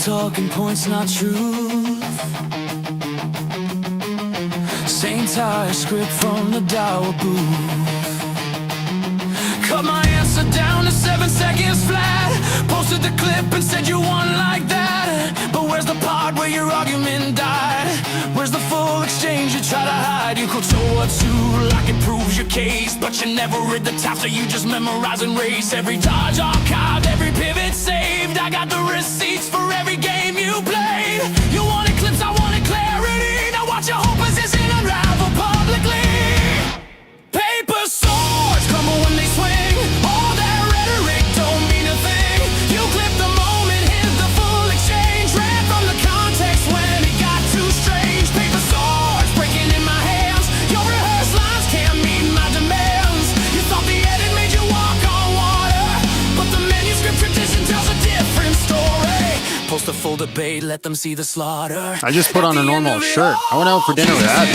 talking points, not truth. Same tire script from the Dow booth. Cut my answer down to 7 seconds flat. Posted the clip and said you won like that. But where's the part where your argument died? Where's the full exchange you try to hide? You could show a tool like it proves your case, but you never read the top, so you just memorize and race. Every dodge archived, every pivot saved. I got the receipts for every game you played. You wanted clips, I wanted clarity. Now watch your whole position unravel publicly. Paper swords crumble when they swing. All that rhetoric don't mean a thing. You clipped the moment, hit the full exchange. Ran from the context when it got too strange. Paper swords breaking in my hands. Your rehearsed lines can't meet my demands. You thought the edit made you walk on water, but the manuscript tradition tells a different story. Post a full debate, let them see the slaughter. I just put on a normal shirt. I went out for dinner with Abby.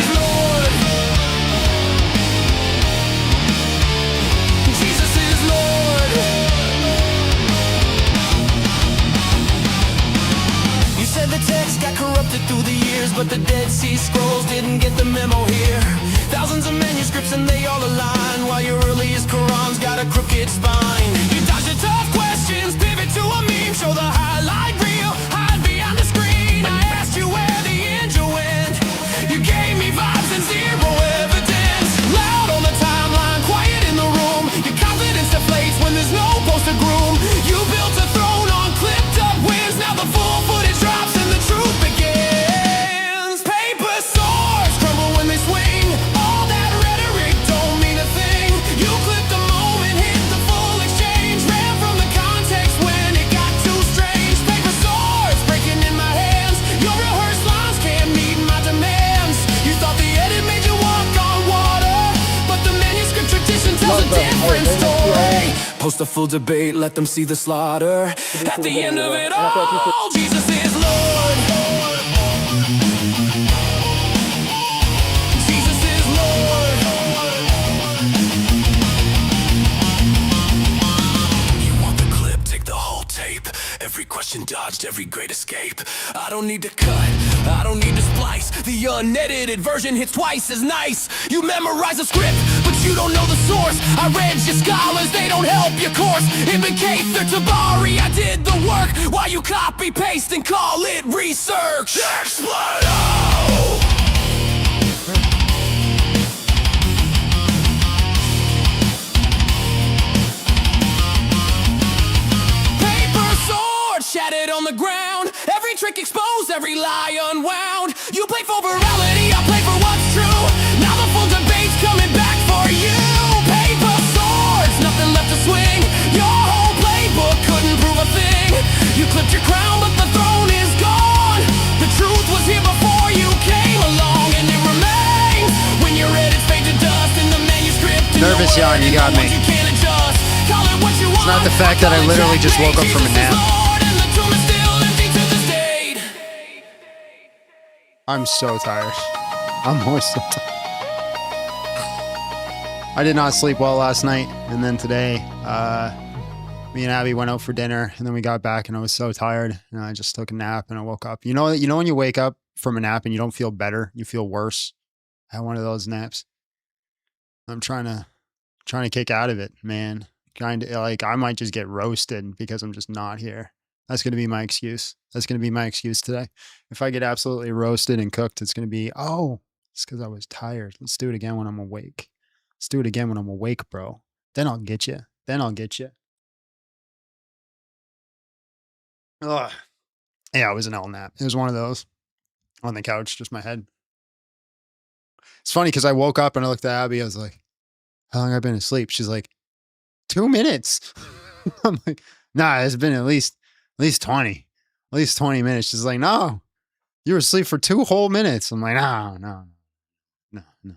Through the years, but the Dead Sea Scrolls didn't get the memo here. Thousands of manuscripts and they all align, while your earliest Quran's got a crooked spine. You dodge the tough questions, pivot to a meme, show the highlight reel, hide behind the screen. I asked you where the angel went. You gave me vibes and zero evidence. Loud on the timeline, quiet in the room. Your confidence deflates when there's no poster groom. You built a throne on clipped up wins. Now the full footage drops and the truth begins. Post a full debate, let them see the slaughter. At the end of it all, Jesus is Lord. Jesus is Lord. You want the clip, take the whole tape. Every question dodged, every great escape. I don't need to cut, I don't need to splice. The unedited version hits twice as nice. You memorize a script, but you don't know the source. I read your scholars, they don't help your course. Ibn Kaith or Tabari, I did the work, while you copy paste and call it research. Explodo! Shattered on the ground, every trick exposed, every lie unwound. You play for virality, I play for what's true. Now the full debate's coming back for you. Paper swords, nothing left to swing. Your whole playbook couldn't prove a thing. You clipped your crown, but the throne is gone. The truth was here before you came along, and it remains when your edits fade to dust in the manuscript. Nervous, Jan, you got me. It's not the fact that I literally just woke up from a nap. I'm so tired. I'm more so tired. I did not sleep well last night, and then today, me and Abby went out for dinner, and then we got back, and I was so tired, and I just took a nap, and I woke up. You know when you wake up from a nap and you don't feel better, you feel worse. I had one of those naps. I'm trying to kick out of it, man. Kind of like I might just get roasted because I'm just not here. That's going to be my excuse. That's going to be my excuse today. If I get absolutely roasted and cooked, it's going to be, oh, it's because I was tired. Let's do it again when I'm awake. Let's do it again when I'm awake, bro. Then I'll get you. Ugh. Yeah, it was an L nap. It was one of those on the couch, just my head. It's funny because I woke up and I looked at Abby. I was like, how long have I been asleep? She's like, 2 minutes. I'm like, nah, it's been at least 20 minutes. She's like, no, you were asleep for 2 whole minutes. I'm like, no. And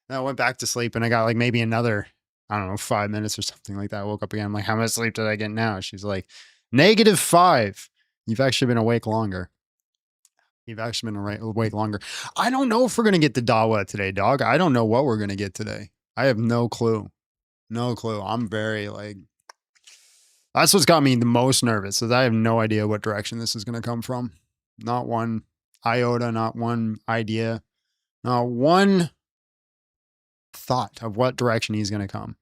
I went back to sleep and I got like maybe another, I don't know, 5 minutes or something like that. I woke up again. I'm like, how much sleep did I get now? She's like, -5. You've actually been awake longer. I don't know if we're going to get the Dawa today, dog. I don't know what we're going to get today. I have no clue. I'm very like, That's what's got me the most nervous is I have no idea what direction this is going to come from. Not one iota, not one idea, not one thought of what direction he's going to come.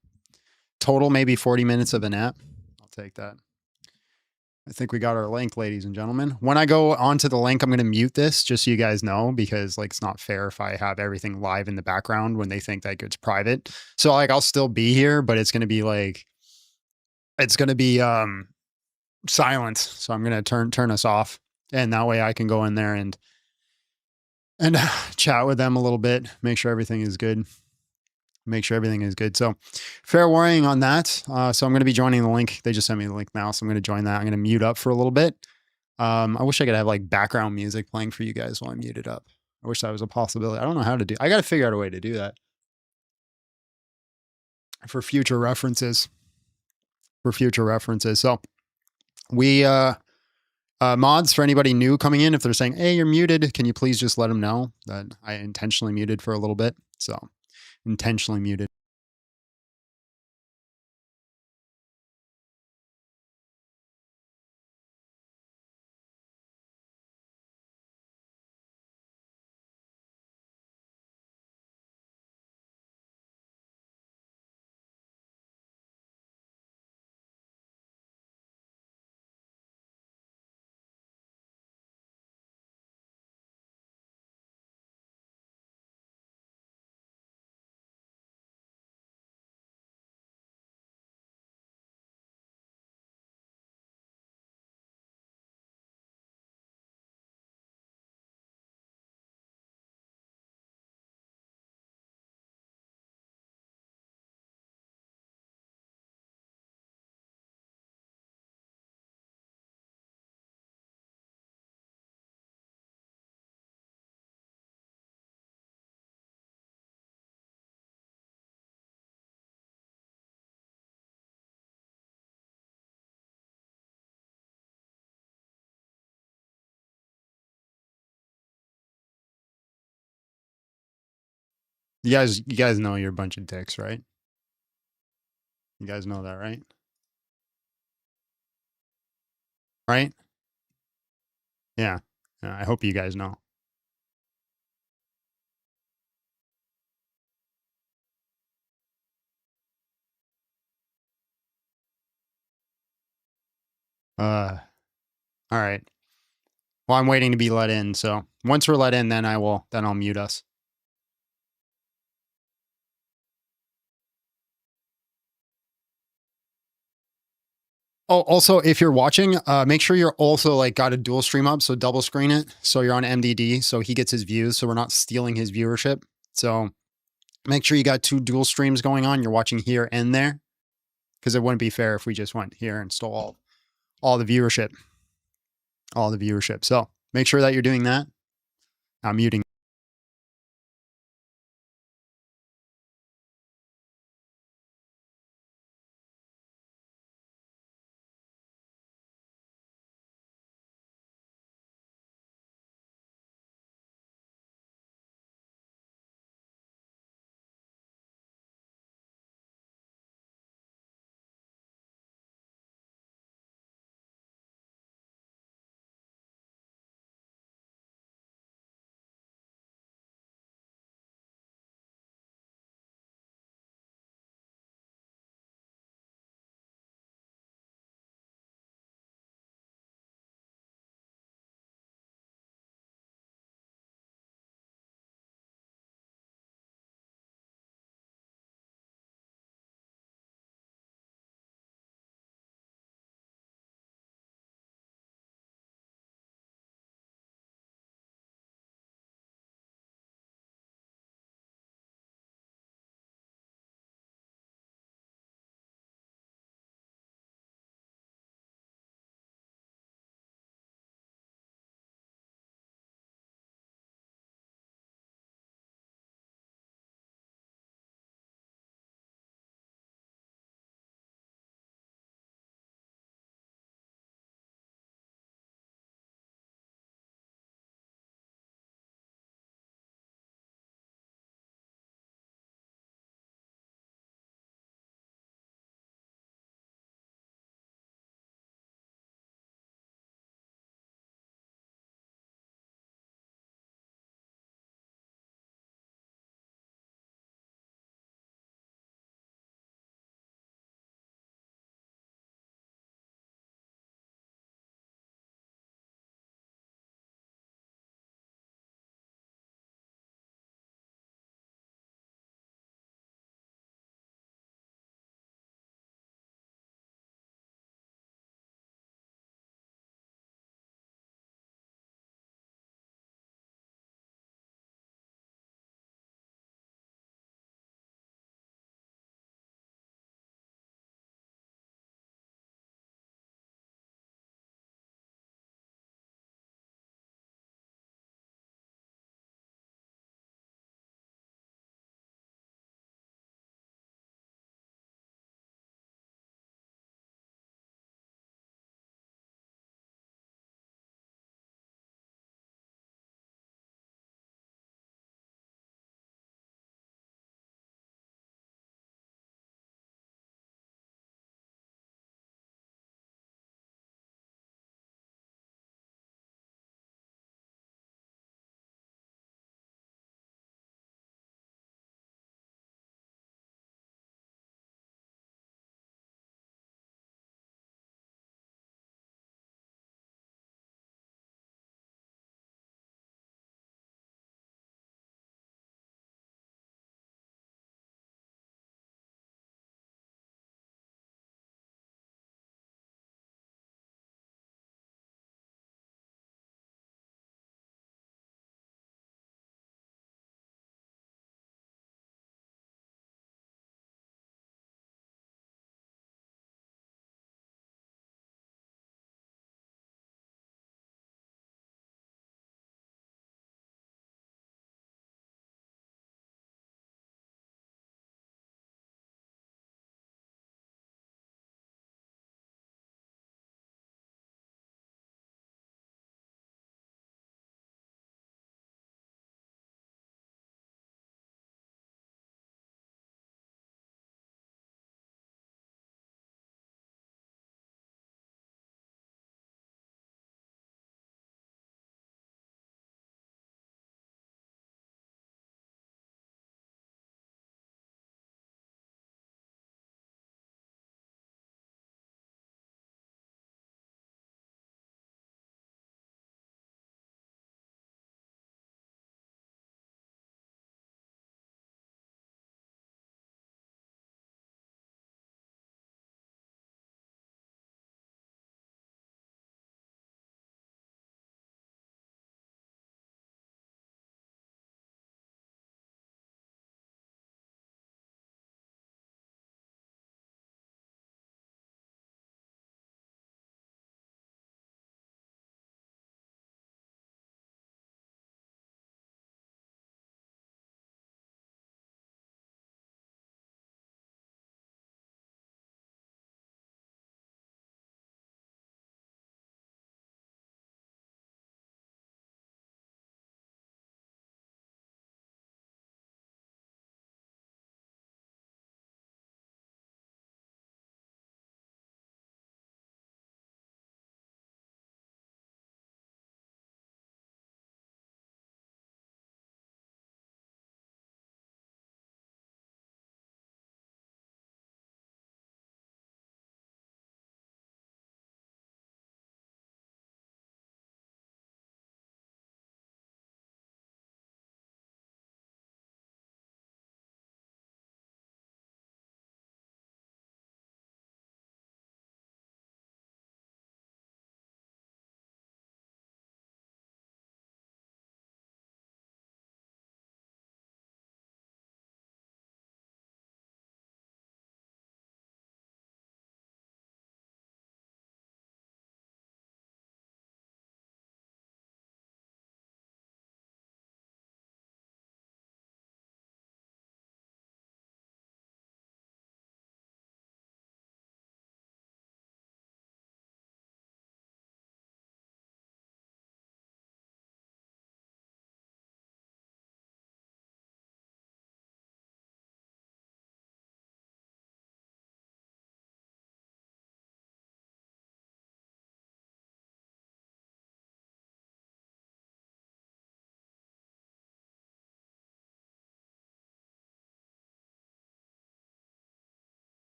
Total, maybe 40 minutes of a nap. I'll take that. I think we got our link, ladies and gentlemen. When I go onto the link, I'm going to mute this just so you guys know, because like it's not fair if I have everything live in the background when they think that it's private. So like I'll still be here, but it's going to be like, it's going to be silent. So I'm going to turn us off, and that way I can go in there and chat with them a little bit, make sure everything is good. Make sure everything is good. So fair warning on that. So I'm going to be joining the link. They just sent me the link now. So I'm going to join that. I'm going to mute up for a little bit. I wish I could have like background music playing for you guys while I'm muted up. I wish that was a possibility. I don't know how to do. I got to figure out a way to do that for future references. So we, mods, for anybody new coming in, if they're saying, hey, you're muted, can you please just let them know that I intentionally muted for a little bit? So intentionally muted. You guys know you're a bunch of dicks, right? You guys know that, right? Right? Yeah. Yeah, I hope you guys know. All right. Well, I'm waiting to be let in. So once we're let in, then I'll mute us. Oh, also, if you're watching, make sure you're also like got a dual stream up. So double screen it. So you're on MDD. So he gets his views. So we're not stealing his viewership. So make sure you got two dual streams going on. You're watching here and there, because it wouldn't be fair if we just went here and stole all the viewership, So make sure that you're doing that. I'm muting.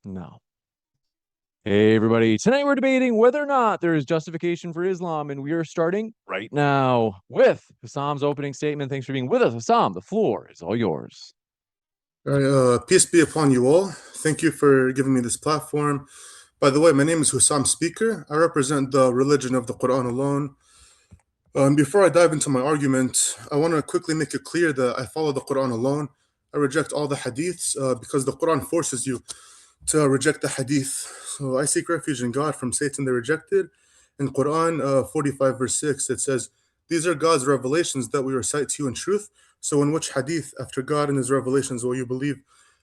No. Hey, everybody. Tonight we're debating whether or not there is justification for Islam, and we are starting right now with Hassam's opening statement. Thanks for being with us, Hassam. The floor is all yours. All right, peace be upon you all. Thank you for giving me this platform. By the way, my name is Hussam Speaker. I represent the religion of the Quran alone. Before I dive into my argument, I want to quickly make it clear that I follow the Quran alone. I reject all the hadiths because the Quran forces you to reject the hadith. So I seek refuge in God from Satan the rejected. In Quran 45 verse 6, it says, "These are God's revelations that we recite to you in truth. So in which hadith after God and his revelations will you believe?"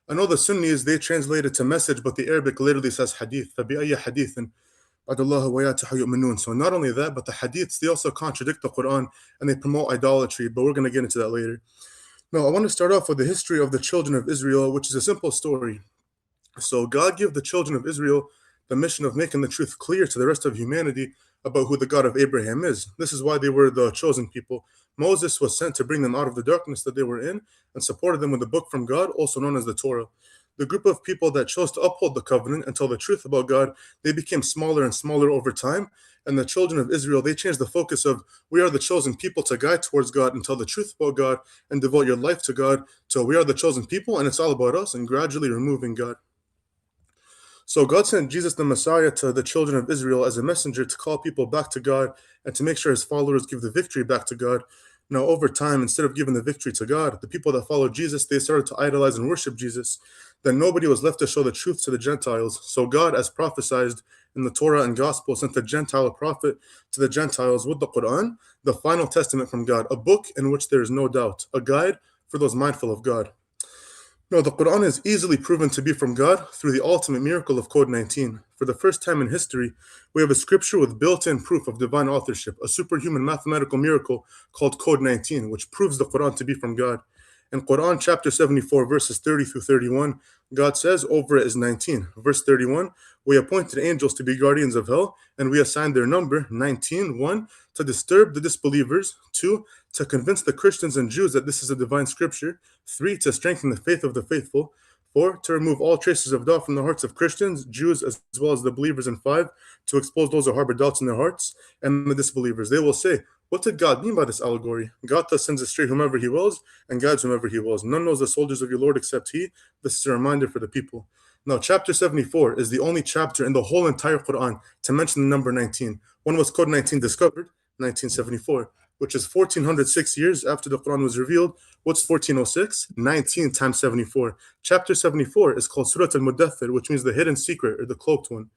I know the Sunnis, they translate it to message, but the Arabic literally says hadith. فَبِأَيِّ حَدِيثٍ بَعْدَ اللَّهِ وَآيَاتِهِ يُؤْمِنُونَ. So not only that, but the hadiths, they also contradict the Quran and they promote idolatry, but we're going to get into that later. Now, I want to start off with the history of the children of Israel, which is a simple story. So God gave the children of Israel the mission of making the truth clear to the rest of humanity about who the God of Abraham is. This is why they were the chosen people. Moses was sent to bring them out of the darkness that they were in and supported them with a book from God, also known as the Torah. The group of people that chose to uphold the covenant and tell the truth about God, they became smaller and smaller over time. And the children of Israel, they changed the focus of, we are the chosen people to guide towards God and tell the truth about God and devote your life to God. So we are the chosen people and it's all about us, and gradually removing God. So God sent Jesus the Messiah to the children of Israel as a messenger to call people back to God and to make sure his followers give the victory back to God. Now, over time, instead of giving the victory to God, the people that followed Jesus, they started to idolize and worship Jesus. Then nobody was left to show the truth to the Gentiles. So God, as prophesied in the Torah and Gospel, sent a Gentile prophet to the Gentiles with the Quran, the final testament from God, a book in which there is no doubt, a guide for those mindful of God. No, the Quran is easily proven to be from God through the ultimate miracle of Code 19. For the first time in history, we have a scripture with built-in proof of divine authorship, a superhuman mathematical miracle called Code 19, which proves the Quran to be from God. In Quran chapter 74, verses 30 through 31, God says, over it is 19. Verse 31, we appointed angels to be guardians of hell, and we assigned their number, 19, 1, to disturb the disbelievers, 2, to convince the Christians and Jews that this is a divine scripture, 3, to strengthen the faith of the faithful, 4, to remove all traces of doubt from the hearts of Christians, Jews, as well as the believers, and 5, to expose those who harbor doubts in their hearts, and the disbelievers. They will say, what did God mean by this allegory? God thus sends astray whomever he wills and guides whomever he wills. None knows the soldiers of your Lord except he. This is a reminder for the people. Now, chapter 74 is the only chapter in the whole entire Quran to mention the number 19. When was Code 19 discovered? 1974, which is 1406 years after the Quran was revealed. What's 1406? 19 times 74. Chapter 74 is called Surah Al-Mudaththir, which means the hidden secret or the cloaked one.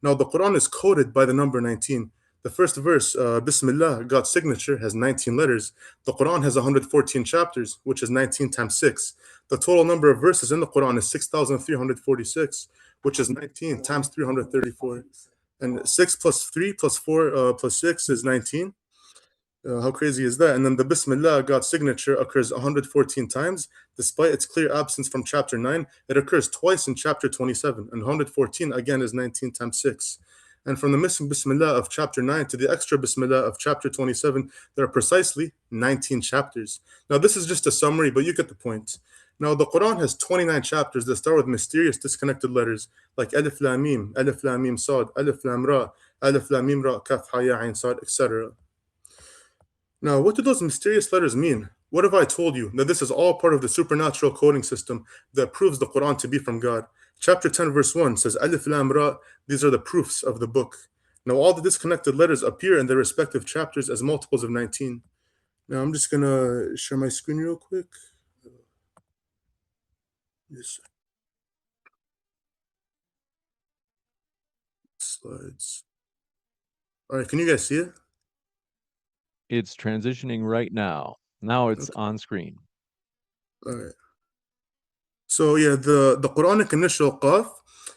Now, the Quran is coded by the number 19. The first verse, Bismillah, God's signature, has 19 letters. The Quran has 114 chapters, which is 19 times 6. The total number of verses in the Quran is 6,346, which is 19 times 334. And 6 plus 3 plus 4 plus 6 is 19. How crazy is that? And then the Bismillah, God's signature, occurs 114 times. Despite its clear absence from chapter 9, it occurs twice in chapter 27. And 114, again, is 19 times 6. And from the missing Bismillah of chapter 9 to the extra Bismillah of chapter 27, there are precisely 19 chapters. Now, this is just a summary, but you get the point. Now, the Quran has 29 chapters that start with mysterious disconnected letters like Alif Lam Mim, Alif Lam Mim Sad, Alif Lam Ra, Alif Lam Mim Ra, Kaf Ha Ya Ain Sad, etc. Now, what do those mysterious letters mean? What if I told you that this is all part of the supernatural coding system that proves the Quran to be from God? Chapter 10, verse 1 says, Alif Lam Ra, these are the proofs of the book. Now, all the disconnected letters appear in their respective chapters as multiples of 19. Now, I'm just going to share my screen real quick. Yes. Slides. All right, can you guys see it? It's transitioning right now. Now it's on screen. All right. So yeah, the Quranic initial Qaf,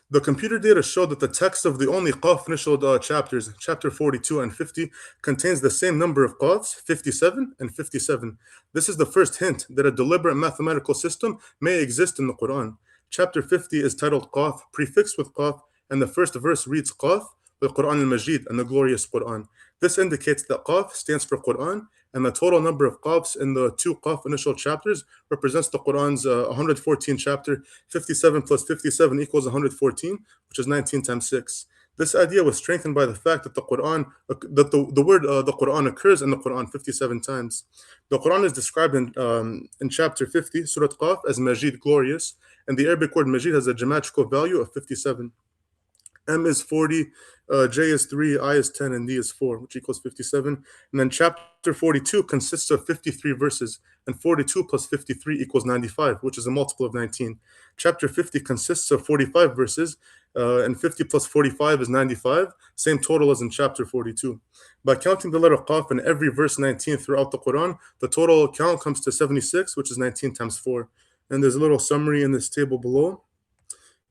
the computer data show that the text of the only Qaf initial chapters, chapter 42 and 50, contains the same number of Qafs, 57 and 57. This is the first hint that a deliberate mathematical system may exist in the Quran. Chapter 50 is titled Qaf, prefixed with Qaf, and the first verse reads Qaf, the Quran al-Majid and the glorious Quran. This indicates that Qaf stands for Quran, and the total number of qafs in the two qaf initial chapters represents the Quran's 114 chapter. 57 plus 57 equals 114, which is 19 times 6. This idea was strengthened by the fact that the word the Quran occurs in the Quran 57 times. The Quran is described in chapter 50, Surah Qaf, as Majid, glorious, and the Arabic word Majid has a geometrical value of 57. M is 40, J is 3, I is 10, and D is 4, which equals 57. And then chapter 42 consists of 53 verses, and 42 plus 53 equals 95, which is a multiple of 19. Chapter 50 consists of 45 verses, and 50 plus 45 is 95, same total as in chapter 42. By counting the letter Qaf in every verse 19 throughout the Quran, the total count comes to 76, which is 19 times 4. And there's a little summary in this table below.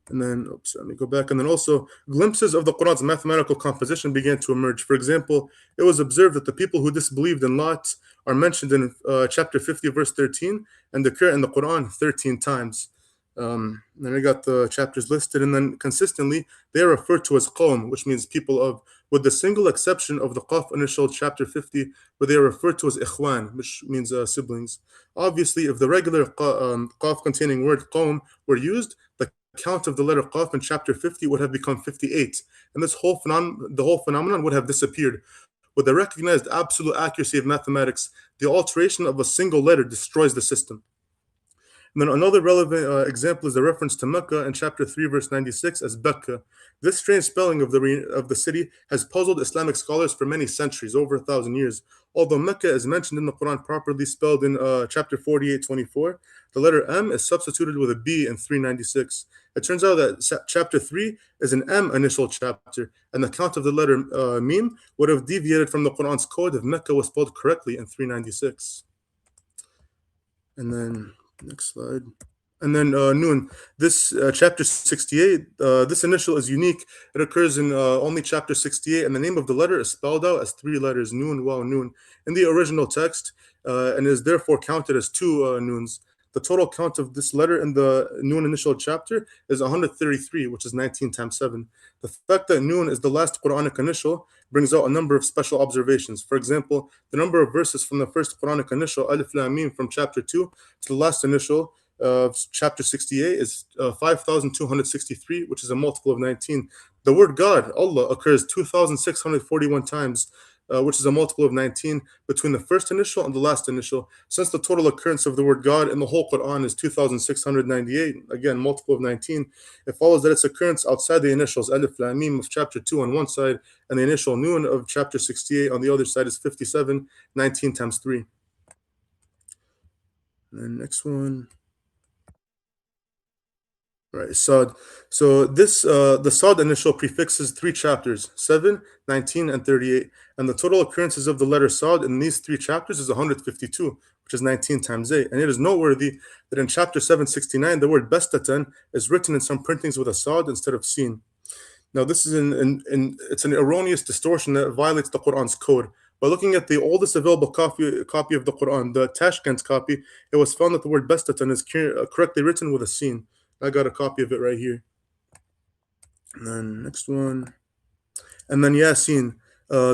And then, let me go back. And then also, glimpses of the Quran's mathematical composition began to emerge. For example, it was observed that the people who disbelieved in Lot are mentioned in chapter 50, verse 13, and occur in the Quran 13 times. Then I got the chapters listed, and then consistently they are referred to as qawm, which means people of, with the single exception of the Qaf initial chapter 50, where they are referred to as ikhwan, which means siblings. Obviously, if the regular qaf containing word qawm were used, the count of the letter Qaf in chapter 50 would have become 58, and the whole phenomenon would have disappeared. With the recognized absolute accuracy of mathematics, the alteration of a single letter destroys the system. And then another relevant example is the reference to Mecca in chapter 3, verse 96 as Becca. This strange spelling of the city has puzzled Islamic scholars for many centuries, over 1,000 years. Although Mecca is mentioned in the Quran properly spelled in chapter 48:24, the letter M is substituted with a B in 396. It turns out that chapter 3 is an M initial chapter, and the count of the letter Mim would have deviated from the Quran's code if Mecca was spelled correctly in 396. And then, next slide. And then Noon. This chapter 68, this initial is unique. It occurs in only chapter 68, and the name of the letter is spelled out as 3 letters, Noon, Waw, Noon, in the original text, and is therefore counted as 2 Noons. The total count of this letter in the Noon initial chapter is 133, which is 19 times 7. The fact that Noon is the last Quranic initial brings out a number of special observations. For example, the number of verses from the first Quranic initial, Alif Lam Mim, from chapter 2 to the last initial, chapter 68 is 5,263, which is a multiple of 19. The word God, Allah, occurs 2,641 times, which is a multiple of 19 between the first initial and the last initial. Since the total occurrence of the word God in the whole Quran is 2,698, again, multiple of 19, it follows that its occurrence outside the initials Alif Lam Mim of chapter 2 on one side and the initial Noon of chapter 68 on the other side is 57, 19 times 3. And then next one. Right, Sad. So this the Sad initial prefixes 3 chapters, 7, 19, and 38, and the total occurrences of the letter Sad in these 3 chapters is 152, which is 19 times 8. And it is noteworthy that in chapter 769, the word Bestatan is written in some printings with a Sad instead of Sin. Now, this is it's an erroneous distortion that violates the Quran's code. By looking at the oldest available copy of the Quran, the Tashkent copy, it was found that the word Bestatan is correctly written with a Sin. I got a copy of it right here. And then next one. And then Yasin.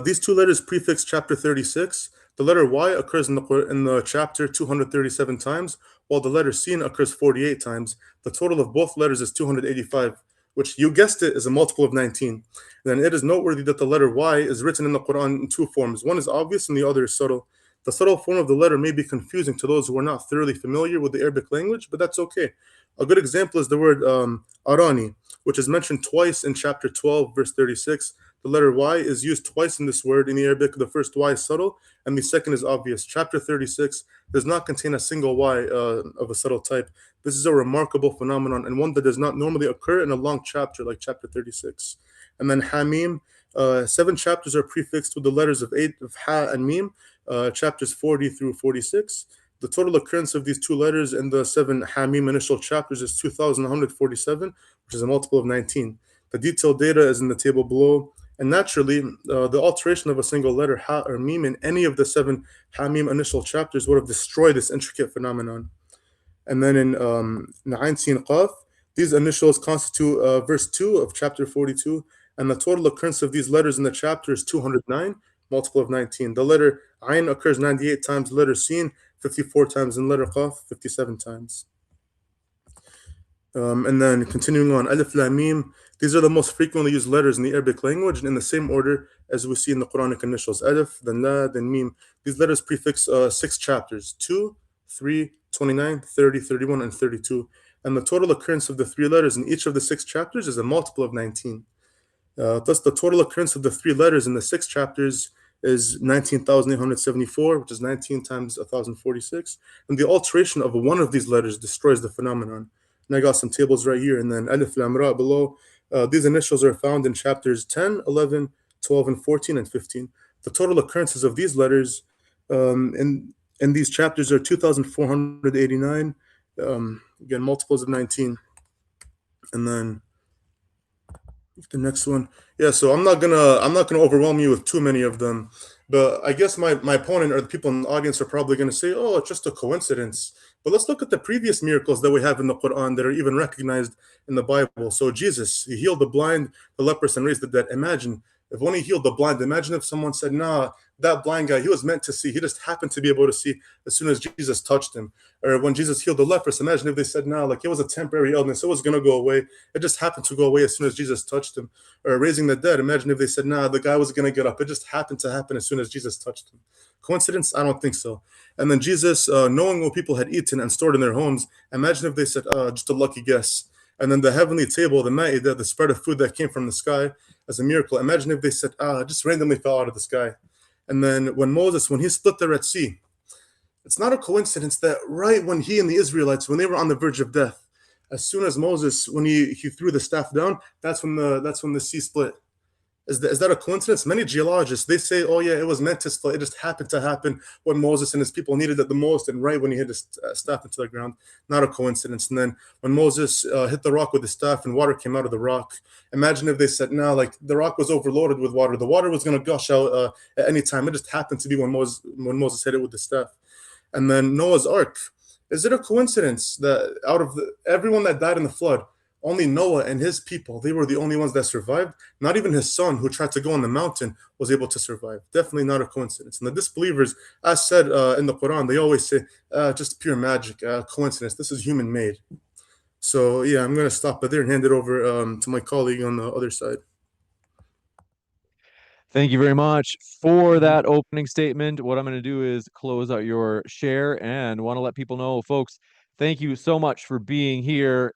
These 2 letters prefix chapter 36. The letter Y occurs in the chapter 237 times, while the letter Sin occurs 48 times. The total of both letters is 285, which, you guessed it, is a multiple of 19. Then it is noteworthy that the letter Y is written in the Quran in 2 forms. One is obvious and the other is subtle. The subtle form of the letter may be confusing to those who are not thoroughly familiar with the Arabic language, but that's okay. A good example is the word Arani, which is mentioned twice in chapter 12, verse 36. The letter Y is used twice in this word in the Arabic. The first Y is subtle, and the second is obvious. Chapter 36 does not contain a single Y of a subtle type. This is a remarkable phenomenon, and one that does not normally occur in a long chapter like chapter 36. And then Hamim, 7 chapters are prefixed with the letters of 8 of Ha and Mim, chapters 40 through 46. The total occurrence of these 2 letters in the 7 Hamim initial chapters is 2,147, which is a multiple of 19. The detailed data is in the table below. And naturally, the alteration of a single letter, Ha or Mim, in any of the 7 Hamim initial chapters would have destroyed this intricate phenomenon. And then in Na'ain Sin Qaf, these initials constitute verse 2 of chapter 42, and the total occurrence of these letters in the chapter is 209, multiple of 19. The letter Ayn occurs 98 times, letter Sin 54 times, and letter Qaf 57 times. And then continuing on, Alif Lam Mim. These are the most frequently used letters in the Arabic language, and in the same order as we see in the Quranic initials. Alif, then La, then Mim. These letters prefix 6 chapters: 2, 3, 29, 30, 31, and 32. And the total occurrence of the 3 letters in each of the 6 chapters is a multiple of 19. Thus, the total occurrence of the 3 letters in the 6 chapters is 19,874, which is 19 times 1,046. And the alteration of one of these letters destroys the phenomenon. And I got some tables right here. And then Alif Lam Ra below. These initials are found in chapters 10, 11, 12, and 14, and 15. The total occurrences of these letters in these chapters are 2,489. Again, multiples of 19. And then the next one. Yeah, so I'm not gonna overwhelm you with too many of them, but I guess my opponent or the people in the audience are probably gonna say, oh, it's just a coincidence. But let's look at the previous miracles that we have in the Quran that are even recognized in the Bible. So Jesus, he healed the blind, the leprous, and raised the dead. Imagine if when he healed the blind, imagine if someone said, nah, that blind guy, he was meant to see. He just happened to be able to see as soon as Jesus touched him. Or when Jesus healed the leprous, imagine if they said, nah, like it was a temporary illness. It was going to go away. It just happened to go away as soon as Jesus touched him. Or raising the dead, imagine if they said, nah, the guy was going to get up. It just happened to happen as soon as Jesus touched him. Coincidence? I don't think so. And then Jesus, knowing what people had eaten and stored in their homes, imagine if they said, just a lucky guess. And then the heavenly table, the ma'idah, the spread of food that came from the sky as a miracle. Imagine if they said, just randomly fell out of the sky. And then when Moses, when he split the Red Sea, it's not a coincidence that right when he and the Israelites, when they were on the verge of death, as soon as Moses, when he threw the staff down, that's when the sea split. Is that a coincidence? Many geologists, they say, oh yeah, it was meant to split. It just happened to happen when Moses and his people needed it the most and right when he hit his staff into the ground. Not a coincidence. And then when Moses hit the rock with his staff and water came out of the rock, imagine if they said, no, like the rock was overloaded with water. The water was going to gush out at any time. It just happened to be when Moses hit it with the staff. And then Noah's Ark. Is it a coincidence that out of everyone that died in the flood, only Noah and his people, they were the only ones that survived? Not even his son, who tried to go on the mountain, was able to survive. Definitely not a coincidence. And the disbelievers, as said in the Quran, they always say, just pure magic, coincidence. This is human-made. So, yeah, I'm going to stop it there and hand it over to my colleague on the other side. Thank you very much for that opening statement. What I'm going to do is close out your share and want to let people know, folks, thank you so much for being here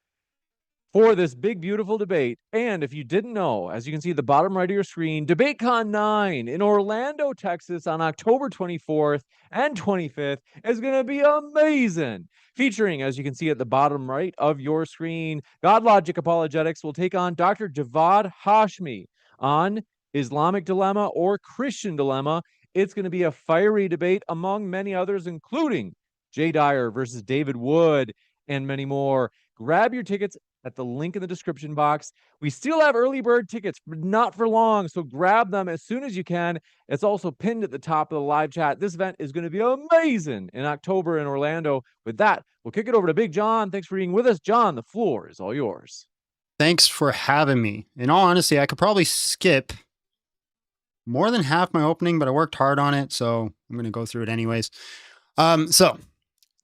for this big, beautiful debate. And if you didn't know, as you can see at the bottom right of your screen, DebateCon 9 in Orlando, Texas on October 24th and 25th is going to be amazing. Featuring, as you can see at the bottom right of your screen, God Logic Apologetics will take on Dr. Javad Hashmi on Islamic dilemma or Christian dilemma. It's going to be a fiery debate among many others, including Jay Dyer versus David Wood and many more. Grab your tickets at the link in the description box. We still have early bird tickets, but not for long, so grab them as soon as you can. It's also pinned at the top of the live chat. This event is going to be amazing in October in Orlando. With that, we'll kick it over to Big John. Thanks for being with us. John, the floor is all yours. Thanks for having me. In all honesty, I could probably skip more than half my opening, but I worked hard on it, so I'm going to go through it anyways. So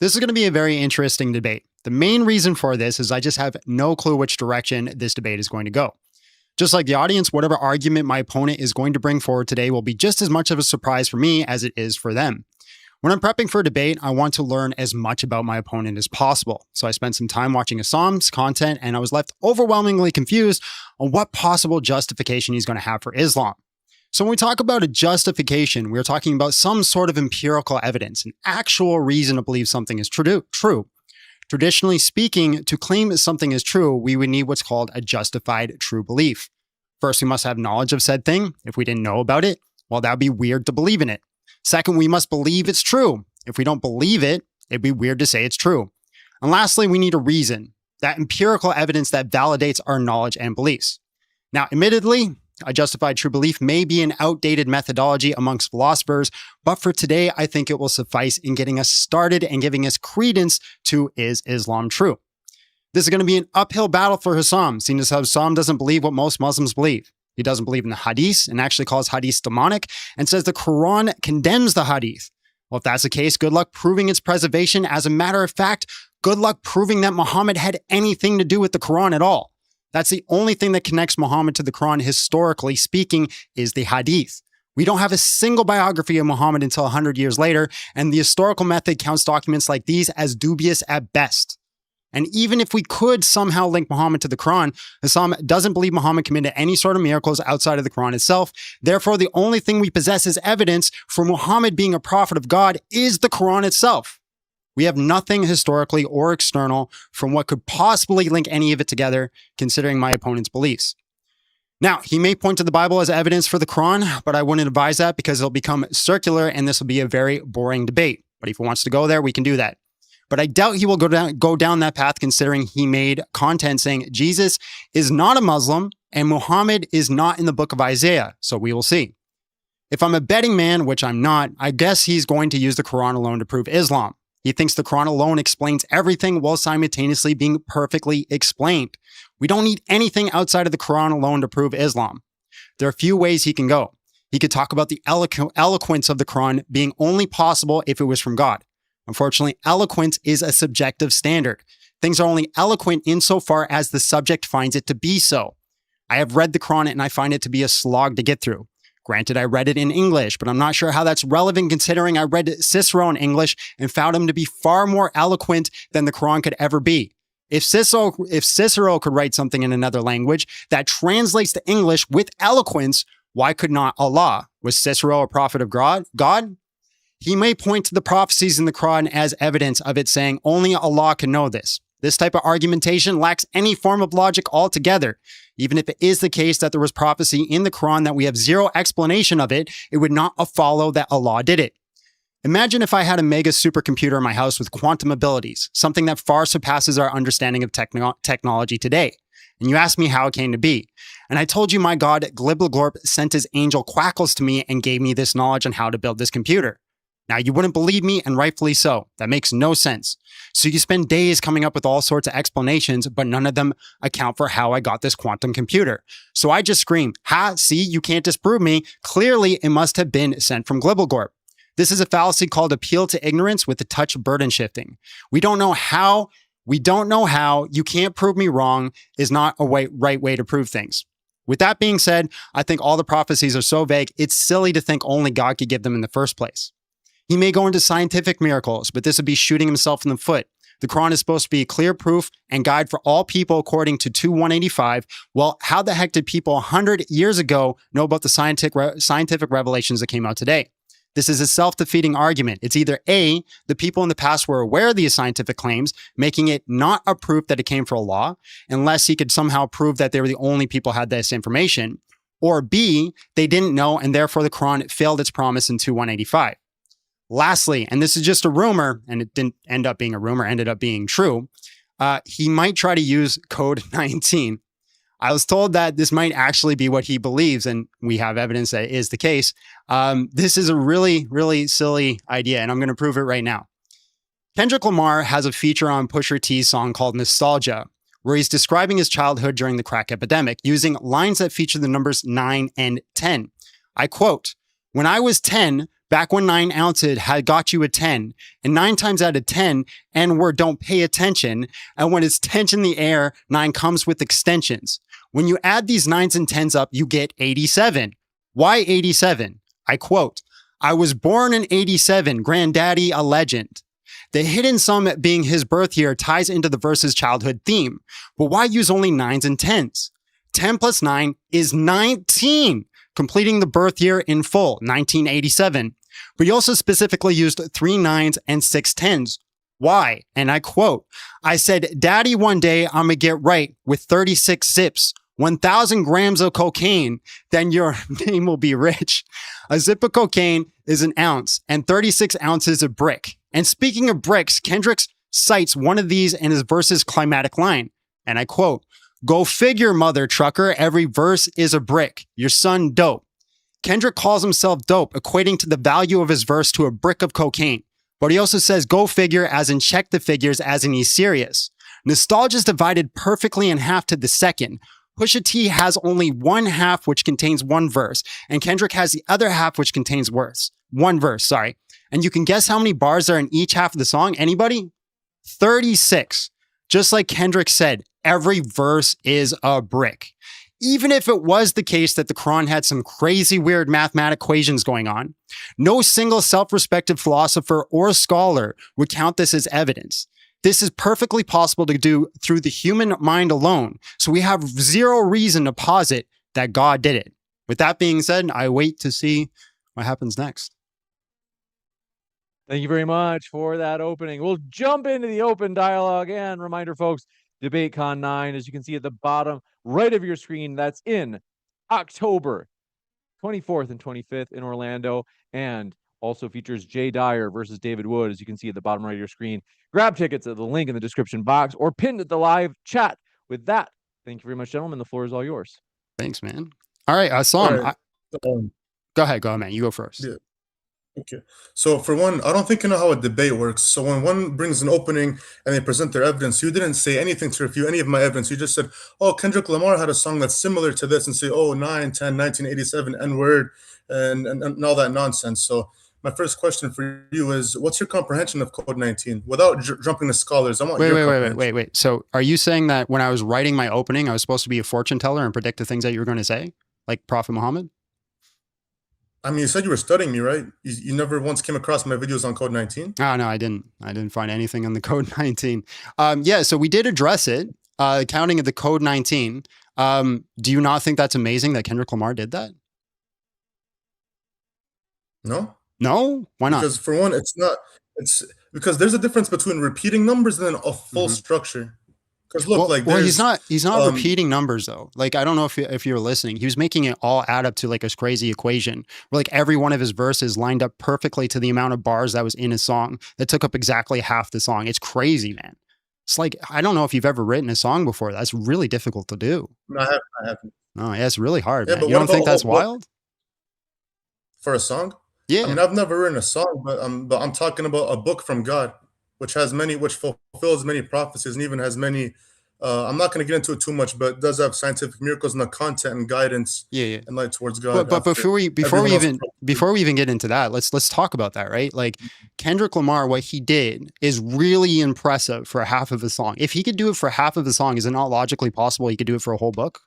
this is going to be a very interesting debate. The main reason for this is I just have no clue which direction this debate is going to go. Just like the audience, whatever argument my opponent is going to bring forward today will be just as much of a surprise for me as it is for them. When I'm prepping for a debate, I want to learn as much about my opponent as possible. So I spent some time watching Hassam's content, and I was left overwhelmingly confused on what possible justification he's going to have for Islam. So when we talk about a justification, we're talking about some sort of empirical evidence, an actual reason to believe something is true. Traditionally speaking, to claim something is true, we would need what's called a justified true belief. First, we must have knowledge of said thing. If we didn't know about it, well, that would be weird to believe in it. Second, we must believe it's true. If we don't believe it, it'd be weird to say it's true. And lastly, we need a reason, that empirical evidence that validates our knowledge and beliefs. Now, admittedly, a justified true belief may be an outdated methodology amongst philosophers, but for today, I think it will suffice in getting us started and giving us credence to is Islam true? This is going to be an uphill battle for Hassam, seeing as how Hassam doesn't believe what most Muslims believe. He doesn't believe in the hadith and actually calls hadith demonic and says the Quran condemns the hadith. Well, if that's the case, good luck proving its preservation. As a matter of fact, good luck proving that Muhammad had anything to do with the Quran at all. That's the only thing that connects Muhammad to the Quran, historically speaking, is the hadith. We don't have a single biography of Muhammad until 100 years later, and the historical method counts documents like these as dubious at best. And even if we could somehow link Muhammad to the Quran, Hussam doesn't believe Muhammad committed any sort of miracles outside of the Quran itself. Therefore, the only thing we possess as evidence for Muhammad being a prophet of God is the Quran itself. We have nothing historically or external from what could possibly link any of it together, considering my opponent's beliefs. Now, he may point to the Bible as evidence for the Quran, but I wouldn't advise that because it'll become circular and this will be a very boring debate. But if he wants to go there, we can do that. But I doubt he will go down that path, considering he made content saying Jesus is not a Muslim and Muhammad is not in the book of Isaiah. So we will see. If I'm a betting man, which I'm not, I guess he's going to use the Quran alone to prove Islam. He thinks the Quran alone explains everything while simultaneously being perfectly explained. We don't need anything outside of the Quran alone to prove Islam. There are a few ways he can go. He could talk about the eloquence of the Quran being only possible if it was from God. Unfortunately, eloquence is a subjective standard. Things are only eloquent insofar as the subject finds it to be so. I have read the Quran and I find it to be a slog to get through. Granted, I read it in English, but I'm not sure how that's relevant considering I read Cicero in English and found him to be far more eloquent than the Quran could ever be. If Cicero could write something in another language that translates to English with eloquence, why could not Allah? Was Cicero a prophet of God? He may point to the prophecies in the Quran as evidence of it saying only Allah can know this. This type of argumentation lacks any form of logic altogether. Even if it is the case that there was prophecy in the Quran that we have zero explanation of it, it would not follow that Allah did it. Imagine if I had a mega supercomputer in my house with quantum abilities, something that far surpasses our understanding of technology today. And you asked me how it came to be. And I told you my God, Glibblagorp, sent his angel Quackles to me and gave me this knowledge on how to build this computer. Now, you wouldn't believe me, and rightfully so. That makes no sense. So you spend days coming up with all sorts of explanations, but none of them account for how I got this quantum computer. So I just scream, ha, see, you can't disprove me. Clearly, it must have been sent from Glibblagorp. This is a fallacy called appeal to ignorance with a touch of burden shifting. We don't know how. You can't prove me wrong is not a right way to prove things. With that being said, I think all the prophecies are so vague, it's silly to think only God could give them in the first place. He may go into scientific miracles, but this would be shooting himself in the foot. The Quran is supposed to be clear proof and guide for all people according to 2:185. Well, how the heck did people 100 years ago know about the scientific revelations that came out today? This is a self-defeating argument. It's either A, the people in the past were aware of these scientific claims, making it not a proof that it came from Allah, unless he could somehow prove that they were the only people who had this information, or B, they didn't know and therefore the Quran failed its promise in 2:185. Lastly, and this is just a rumor, and it didn't end up being a rumor, ended up being true, he might try to use Code 19. I was told that this might actually be what he believes, and we have evidence that it is the case. This is a really, really silly idea, and I'm going to prove it right now. Kendrick Lamar has a feature on Pusha T's song called Nostalgia, where he's describing his childhood during the crack epidemic using lines that feature the numbers 9 and 10. I quote, "When I was 10, back when 9 ounces had got you a 10, and 9 times out of 10, N-word don't pay attention, and when it's tension in the air, 9 comes with extensions. When you add these 9s and 10s up, you get 87. Why 87? I quote, I was born in 87, granddaddy a legend. The hidden sum being his birth year ties into the verse's childhood theme, but why use only 9s and 10s? 10 plus 9 is 19. Completing the birth year in full, 1987. But he also specifically used 3 9s and 6 10s. Why? And I quote, I said, Daddy, one day I'm gonna get right with 36 zips, 1,000 grams of cocaine, then your name will be rich. A zip of cocaine is an ounce and 36 ounces of brick. And speaking of bricks, Kendrick cites one of these in his verse's climatic line. And I quote, Go figure, mother trucker, every verse is a brick. Your son dope. Kendrick calls himself dope, equating to the value of his verse to a brick of cocaine. But he also says go figure as in check the figures as in he's serious. Nostalgia is divided perfectly in half to the second. Pusha T has only one half, which contains one verse, and Kendrick has the other half, which contains one verse, sorry. And you can guess how many bars are in each half of the song? Anybody? 36. Just like Kendrick said, every verse is a brick. Even if it was the case that the Quran had some crazy weird mathematic equations going on, no single self-respected philosopher or scholar would count this as evidence. This is perfectly possible to do through the human mind alone. So we have zero reason to posit that God did it. With that being said, I wait to see what happens next. Thank you very much for that opening. We'll jump into the open dialogue, and reminder, folks, DebateCon 9, as you can see at the bottom right of your screen, that's in October 24th and 25th in Orlando, and also features Jay Dyer versus David Wood, as you can see at the bottom right of your screen. Grab tickets at the link in the description box or pinned at the live chat. With that, thank you very much, gentlemen. The floor is all yours. Thanks, man. All right, Sam. All right. Go ahead, man. You go first. Yeah. Okay. So for one, I don't think you know how a debate works. So when one brings an opening and they present their evidence, you didn't say anything to refute any of my evidence. You just said, oh, Kendrick Lamar had a song that's similar to this, and say, oh, 9, 10, 1987, N-word, and all that nonsense. So my first question for you is, what's your comprehension of Code 19? Without jumping to scholars, I want Wait. So are you saying that when I was writing my opening, I was supposed to be a fortune teller and predict the things that you were going to say? Like Prophet Muhammad? I mean, you said you were studying me, right? You never once came across my videos on Code 19? Oh, no, I didn't. I didn't find anything on the Code 19. Yeah, so we did address it, counting of the Code 19. Do you not think that's amazing that Kendrick Lamar did that? No. No? Why not? Because for one, it's because there's a difference between repeating numbers and then a full structure. Because look, he's not repeating numbers though. Like, I don't know if you're listening. He was making it all add up to like a crazy equation where like every one of his verses lined up perfectly to the amount of bars that was in his song that took up exactly half the song. It's crazy, man. It's like, I don't know if you've ever written a song before. That's really difficult to do. No, I haven't. Oh, yeah, it's really hard, Yeah, man. You don't think that's wild? For a song? Yeah. I mean, I've never written a song, but I'm talking about a book from God, which fulfills many prophecies and even has many. I'm not going to get into it too much, but it does have scientific miracles in the content and guidance and light towards God. But before we even get into that, let's talk about that, right? Like Kendrick Lamar, what he did is really impressive for half of a song. If he could do it for half of a song, is it not logically possible he could do it for a whole book?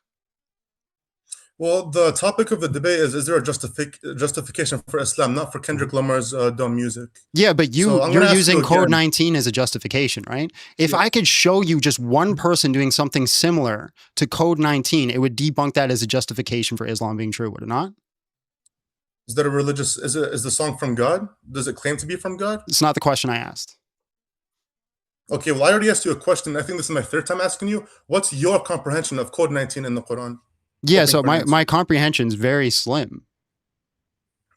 Well, the topic of the debate is there a justification for Islam, not for Kendrick Lamar's dumb music? Yeah, but you're using Code 19 as a justification, right? If I could show you just one person doing something similar to Code 19, it would debunk that as a justification for Islam being true, would it not? Is that is the song from God? Does it claim to be from God? It's not the question I asked. Okay, well, I already asked you a question. I think this is my third time asking you. What's your comprehension of Code 19 in the Quran? Yeah, so my comprehension is very slim.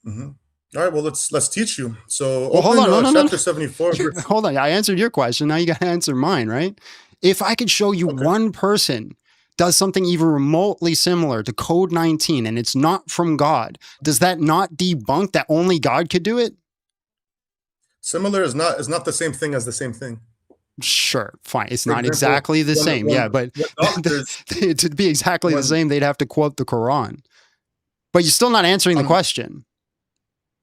Mm-hmm. All right, well, let's teach you. So hold on, chapter 74. Hold on, I answered your question. Now you got to answer mine, right? If I could show you one person does something even remotely similar to Code 19 and it's not from God, does that not debunk that only God could do it? Similar is not the same thing as the same thing. Sure, fine. It's not exactly the same. Yeah, but to be exactly the same, they'd have to quote the Quran. But you're still not answering the question.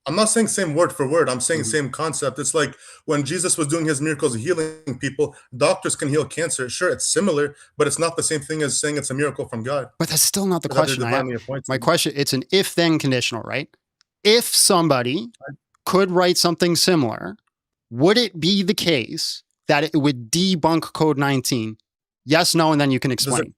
I'm not saying same word for word. I'm saying same concept. It's like when Jesus was doing his miracles of healing people, doctors can heal cancer. Sure, it's similar, but it's not the same thing as saying it's a miracle from God. But that's still not the question I have. My question, it's an if-then conditional, right? If somebody could write something similar, would it be the case that it would debunk Code 19? Yes, no, and then you can explain.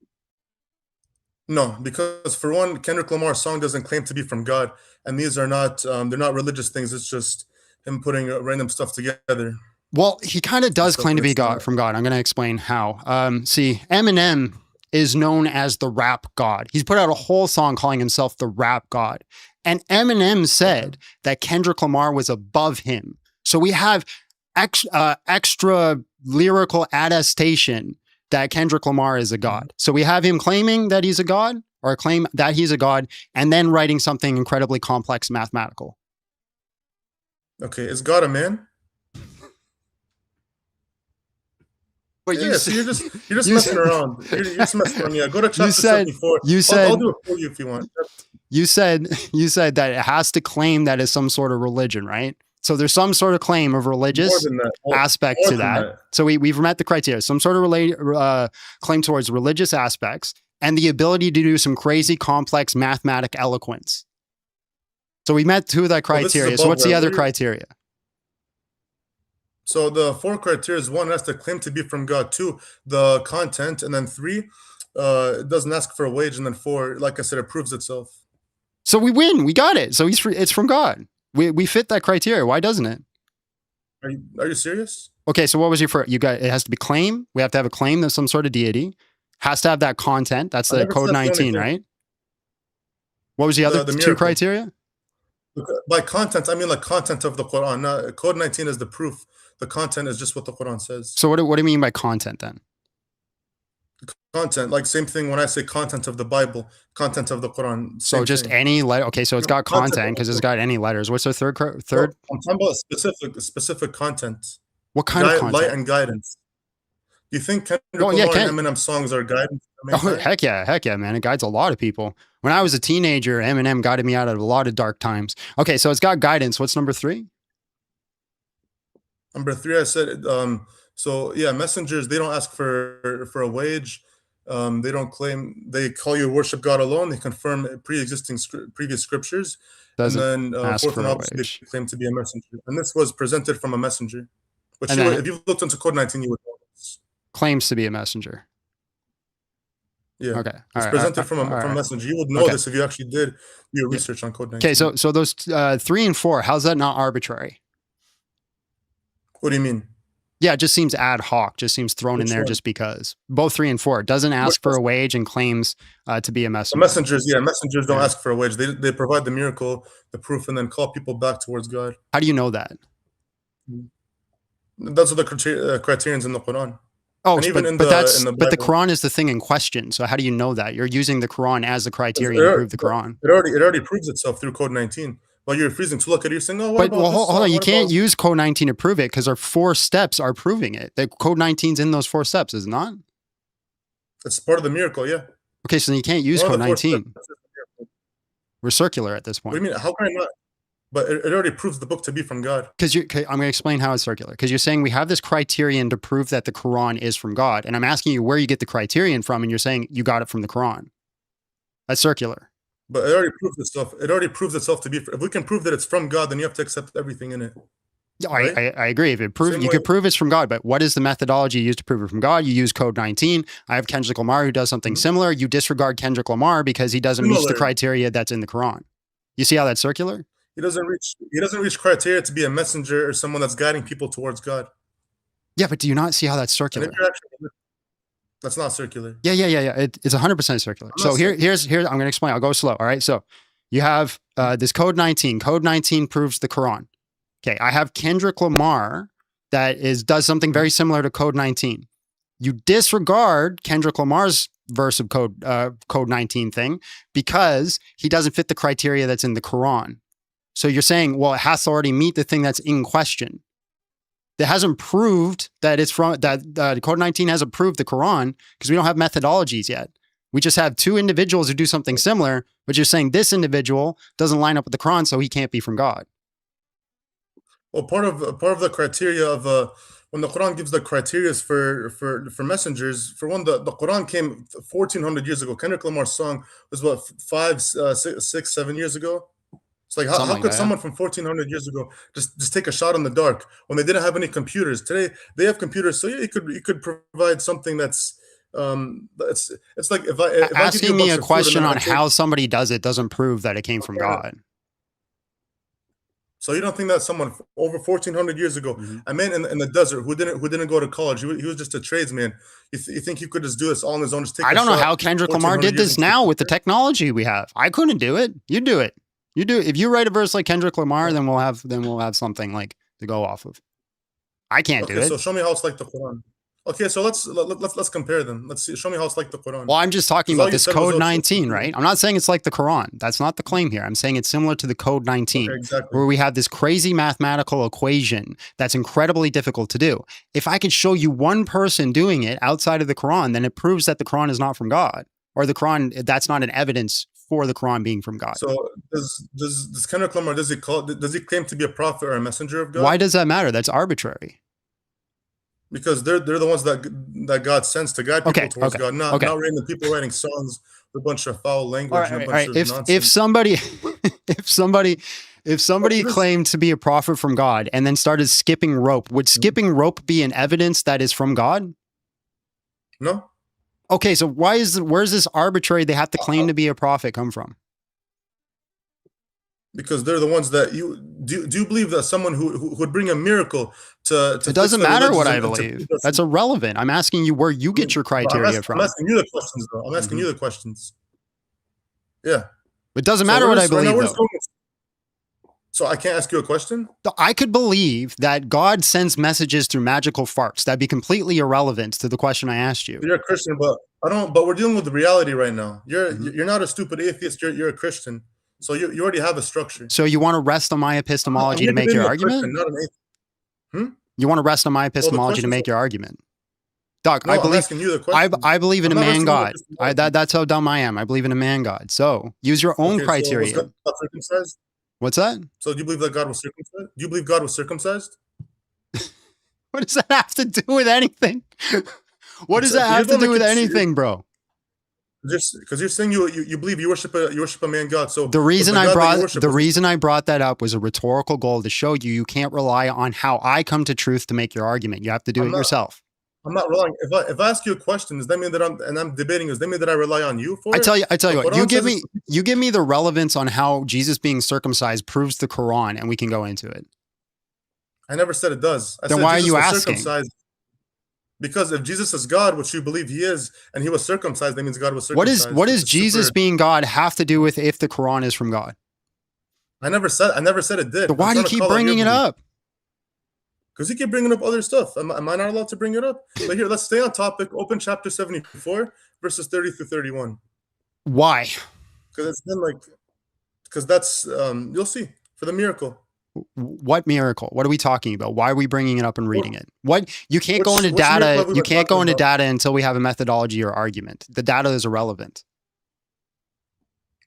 No, because for one, Kendrick Lamar's song doesn't claim to be from God, and these are not, they're not religious things. It's just him putting random stuff together. Well, he kind of does claim to be from God. I'm going to explain how. See, Eminem is known as the rap god. He's put out a whole song calling himself the rap god. And Eminem said that Kendrick Lamar was above him. So we have extra lyrical attestation that Kendrick Lamar is a god. So we have him claiming that he's a god, or claim that he's a god, and then writing something incredibly complex mathematical. Okay, is God a man? But Yeah, so you're just you messing said- around. You're just messing around. Yeah, go to You chapter said 74. you I'll said do it for you if you want. you said that it has to claim that it's some sort of religion, right? So there's some sort of claim of More religious than that. aspect More to than that. So we've met the criteria. Some sort of claim towards religious aspects and the ability to do some crazy complex mathematic eloquence. So we met two of that Well, this is criteria. So above what's the that. other What are you- criteria? So the 4 criteria is 1, has to claim to be from God. 2, the content, and then 3, it doesn't ask for a wage, and then 4, like I said, it proves itself. So we win. We got it. So it's from God. We fit that criteria. Why doesn't it? Are you serious? Okay, so what was your first? You got it has to be claim. We have to have a claim of some sort of deity. Has to have that content. That's I the never code said the only 19, thing. right? What was the other The two miracle. criteria? By content, I mean like content of the Quran. Not, code 19 is the proof. The content is just what the Quran says. So what do you mean by content then? Content, like same thing when I say content of the Bible, content of the Quran. So same just thing. any letter. Okay, so it's got Content content of because the- it's got any letters. What's the third? Third? I'm talking about specific content. What kind of Light content? and guidance. Do you think Kendrick Oh, yeah, Lamar Ken- and Eminem songs are guidance? Oh, heck yeah, man! It guides a lot of people. When I was a teenager, Eminem guided me out of a lot of dark times. Okay, so it's got guidance. What's number 3? Number 3, I said. So yeah, messengers, they don't ask for a wage. They don't claim. They call you to worship God alone. They confirm previous scriptures, Doesn't and then ask 4th for and a obviously wage. they claim to be a messenger. And this was presented from a messenger. But And you would, then- if you looked into code 19, you would know this. Claims to be a messenger. Yeah. Okay, It's all right. presented from all a right. messenger. You would know Okay. this if you actually did your Yeah. research on code 19. Okay, so those 3 and 4, how's that not arbitrary? What do you mean? Yeah, it just seems ad hoc. Just seems thrown in Which there one? just because. Both 3 and 4 doesn't ask for a wage and claims to be a The messenger. messengers don't Yeah. ask for a wage. They provide the miracle, the proof, and then call people back towards God. How do you know that? Those are the criterions in the Quran. Oh, And even in but the the Bible. Quran is the thing in question. So how do you know that? You're using the Quran as the criteria It to prove the Quran. It already proves itself through code 19. While you're refusing to look at it, you're saying, "Oh, what But about well, this hold song? on, you What can't about-" use code 19 to prove it because our 4 steps are proving it. The code 19's in those 4 steps, is it not? It's part of the miracle. Yeah. Okay, so then you can't use One of code the 4 19. steps is the miracle. We're circular at this What do point. you mean? How can I not? But it already proves the book to be from God. Because I'm going to explain how it's circular. Because you're saying we have this criterion to prove that the Quran is from God, and I'm asking you where you get the criterion from, and you're saying you got it from the Quran. That's circular. But it already proves itself. It already proves itself to be. If we can prove that it's from God, then you have to accept everything in it. Yeah, Right? I agree. If it prove Same you way- could prove it's from God, but what is the methodology you use to prove it from God? You use code 19. I have Kendrick Lamar who does something Mhm. similar. You disregard Kendrick Lamar because he doesn't meet the Similar. criteria that's in the Quran. You see how that's circular? He doesn't reach criteria to be a messenger or someone that's guiding people towards God. Yeah, but do you not see how that's And circular? if you're actually, that's not circular. Yeah. It's 100% circular. I'm So not here's I'm going to explain. I'll go slow. All right. So you have this code 19. Code 19 proves the Quran. Okay. I have Kendrick Lamar that does something very similar to code 19. You disregard Kendrick Lamar's verse of code 19 thing because he doesn't fit the criteria that's in the Quran. So you're saying, well, it has to already meet the thing that's in question. That hasn't proved that it's from that code 19 hasn't proved the Quran because we don't have methodologies yet. We just have 2 individuals who do something similar, but you're saying this individual doesn't line up with the Quran, so he can't be from God. Well, part of the criteria of when the Quran gives the criteria for messengers, for one, the Quran came 1,400 years ago. Kendrick Lamar's song was what 5, 6, 7 years ago. It's like Something how like could that, someone from 1,400 years ago just take a shot in the dark when they didn't have any computers? Today they have computers, so yeah, you could provide something that's it's like if I give you Asking me box a of food question and then on I take- how somebody does it doesn't prove that it came from Okay. God. So you don't think that someone over 1,400 years ago, Mhm. a man in the desert who didn't go to college, he was just a tradesman. You think he could just do this all on his own? Just take I a don't know shot how Kendrick Lamar 1,400 did years this into now the with the future? technology we have. I couldn't do it. You do it. You do. If you write a verse like Kendrick Lamar, then we'll have something like to go off of. I can't do Okay, it. so show me how it's like the Quran. Okay, so let's compare them. Let's see. Show me how it's like the Quran. Well, I'm just talking 'Cause all about you this said was, code "Oh, 19, 52." right? I'm not saying it's like the Quran. That's not the claim here. I'm saying it's similar to the code 19, Okay, exactly. where we have this crazy mathematical equation that's incredibly difficult to do. If I could show you one person doing it outside of the Quran, then it proves that the Quran is not from God, or the Quran, that's not an evidence for the Quran being from God. So does Kendrick Lamar, does he claim to be a prophet or a messenger of God? Why does that matter? That's arbitrary. Because they're the ones that God sends to guide people towards God, not random people writing songs with a bunch of foul language and a bunch of nonsense. If somebody claimed to be a prophet from God and then started skipping rope, would skipping rope be an evidence that is from God? No. Okay, so where's this arbitrary they have to claim to be a prophet come from? Because they're the ones that do you believe that someone who would bring a miracle to it doesn't matter what I believe. That's irrelevant. I'm asking you where you get your criteria from. I'm asking you the questions, though. I'm asking you the questions. Yeah. It doesn't matter what I believe, though. So I can't ask you a question? I could believe that God sends messages through magical farts. That'd be completely irrelevant to the question I asked you. You're a Christian, but we're dealing with the reality right now. You're not a stupid atheist. You're a Christian. So you already have a structure. So you want to rest on my epistemology to make your argument? Not an atheist. You want to rest on my epistemology to make your argument? Doc, no, I believe in a man God. That's how dumb I am. I believe in a man God. So use your own criteria. So was God circumcised? What's that? So do you believe that God was circumcised? Do you believe God was circumcised? What does that have to do with anything? What does that have to do with anything, bro? Because you're saying you believe you worship a man God. So the reason I brought that up was a rhetorical goal to show you can't rely on how I come to truth to make your argument. You have to do it yourself. I'm not relying. If I ask you a question, does that mean that I'm debating? Does that mean that I rely on you for it? I tell you what. You give me the relevance on how Jesus being circumcised proves the Quran, and we can go into it. I never said it does. Then why are you asking? Because if Jesus is God, which you believe he is, and he was circumcised, that means God was circumcised. What does Jesus being God have to do with if the Quran is from God? I never said it did. So why do you keep bringing it up? Because you keep bringing up other stuff. Am I not allowed to bring it up? But here, let's stay on topic. Open chapter 74, verses 30 through 31. Why? Because it's been because that's, you'll see, for the miracle. What miracle? What are we talking about? Why are we bringing it up and reading it? You can't go into data. You can't go into data until we have a methodology or argument. The data is irrelevant.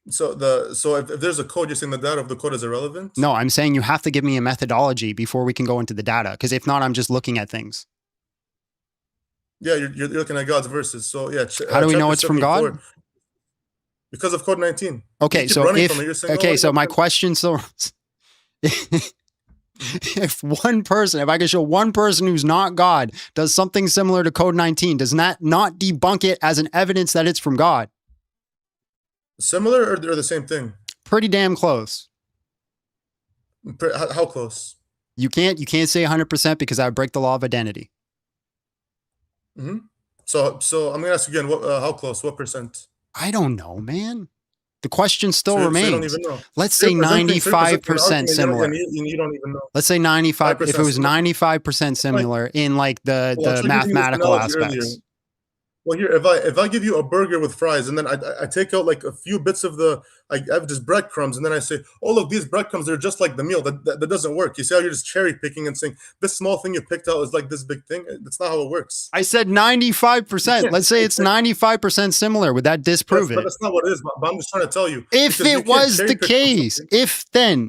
So if there's a code, you're saying the data of the code is irrelevant? No, I'm saying you have to give me a methodology before we can go into the data. Because if not, I'm just looking at things. Yeah, you're looking at God's verses. So yeah. How do we know it's from God? Because of code 19. Okay, so my question still. If I could show one person who's not God does something similar to code 19, does that not debunk it as an evidence that it's from God? Similar or they're the same thing? Pretty damn close. How close? You can't say 100% because I would break the law of identity. Mm-hmm. So I'm gonna ask you again. How close? What percent? I don't know, man. The question still remains. So you don't even know. Let's say 95% similar. You don't even know. Let's say 95. If it was 95% similar in like the mathematical aspects. Earlier. Well, here, if I give you a burger with fries and then I take out like a few bits of I have just breadcrumbs and then I say, oh, look, these breadcrumbs, they're just like the meal. That doesn't work. You see how you're just cherry picking and saying this small thing you picked out is like this big thing? That's not how it works. I said 95%. Let's say it's 95% similar. Would that disprove it? But that's not what it is. But I'm just trying to tell you. If it was the case,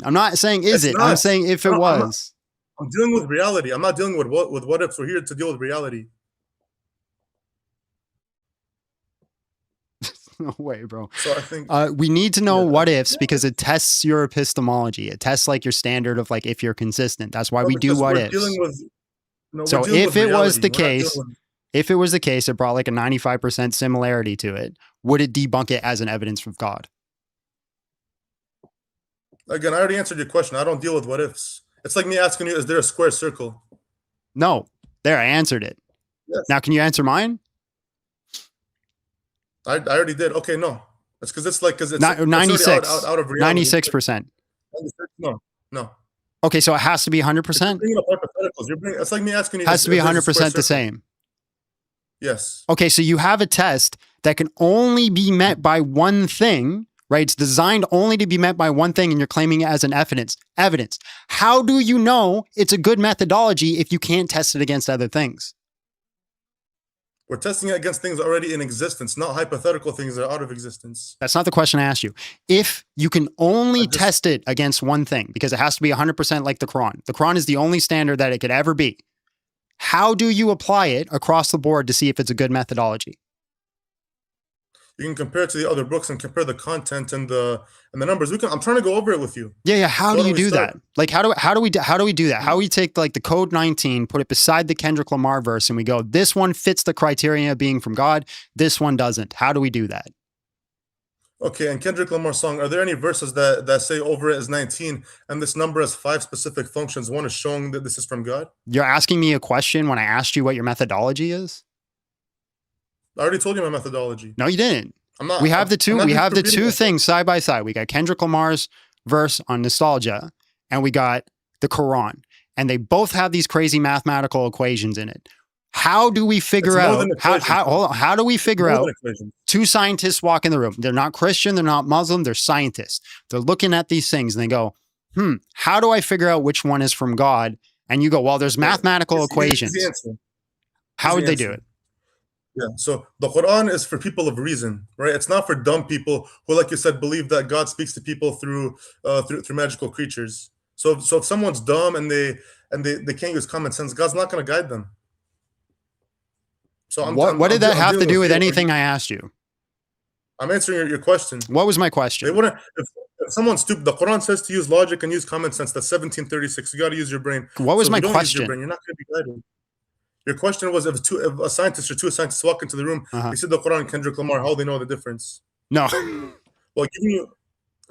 I'm not saying is it. I'm saying if it was. I'm dealing with reality. I'm not dealing with what ifs. We're here to deal with reality. No way, bro. So I think we need to know what ifs because it tests your epistemology. It tests like your standard of like if you're consistent. That's why we do what ifs. So if it was the case, it brought like a 95% similarity to it. Would it debunk it as an evidence from God? Again, I already answered your question. I don't deal with what ifs. It's like me asking you, is there a square circle? No. There, I answered it. Yes. Now, can you answer mine? I already did. Okay, no. That's because it's 96. Out of reality. 96%. No. Okay, so it has to be 100%? You're bringing up hypotheticals. It's like me asking you. Has to be 100% the same. Yes. Okay, so you have a test that can only be met by one thing, right? It's designed only to be met by one thing, and you're claiming it as an evidence. How do you know it's a good methodology if you can't test it against other things? We're testing it against things already in existence, not hypothetical things that are out of existence. That's not the question I asked you. If you can only I just- test it against one thing, because it has to be 100% like the Quran is the only standard that it could ever be. How do you apply it across the board to see if it's a good methodology? You can compare it to the other books and compare the content and the numbers. I'm trying to go over it with you. Yeah. How So do why you don't we do start? that? Like, how do we do that? How we take like the code 19, put it beside the Kendrick Lamar verse, and we go, this one fits the criteria of being from God. This one doesn't. How do we do that? Okay, and Kendrick Lamar's song, are there any verses that say over it is 19 and this number has 5 specific functions? One is showing that this is from God. You're asking me a question when I asked you what your methodology is? I already told you my methodology. No, you didn't. I'm not. We have the two. I'm not We just have the repeating two myself. things side by side. We got Kendrick Lamar's verse on nostalgia, and we got the Quran, and they both have these crazy mathematical equations in it. How do we figure It's more out than equations. hold on, how do we figure More out than equations. two scientists walk in the room? They're not Christian, they're not Muslim, they're scientists. They're looking at these things and they go, how do I figure out which one is from God? And you go, well, there's mathematical Here's equations. the answer. How Here's would the they do answer. it? Yeah, so the Quran is for people of reason, right? It's not for dumb people who, like you said, believe that God speaks to people through magical creatures. So if someone's dumb and they can't use common sense, God's not going to guide them. So What did that have to do with you. anything I asked you? I'm answering your question. What was my They question? wouldn't. If someone's stupid, the Quran says to use logic and use common sense. That's 1736. You got to use your brain. What was So if my you don't use your question? brain, you're not going to be guided. Your question was if a scientist or two scientists walk into the room, they said the Quran and Kendrick Lamar, how they know the difference? No. Well, giving you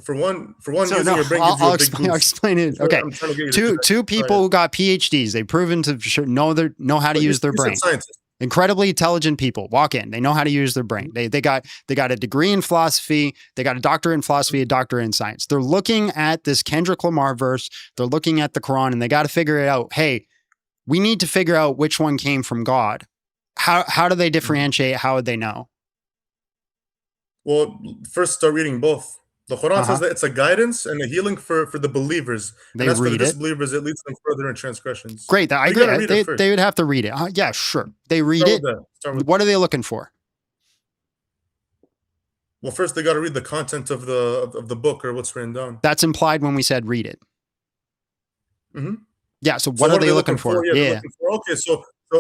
for one So using no, your brain gives you a big I'll boost. explain it. So Okay. I'm trying to get you to Two people who got PhDs, they've proven to know how to use their brain. Scientists. Incredibly intelligent people walk in. They know how to use their brain. They got a degree in philosophy. They got a doctorate in philosophy, a doctorate in science. They're looking at this Kendrick Lamar verse. They're looking at the Quran, and they got to figure it out. Hey, we need to figure out which one came from God. How do they differentiate? How would they know? Well, first start reading both. The Quran says that it's a guidance and a healing for the believers. They and as for the read it. disbelievers, it leads them further in transgressions. Great. I You gotta agree. read it first. They would have to read it. Yeah, sure. They read Start it. with that. Start with What are they looking for? Well, first they got to read the content of the book or what's written down. That's implied when we said read it. Mhm. Yeah. So So what are they looking for? Yeah. they're Yeah. looking for- okay.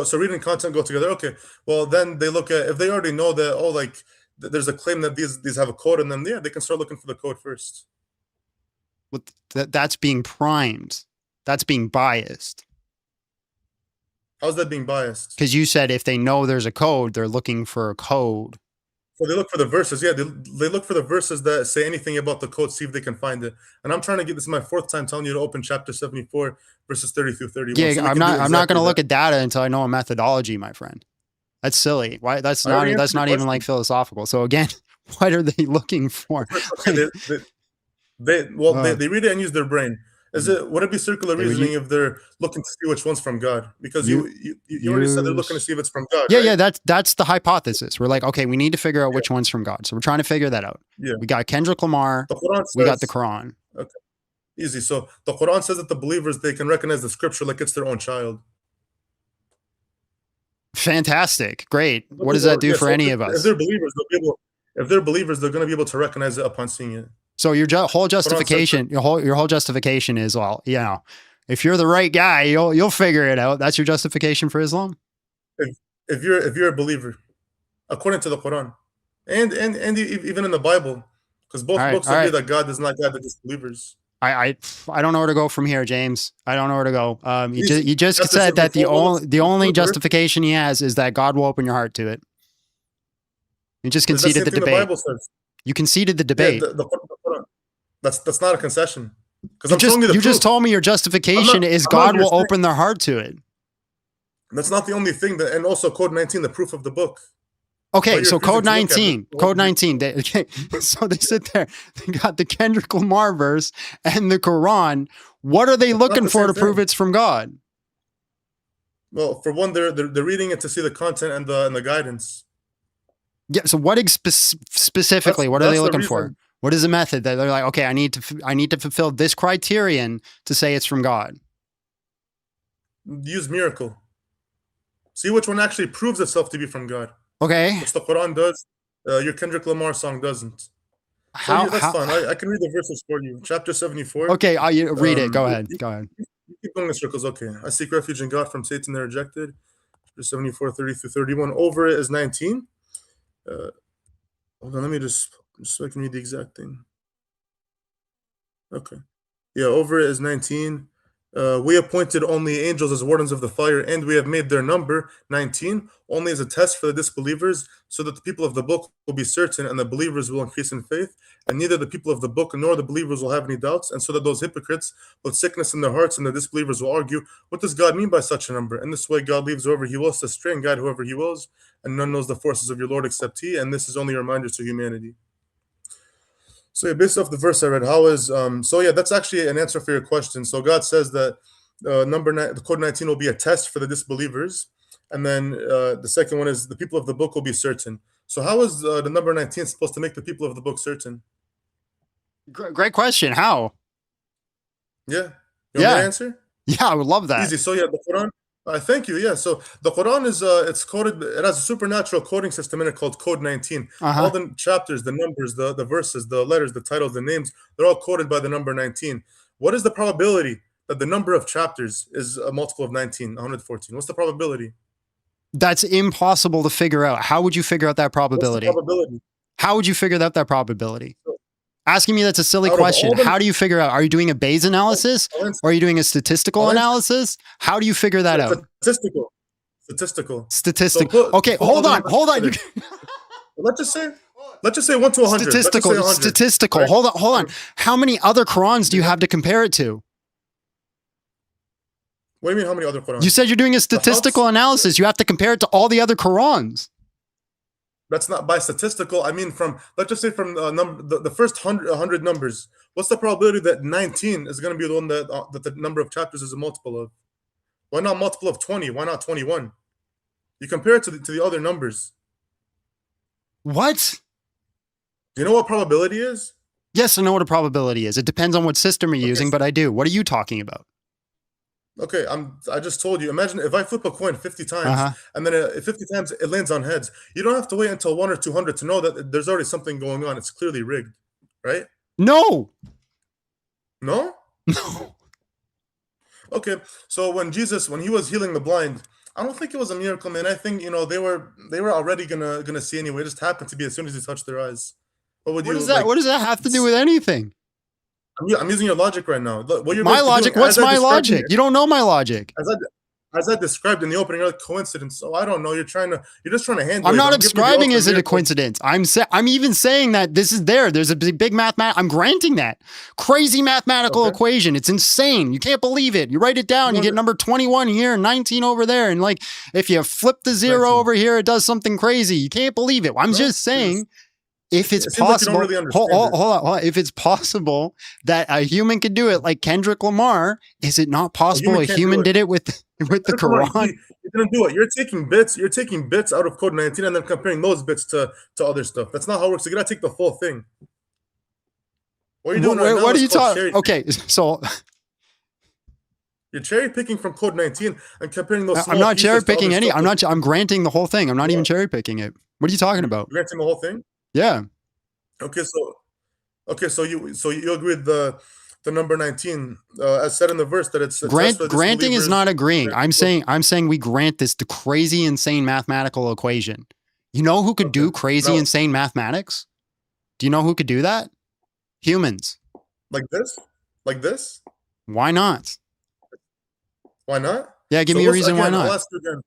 So reading and content go together. Okay. Well, then they look at if they already know that there's a claim that these have a code in them. Yeah, they can start looking for the code first. That's being primed. That's being biased. How's that being biased? Because you said if they know there's a code, they're looking for a code. So they look for the verses. Yeah, they look for the verses that say anything about the code, see if they can find it. And I'm trying to get this is my fourth time telling you to open chapter 74, verses 30 through 31. Yeah, So we I'm can not do going to exactly look that. at data until I know a methodology, my friend. That's silly. Why? That's I already not answered your even like question. philosophical. So again, what are they looking for? Okay, they read it and use their brain. Would it be circular They would reasoning if they're looking to see which one's from God? Because you already said they're looking to see if it's from God. Yeah, right? yeah, that's the hypothesis. We're like, okay, we need to figure out which one's from God. So we're trying to figure that out. Yeah. We got Kendrick Lamar. The Quran We got the says- Quran. Easy. So the Quran says that the believers they can recognize the scripture like it's their own child. Fantastic. Great. What does that do Yeah, for so any if- of us? If they're believers, they're going to be able to recognize it upon seeing it. So your whole says justification, your whole justification is, well, you know, if you're the right guy, you'll figure it out. That's your justification for Islam. If you're a believer, according to the Quran, and even in the Bible, because both books agree that God does not guide the disbelievers. I don't know where to go from here, James. I don't know where to go. You just That's said that the the only further- justification he has is that God will open your heart to it. You just That's the conceded same the thing debate. The Bible says. You conceded the Yeah, debate. the Quran. That's not a concession. Because I'm showing you the You just proof. told me your justification is I'm not God will understanding. open their heart to it. That's not the only thing. And also Code 19, the proof of the book. Okay, Well, so you're Code refusing to look at 19, it. Code 19. Okay, so they sit there, they got the Kendrick Lamar verse and the Quran. What are they It's not looking the for same to prove thing. it's from God? Well, for one, they're reading it to see the content and the guidance. Yeah. So what specifically? What are they That's the looking for? reason. What is the method that they're like? Okay, I need to fulfill this criterion to say it's from God. Use miracle. See which one actually proves itself to be from God. Okay. Which the Quran does. Your Kendrick Lamar song doesn't. So How? that's fine. I can read the verses for you. Chapter 74. Okay, you read it. Go ahead. You Go ahead. keep going in circles. Okay. I seek refuge in God from Satan, they're rejected. Chapter 74, 30 through 31. Over it is 19. Hold on, let me just so I can read the exact thing. Okay. Yeah, over it is 19. We appointed only angels as wardens of the fire, and we have made their number 19 only as a test for the disbelievers, so that the people of the book will be certain and the believers will increase in faith, and neither the people of the book nor the believers will have any doubts, and so that those hypocrites with sickness in their hearts and the disbelievers will argue, what does God mean by such a number? In this way, God leaves whoever he wills to astray and guide whoever he wills, and none knows the forces of your Lord except he, and this is only a reminder to humanity. So yeah, based off the verse I read, how is so yeah, that's actually an answer for your question. So God says that the code 19 will be a test for the disbelievers, and then the second one is the people of the book will be certain. So how is the number 19 supposed to make the people of the book certain? Great question. How? Yeah, you want Yeah. me to answer? Yeah, I would love that. Easy. So yeah, the Quran. Thank you. Yeah. So the Quran is it's coded. It has a supernatural coding system in it called Code 19. All the chapters, the numbers, the verses, the letters, the titles, the names, they're all coded by the number 19. What is the probability that the number of chapters is a multiple of 19, 114? What's the probability? That's impossible to figure out. How would you figure out that probability? What's the probability? How would you figure out that probability? Asking me that's a silly Out of question. all the- How do you figure out? Are you doing a Bayes analysis? I'll answer. Or are you doing a statistical I'll answer. analysis? How do you figure that out? Statistical. Okay, put all hold the on. numbers Hold on. together. Let's just say 1 to 100. Statistical. Let's just say 100, Statistical. right? Hold on. How many other Qurans do you have to compare it to? What do you mean? How many other Qurans? You said you're doing a statistical analysis. You have to compare it to all the other Qurans. That's not by statistical. I mean, let's just say from the first 100 numbers. What's the probability that 19 is going to be the one that the number of chapters is a multiple of? Why not multiple of 20? Why not 21? You compare it to the other numbers. What? Do you know what probability is? Yes, I know what a probability is. It depends on what system you're using, but I do. What are you talking about? Okay, I just told you. Imagine if I flip a coin 50 times and then 50 times it lands on heads. You don't have to wait until 1 or 200 to know that there's already something going on. It's clearly rigged, right? No. No? No. Okay, so when he was healing the blind, I don't think it was a miracle, man. I think they were already gonna see anyway. It just happened to be as soon as he touched their eyes. What does that have to do with anything? I'm using your logic right now. What you're my logic? What's my logic? You don't know my logic. As I described in the opening, a coincidence. So I don't know. You're just trying to handle. I'm not describing as it a coincidence. I'm even saying that this is there. There's a big I'm granting that crazy mathematical equation. It's insane. You can't believe it. You write it down. You get number 21 here and 19 over there, and like if you flip the 0 over here, it does something crazy. You can't believe it. I'm just saying. If it's possible, like hold on. If it's possible that a human could do it like Kendrick Lamar, is it not possible a human did it with the Quran? You didn't do it. You're taking bits out of Code 19 and then comparing those bits to other stuff. That's not how it works. You gotta take the full thing. What are you doing right now? What are you talking? Okay, so you're cherry picking from Code 19 and comparing those. I'm not cherry picking any. I'm granting the whole thing. I'm not even cherry picking it. What are you talking about? You're granting the whole thing. Yeah. Okay, so you agree with the number 19 as said in the verse that it's granting is not agreeing. I'm saying we grant this the crazy insane mathematical equation. You know who could do crazy insane mathematics? Do you know who could do that? Humans. Like this? Why not? Why not? Yeah, give me a reason why not. I'll ask you again.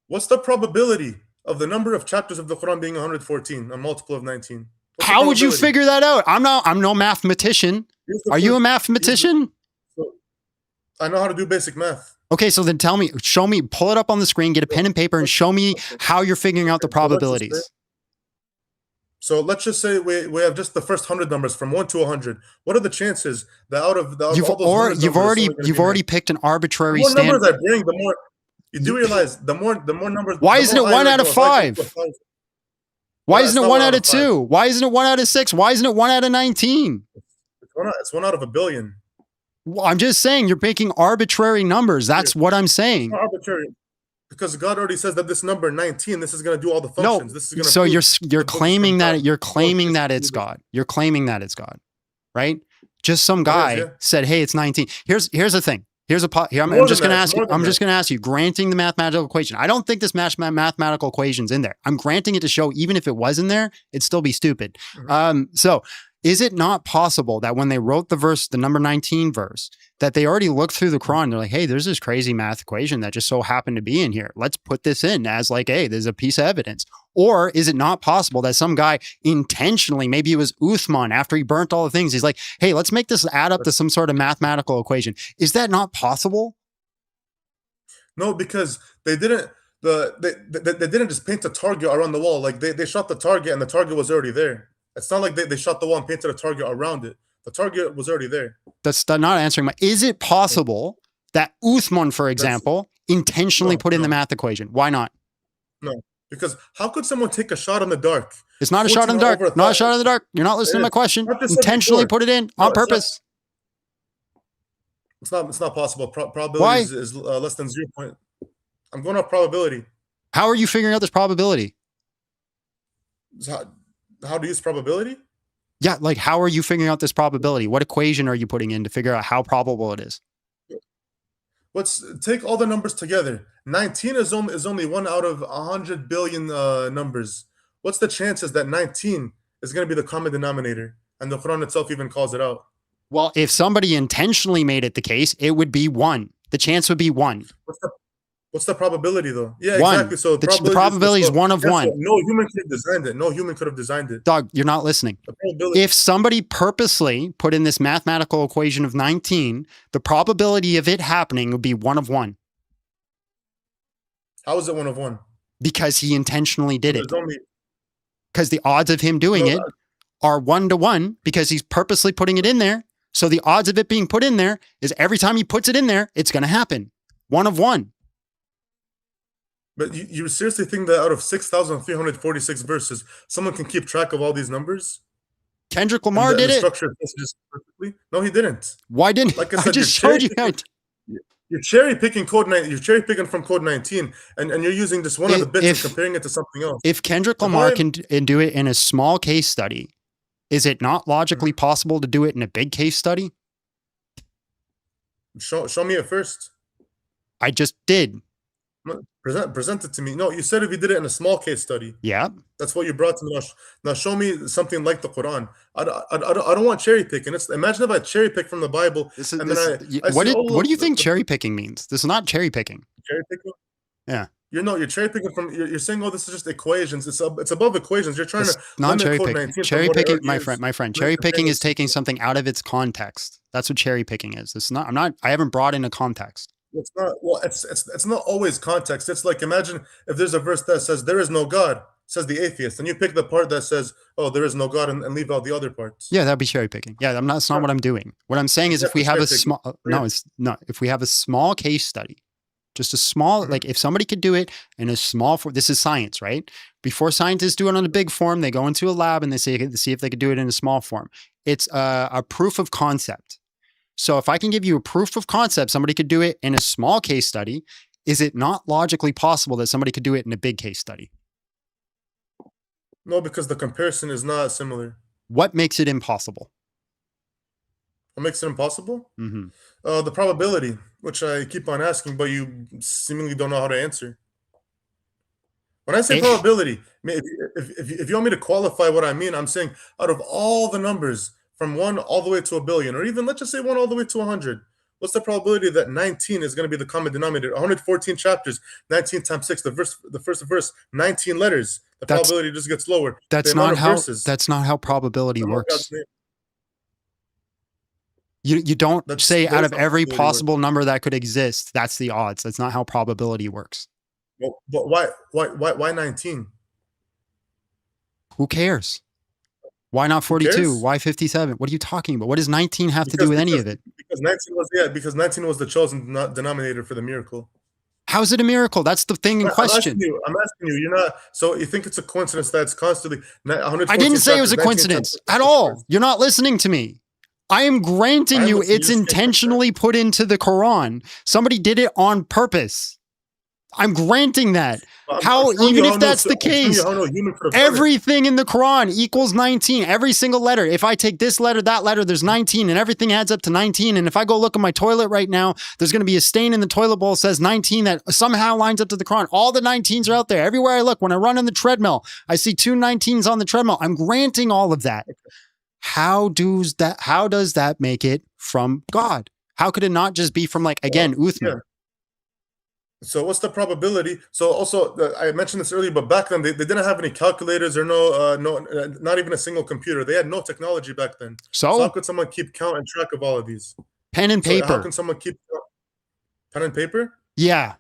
What's the probability of the number of chapters of the Quran being 114, a multiple of 19? How would you figure that out? I'm no mathematician. Are you a mathematician? I know how to do basic math. Okay, so then show me, pull it up on the screen, get a pen and paper, and show me how you're figuring out the probabilities. So let's just say we have just the first 100 numbers from 1 to 100. What are the chances that out of all those you've already picked an arbitrary standard? standard. The more numbers I bring, You do realize the more numbers. Why the isn't more it 1 I out of go, if I go 5? to 1,000, Why it's isn't it not 1 1 out out of of 5. 2? Why isn't it 1 out of 6? Why isn't it 1 out of 19? It's one out of a billion. Well, I'm just saying you're picking arbitrary numbers. That's what I'm It's saying. not arbitrary. Because God already says that this number 19, this is going to do all the No, functions. This is going to so you're the books claiming from that God. you're claiming that it's- it's God. You're claiming that it's God, right? Just some It is, guy yeah. said, "Hey, it's 19." Here's the thing. Here's I'm More just than going to that, ask you. more than I'm that. just going to ask you. Granting the mathematical equation, I don't think this mathematical equation's in there. I'm granting it to show even if it was in there, it'd still be stupid. So is it not possible that when they wrote the verse, the number 19 verse, that they already looked through the Quran? They're like, hey, there's this crazy math equation that just so happened to be in here. Let's put this in as like, hey, there's a piece of evidence. Or is it not possible that some guy intentionally, maybe it was Uthman after he burnt all the things, he's like, hey, let's make this add up to some sort of mathematical equation. Is that not possible? No, because they didn't. They didn't just paint a target around the wall. Like they shot the target and the target was already there. It's not like they shot the wall and painted a target around it. The target was already there. That's not answering my. Is it possible that Uthman, for example, intentionally put in the math equation? Why not? No, because how could someone take a shot in the dark? It's not a shot in the dark. Not a shot in the dark. You're not listening to my question. Intentionally put it in on purpose. It's not possible. Probability Why? is less than 0. I'm going off probability. How are you figuring out this probability? How to use probability? Yeah, like how are you figuring out this probability? What equation are you putting in to figure out how probable it is? Let's take all the numbers together. 19 is only 1 out of 100 billion numbers. What's the chances that 19 is going to be the common denominator? And the Quran itself even calls it out. Well, if somebody intentionally made it the case, it would be 1. The chance would be 1. What's the probability though? Yeah, 1. exactly. So the probability is 1 of 1. No human could have designed it. No human could have designed it. Dog, you're not listening. If somebody purposely put in this mathematical equation of 19, the probability of it happening would be 1 of 1. How is it 1 of 1? Because he intentionally did it. Because the odds of him doing it are 1 to 1 because he's purposely putting it in there. So the odds of it being put in there is every time he puts it in there, it's going to happen. 1 of 1. But you seriously think that out of 6,346 verses, someone can keep track of all these numbers? Kendrick Lamar did it. Structure just perfectly? No, he didn't. Why didn't? Like I just showed you. You're cherry picking code 9. You're cherry picking from code 19, and you're using just one of the bits and comparing it to something else. If Kendrick Lamar can do it in a small case study, is it not logically possible to do it in a big case study? Show me it first. I just did. Present it to me. No, you said if you did it in a small case study. Yeah. That's what you brought to me. Now show me something like the Quran. I don't want cherry picking. Imagine if I cherry pick from the Bible. What do you think cherry picking means? This is not cherry picking. Cherry picking? Yeah. You're cherry picking from. You're saying, oh, this is just equations. It's above equations. You're trying to not cherry picking. Cherry picking, my friend. Cherry picking is taking something out of its context. That's what cherry picking is. It's not. I haven't brought in a context. It's not. Well, it's not always context. It's like, imagine if there's a verse that says there is no God, says the atheist, and you pick the part that says, oh, there is no God, and leave out the other parts. Yeah, that'd be cherry picking. Yeah, that's not what I'm doing. What I'm saying is if we have a small if we have a small case study, just a small, like if somebody could do it in a small form, this is science, right? Before scientists do it on a big form, they go into a lab and they see if they could do it in a small form. It's a proof of concept. So if I can give you a proof of concept, somebody could do it in a small case study. Is it not logically possible that somebody could do it in a big case study? No, because the comparison is not similar. What makes it impossible? What makes it impossible? Mm-hmm. The probability, which I keep on asking, but you seemingly don't know how to answer. When I say probability, if you want me to qualify what I mean, I'm saying out of all the numbers from 1 all the way to a billion, or even let's just say 1 all the way to 100, what's the probability that 19 is going to be the common denominator? 114 chapters, 19 times 6, the first verse, 19 letters. The probability just gets lower. That's not how probability works. You don't say out of every possible number that could exist, that's the odds. That's not how probability works. Well, but why 19? Who cares? Why not 42? Why 57? What are you talking about? What does 19 have to do with any of it? Because 19 was the chosen denominator for the miracle. How's it a miracle? That's the thing in question. I'm asking you. You're not. So you think it's a coincidence that it's constantly? I didn't say it was a coincidence at all. You're not listening to me. I am granting you it's intentionally put into the Quran. Somebody did it on purpose. I'm granting that. Even if that's the case, everything in the Quran equals 19. Every single letter. If I take this letter, that letter, there's 19, and everything adds up to 19. And if I go look at my toilet right now, there's going to be a stain in the toilet bowl that says 19 that somehow lines up to the Quran. All the 19s are out there. Everywhere I look, when I run on the treadmill, I see 2 19s on the treadmill. I'm granting all of that. How does that make it from God? How could it not just be from, like, again, Uthman? Yeah. So what's the probability? So also, I mentioned this earlier, but back then they didn't have any calculators or not even a single computer. They had no technology back then. So how could someone keep count and track of all of these? Pen and paper. How can someone keep pen and paper? Yeah.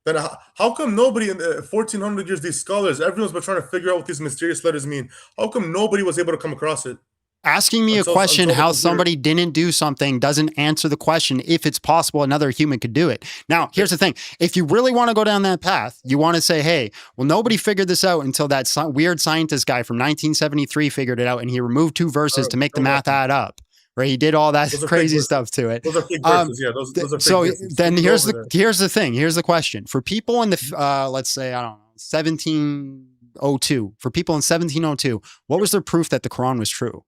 Then how come nobody in the 1400 years, these scholars, everyone's been trying to figure out what these mysterious letters mean? How come nobody was able to come across it? Asking me a question how somebody didn't do something doesn't answer the question if it's possible another human could do it. Now, here's the thing. If you really want to go down that path, you want to say, hey, well, nobody figured this out until that weird scientist guy from 1973 figured it out, and he removed 2 verses to make the math add up. Right? He did all that crazy stuff to it. Those are fake verses. Yeah, those are fake so verses. Then here's the thing. Here's the question. For people in the, let's say, I don't know, 1702, for people in 1702, what was their proof that the Quran was true?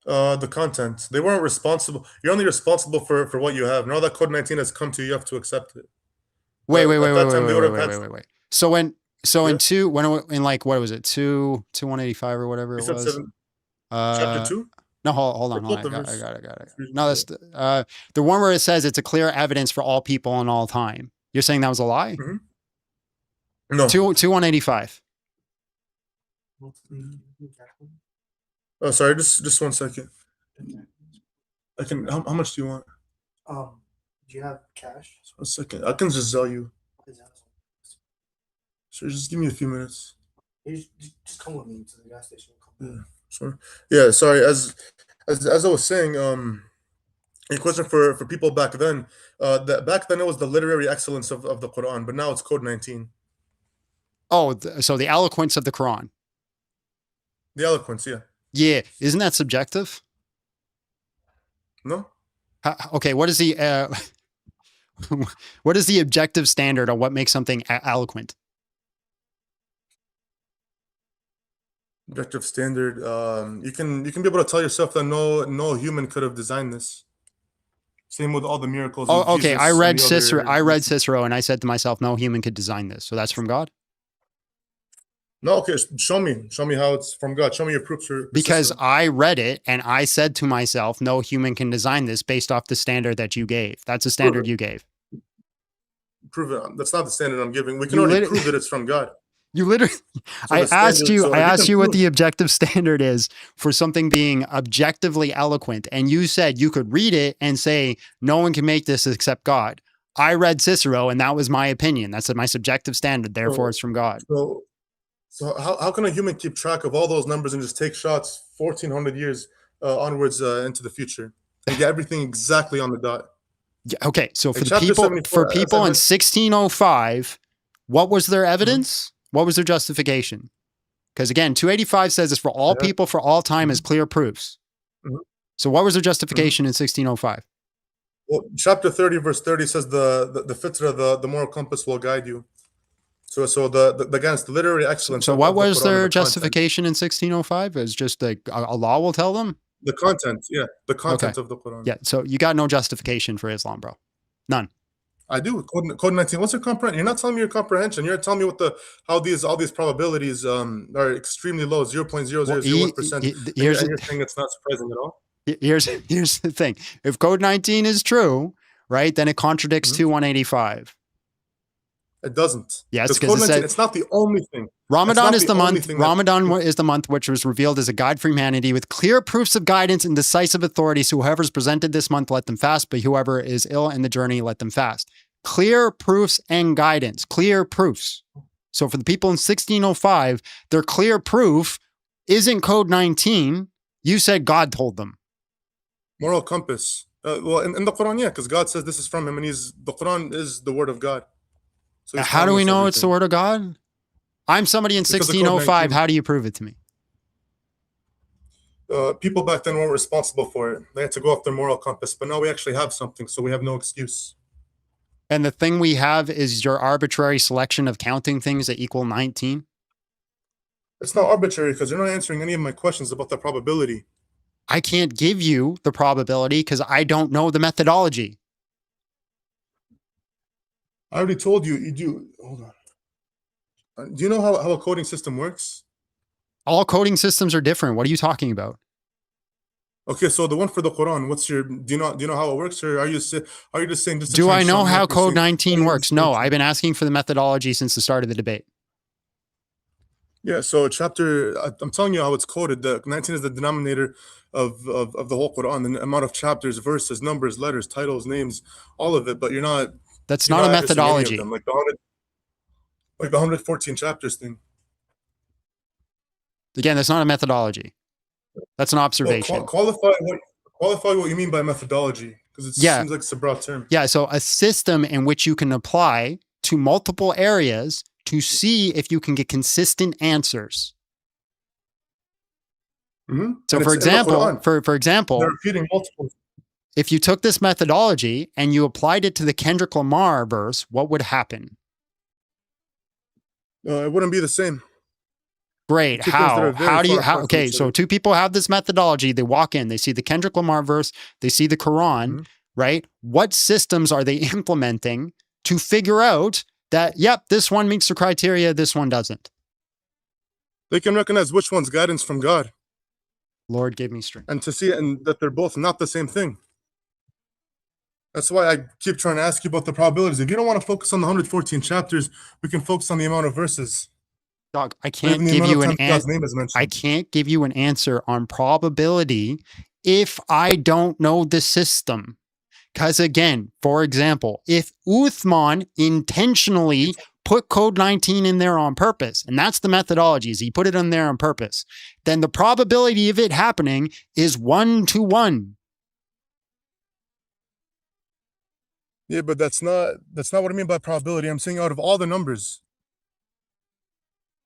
The content. They weren't responsible. You're only responsible for what you have. Now that Code 19 has come to you, have to accept it. Wait. So in like, what was it? 185 or whatever it was. Chapter 2? No, hold on. I got it. No, that's the one where it says it's a clear evidence for all people in all time. You're saying that was a lie? Mm-hmm. No. 185. Oh, sorry. Just 1 second. I can. How much do you want? Do you have cash? Just 1 second. I can just sell you. Sure. Just give me a few minutes. Just come with me to the gas station. Yeah. Sure. Yeah. Sorry. As I was saying, a question for people back then. Back then it was the literary excellence of the Quran, but now it's Code 19. Oh, so the eloquence of the Quran. The eloquence, yeah. Yeah, isn't that subjective? No. Okay, what is the objective standard on what makes something eloquent? Objective standard. You can be able to tell yourself that no human could have designed this. Same with all the miracles. Oh, okay. I read Cicero, and I said to myself, no human could design this. So that's from God? No, okay. Show me how it's from God. Show me your proofs. Because I read it and I said to myself, no human can design this based off the standard that you gave. That's the standard you gave. Prove it. That's not the standard I'm giving. We can already prove that it's from God. You literally, I asked you what the objective standard is for something being objectively eloquent. And you said you could read it and say, no one can make this except God. I read Cicero and that was my opinion. That's my subjective standard. Therefore, it's from God. So how can a human keep track of all those numbers and just take shots 1400 years onwards into the future and get everything exactly on the dot? Yeah, okay, so for people in 1605, what was their evidence? Mm-hmm. What was their justification? Because again, 285 says it's for all people for all time as clear proofs. Mm-hmm. So what was their justification in 1605? Well, chapter 30, verse 30 says the fitrah, the moral compass will guide you. So again, it's the literary excellence. So what was their justification in 1605? Is just like Allah will tell them? The content, yeah. The content of the Quran. Yeah, so you got no justification for Islam, bro. None. I do. Code 19. What's your comprehension? You're not telling me your comprehension. You're telling me how all these probabilities are extremely low, 0.0001%. You're saying it's not surprising at all? Here's the thing. If Code 19 is true, right, then it contradicts 185. It doesn't. Yes, because it's not the only thing. Ramadan is the month. Ramadan is the month which was revealed as a guide for humanity with clear proofs of guidance and decisive authority. So whoever's presented this month, let them fast. But whoever is ill in the journey, let them fast. Clear proofs and guidance. Clear proofs. So for the people in 1605, their clear proof isn't Code 19. You said God told them. Moral compass. Well, in the Quran, yeah, because God says this is from him, and the Quran is the word of God. So he's How do telling we us know it's the everything. word of God? I'm somebody in Because of code 1605. 19. How do you prove it to me? People back then weren't responsible for it. They had to go off their moral compass, but now we actually have something, so we have no excuse. And the thing we have is your arbitrary selection of counting things that equal 19. It's not arbitrary because you're not answering any of my questions about the probability. I can't give you the probability because I don't know the methodology. I already told you. You do. Hold on. Do you know how a coding system works? All coding systems are different. What are you talking about? Okay, so the one for the Quran, do you know how it works, or are you just saying just to Do try I and know shut me how up, you're code saying, 19 "Oh, works? this No, is I've been asking for the methodology since the start of the debate. Yeah, so I'm telling you how it's coded. The 19 is the denominator of the whole Quran, the amount of chapters, verses, numbers, letters, titles, names, all of it. But That's you're not a not addressing any of methodology. them, like the 114 chapters thing. Again, that's not a methodology. That's an Well, observation. qualify what you mean by methodology, because it Yeah. seems like it's a broad term. Yeah. So a system in which you can apply to multiple areas to see if you can get consistent answers. Mhm. So And for it's in the example, Quran. for They're example, repeating multiple. if you took this methodology and you applied it to the Kendrick Lamar verse, what would happen? It wouldn't be the same. Great. Two things that are very How do you, far apart from okay. each So other. two people have this methodology. They walk in, they see the Kendrick Lamar verse, they see the Quran, Mhm. right? What systems are they implementing to figure out that, yep, this one meets the criteria, this one doesn't? They can recognize which one's guidance from God, Lord, give me strength. and to see it, and that they're both not the same thing. That's why I keep trying to ask you about the probabilities. If you don't want to focus on the 114 chapters, we can focus on the amount of verses, Dog, I or even can't the give amount you of an times God's name is mentioned. I can't give you an answer on probability if I don't know the system. Because again, for example, if Uthman intentionally put code 19 in there on purpose, and that's the methodology, is he put it in there on purpose, then the probability of it happening is 1 to 1. Yeah, but that's not what I mean by probability. I'm saying out of all the numbers.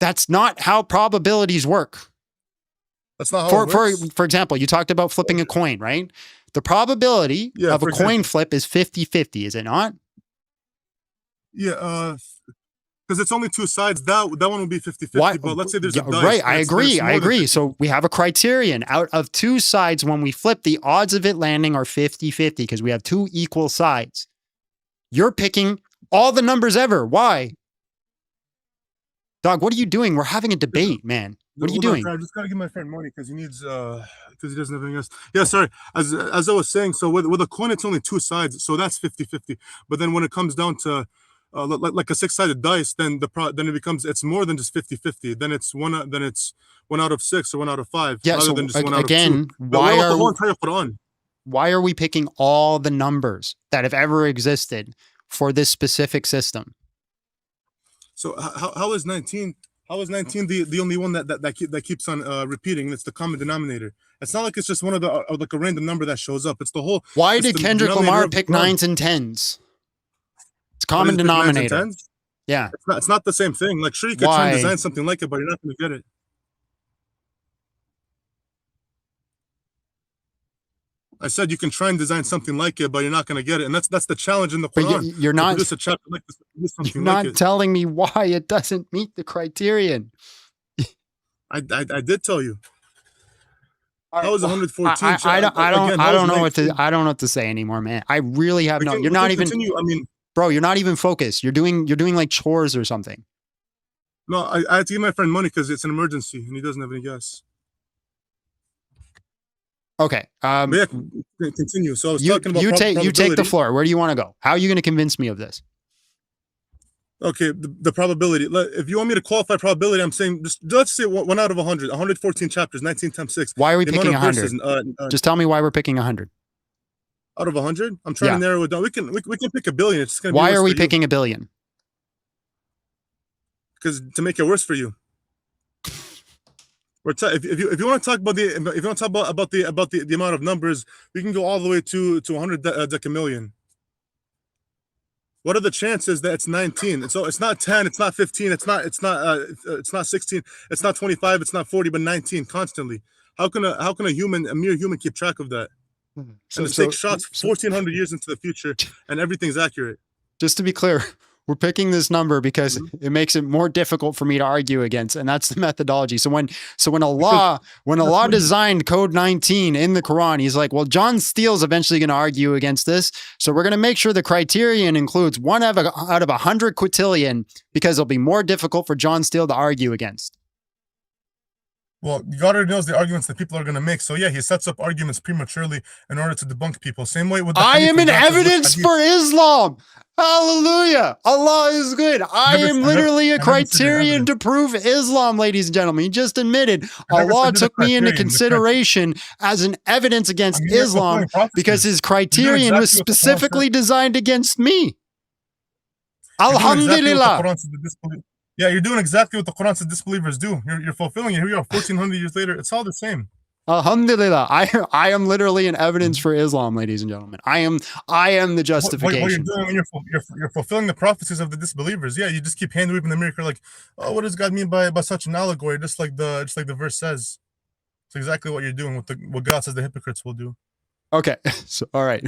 That's not how probabilities work. That's not how it works. For example, you talked about flipping a coin, right? The probability Yeah, of a for coin example. flip is 50-50, is it not? Yeah, because it's only two sides. That one would be 50-50. Why? But let's say there's a Yeah, dice. right. I then agree. it's I more than agree. 50. So we have a criterion. Out of two sides, when we flip, the odds of it landing are 50-50 because we have two equal sides. You're picking all the numbers ever. Why? Dog, what are you doing? We're having a debate, man. What are you Hold on, doing? I just gotta give my friend money because he needs because he doesn't have anything else. Yeah, sorry. As I was saying, so with a coin, it's only two sides, so that's 50-50. But then when it comes down to like a six-sided dice, then then it becomes it's more than just 50-50. Then it's one out of six or one out of five, Yeah. rather So than just one out of again, two. But what about the whole entire Quran? why are we picking all the numbers that have ever existed for this specific system? So how is 19? How is 19 the only one that keeps on repeating? It's the common denominator. It's not like it's just one of the like a random number that shows up. It's the whole. Why it's did the Kendrick denominator Lamar of the pick Quran. 9s and 10s? It's Why does common it pick 9s and denominator. 10s? Yeah. It's not the same thing. Like sure, you could try and Why? design something like it, but you're not going to get it. I said you can try and design something like it, but you're not going to get it, and that's the challenge in the But Quran. you're To not. produce a chapter like this, produce You're something not like it. telling me why it doesn't meet the criterion. I did tell you. All How right, is 114? I don't Again, how is know what to 19? I don't know what to say anymore, man. I really have no. You're We not can even, continue. I mean, bro. You're not even focused. You're doing like chores or something. no, I had to give my friend money because it's an emergency and he doesn't have any gas. Okay. But yeah, continue. So I was talking about you take the probability. floor. Where do you want to go? How are you going to convince me of this? Okay, the probability. If you want me to qualify probability, I'm saying just let's say 1 out of 100, 114 chapters, 19 times 6. Why are we The picking amount of 100? verses, Just tell me why we're picking 100. out of 100. I'm trying Yeah. to narrow it down. We can pick a billion. It's going to be Why worse are we for you. picking a billion? Because to make it worse for you. If you want to talk about the amount of numbers, we can go all the way to 100 decamillion. What are the chances that it's 19? So it's not 10, it's not 15, it's not 16, it's not 25, it's not 40, but 19 constantly. How can a mere human keep track of that? And take shots 1400 years into the future and everything's accurate. Just to be clear, we're picking this number because it makes it more difficult for me to argue against, and that's the methodology. So when Allah designed code 19 in the Quran, he's like, well, John Steele's eventually going to argue against this, so we're going to make sure the criterion includes 1 out of 100 quintillion because it'll be more difficult for John Steele to argue against. Well, God already knows the arguments that people are going to make. So yeah, he sets up arguments prematurely in order to debunk people. Same way with the I am an hadith evidence for Islam. Hallelujah. Allah is good. I am literally a criterion to prove Islam, ladies and gentlemen. He just admitted Allah took me into consideration as an evidence against Islam because his criterion was specifically designed against me. Alhamdulillah. Yeah, you're doing exactly what the Quran says disbelievers do. You're fulfilling it. Here we are, 1400 years later. It's all the same. Alhamdulillah. I am literally an evidence for Islam, ladies and gentlemen. I am the justification. What you're doing when you're fulfilling the prophecies of the disbelievers. Yeah, you just keep hand waving the miracle like, oh, what does God mean by such an allegory? Just like the verse says. It's exactly what you're doing. What God says the hypocrites will do. Okay. So all right.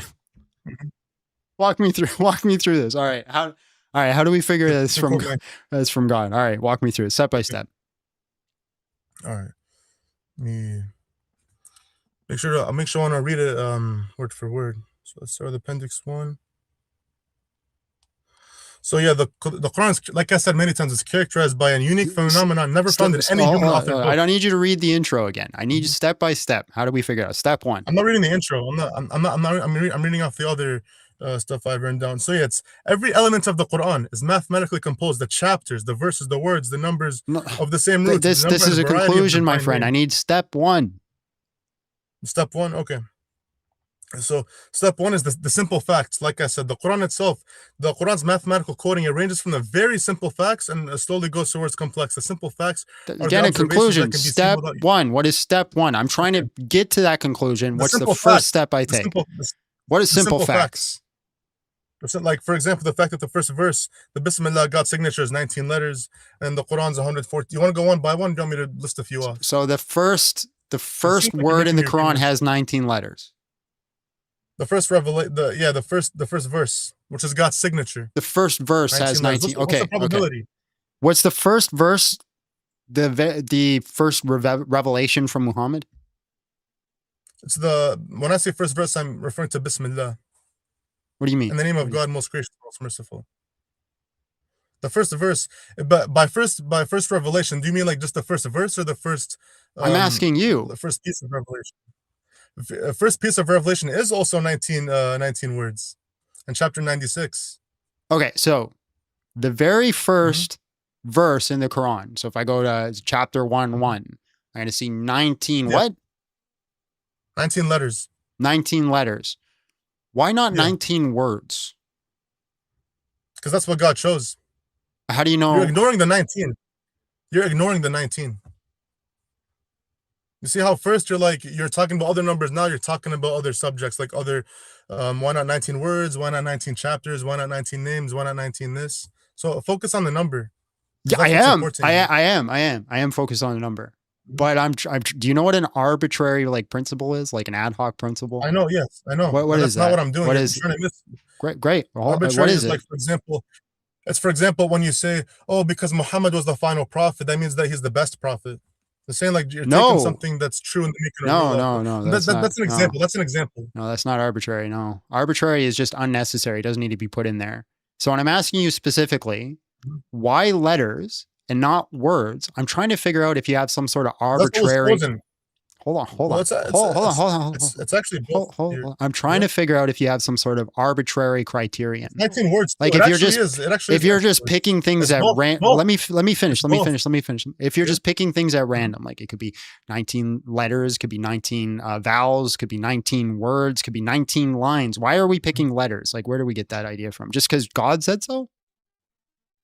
Walk me through this. All right. How do we figure this from God? All right, walk me through it step by step. All right. Make sure I want to read it word for word. So let's start with Appendix 1. So yeah, the Quran is, like I said many times, it's characterized by a unique phenomenon never found in any human author book. I don't need you to read the intro again. I need you step by step. How do we figure it out? Step 1. I'm not reading the intro. I'm reading off the other stuff I've written down. So yeah, it's every element of the Quran is mathematically composed. The chapters, the verses, the words, the numbers of the same root. This is a conclusion, my friend. I need step 1. Step 1, okay. So step 1 is the simple facts. Like I said, the Quran itself, the Quran's mathematical coding, it ranges from the very simple facts and slowly goes towards complex. The simple facts again, a conclusion. Step 1. What is step 1? I'm trying to get to that conclusion. What's the first step I take? What is simple facts? Like, for example, the fact that the first verse, the Bismillah, God's signature, is 19 letters, and the Quran's 140. You want to go one by one? Do you want me to list a few off? So the first word in the Quran has 19 letters. The first the first verse, which is God's signature. The first verse has 19. Okay. What's the first verse? The first revelation from Muhammad? It's when I say first verse, I'm referring to Bismillah. What do you mean? In the name of God, most gracious, most merciful. The first verse, but by first revelation, do you mean like just the first verse or the first? I'm asking you. The first piece of revelation. The first piece of revelation is also 19 words, in chapter 96. Okay, so the very first verse in the Quran. So if I go to chapter 1:1, I'm going to see 19 what? 19 letters. 19 letters. Why not 19 words? Because that's what God chose. How do you know? You're ignoring the 19. You're ignoring the 19. You see how first you're talking about other numbers. Now you're talking about other subjects, like other, why not 19 words? Why not 19 chapters? Why not 19 names? Why not 19 this? So focus on the number. Yeah, I am focused on the number. But I'm do you know what an arbitrary principle is? Like an ad hoc principle? I know, yes, I know. What is that? That's not what I'm doing. What is great. Arbitrary what is it? Like, for example, when you say, oh, because Muhammad was the final prophet, that means that he's the best prophet. They're saying like you're taking something that's true and making it no. That's an example. That's an example. No, that's not arbitrary. No, arbitrary is just unnecessary. It doesn't need to be put in there. So when I'm asking you specifically, why letters and not words? I'm trying to figure out if you have some sort of arbitrary. Hold on. It's actually both. Hold on. I'm trying to figure out if you have some sort of arbitrary criterion. 19 words. Like if you're just picking things at random. Let me finish. If you're just picking things at random, like it could be 19 letters, could be 19 vowels, could be 19 words, could be 19 lines. Why are we picking letters? Like, where do we get that idea from? Just because God said so?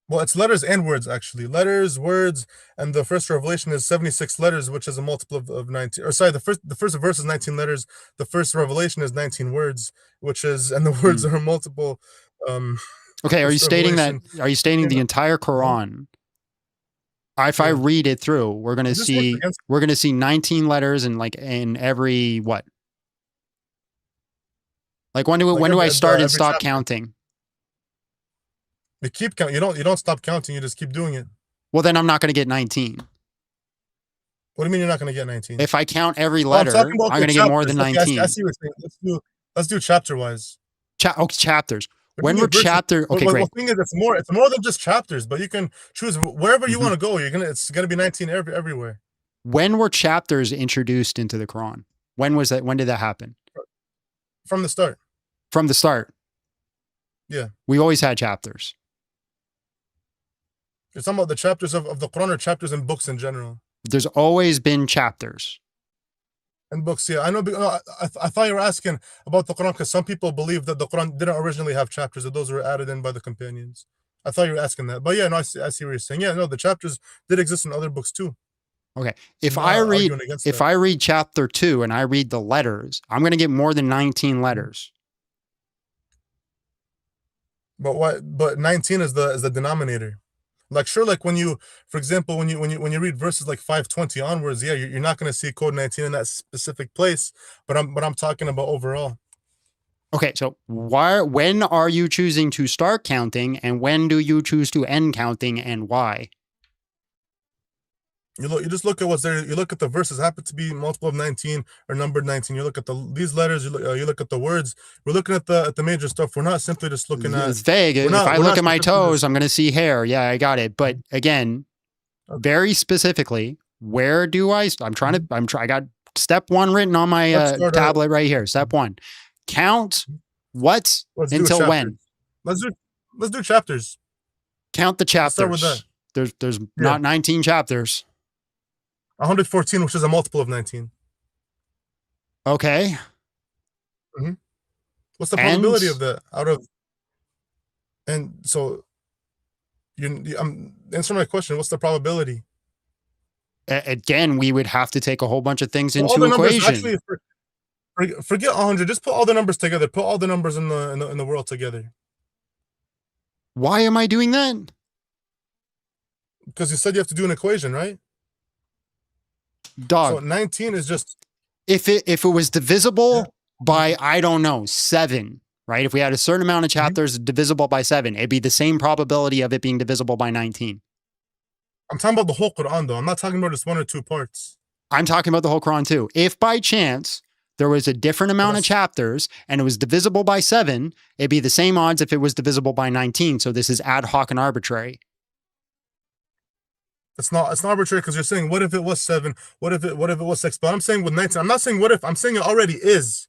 Well, it's letters and words, actually. Letters, words, and the first revelation is 76 letters, which is a multiple of 19. Or sorry, the first verse is 19 letters. The first revelation is 19 words, which is, and the words are multiple. Um, Okay, are you first stating that? revelation. Are you stating the entire Quran? If I Yeah. read it through, we're gonna This works see against- 19 letters in like in every what? Like when do I start and every stop chapter. counting? You keep counting. You don't stop counting. You just keep doing it. Well, then I'm not going to get 19. What do you mean you're not going to get 19? If I count every Oh, letter, talking about I'm going to get more than chapters. 19. I see what you're saying. Let's do chapter wise. Chapters. What When do you we're mean verses? chapter, okay, great. The thing is, it's more than just chapters, but you can choose wherever you Mhm. want to go. It's gonna be 19 everywhere. When were chapters introduced into the Quran? When was that? When did that happen? From the start. From the start. Yeah. We always had chapters. You're talking about the chapters of the Quran or chapters in books in general? There's always been chapters. And books, yeah. I know. I thought you were asking about the Quran because some people believe that the Quran didn't originally have chapters, that those were added in by the companions. I thought you were asking that. But yeah, no, I see what you're saying. Yeah, no, the chapters did exist in other books too. Okay. If I'm I not read arguing against if that. I read chapter 2 and I read the letters, I'm going to get more than 19 letters. But why? But 19 is the denominator. Like sure, like when you, for example, when you read verses like 520 onwards, yeah, you're not going to see code 19 in that specific place. But I'm talking about overall. Okay, so when are you choosing to start counting and when do you choose to end counting and why? You just look at what's there. You look at the verses happen to be multiple of 19 or numbered 19. You look at these letters. You look at the words. We're looking at the major stuff. We're not simply just looking at. It's vague. If I look at my toes, I'm going to see hair. Yeah, I got it. But again, very specifically, where do I? I got step 1 written on my tablet right here. Step 1, count what until when. Let's do chapters. Count the chapters. Let's start with that. There's not 19 chapters. 114, which is a multiple of 19. Okay. What's the probability of that? And so, answer my question. What's the probability? Again, we would have to take a whole bunch of things into numbers, equation. actually, forget 100. Just put all the numbers together. Put all the numbers in the world together. Why am I doing that? Because you said you have to do an equation, right? Dog. So 19 is just if it was divisible by, I don't know, 7, right? If we had a certain amount of chapters divisible by 7, it'd be the same probability of it being divisible by 19. I'm talking about the whole Quran, though. I'm not talking about just 1 or 2 parts. I'm talking about the whole Quran too. If by chance there was a different amount of chapters and it was divisible by 7, it'd be the same odds if it was divisible by 19. So this is ad hoc and arbitrary. It's not arbitrary because you're saying, what if it was 7? What if it was 6? But I'm saying with 19, I'm not saying what if, I'm saying it already is.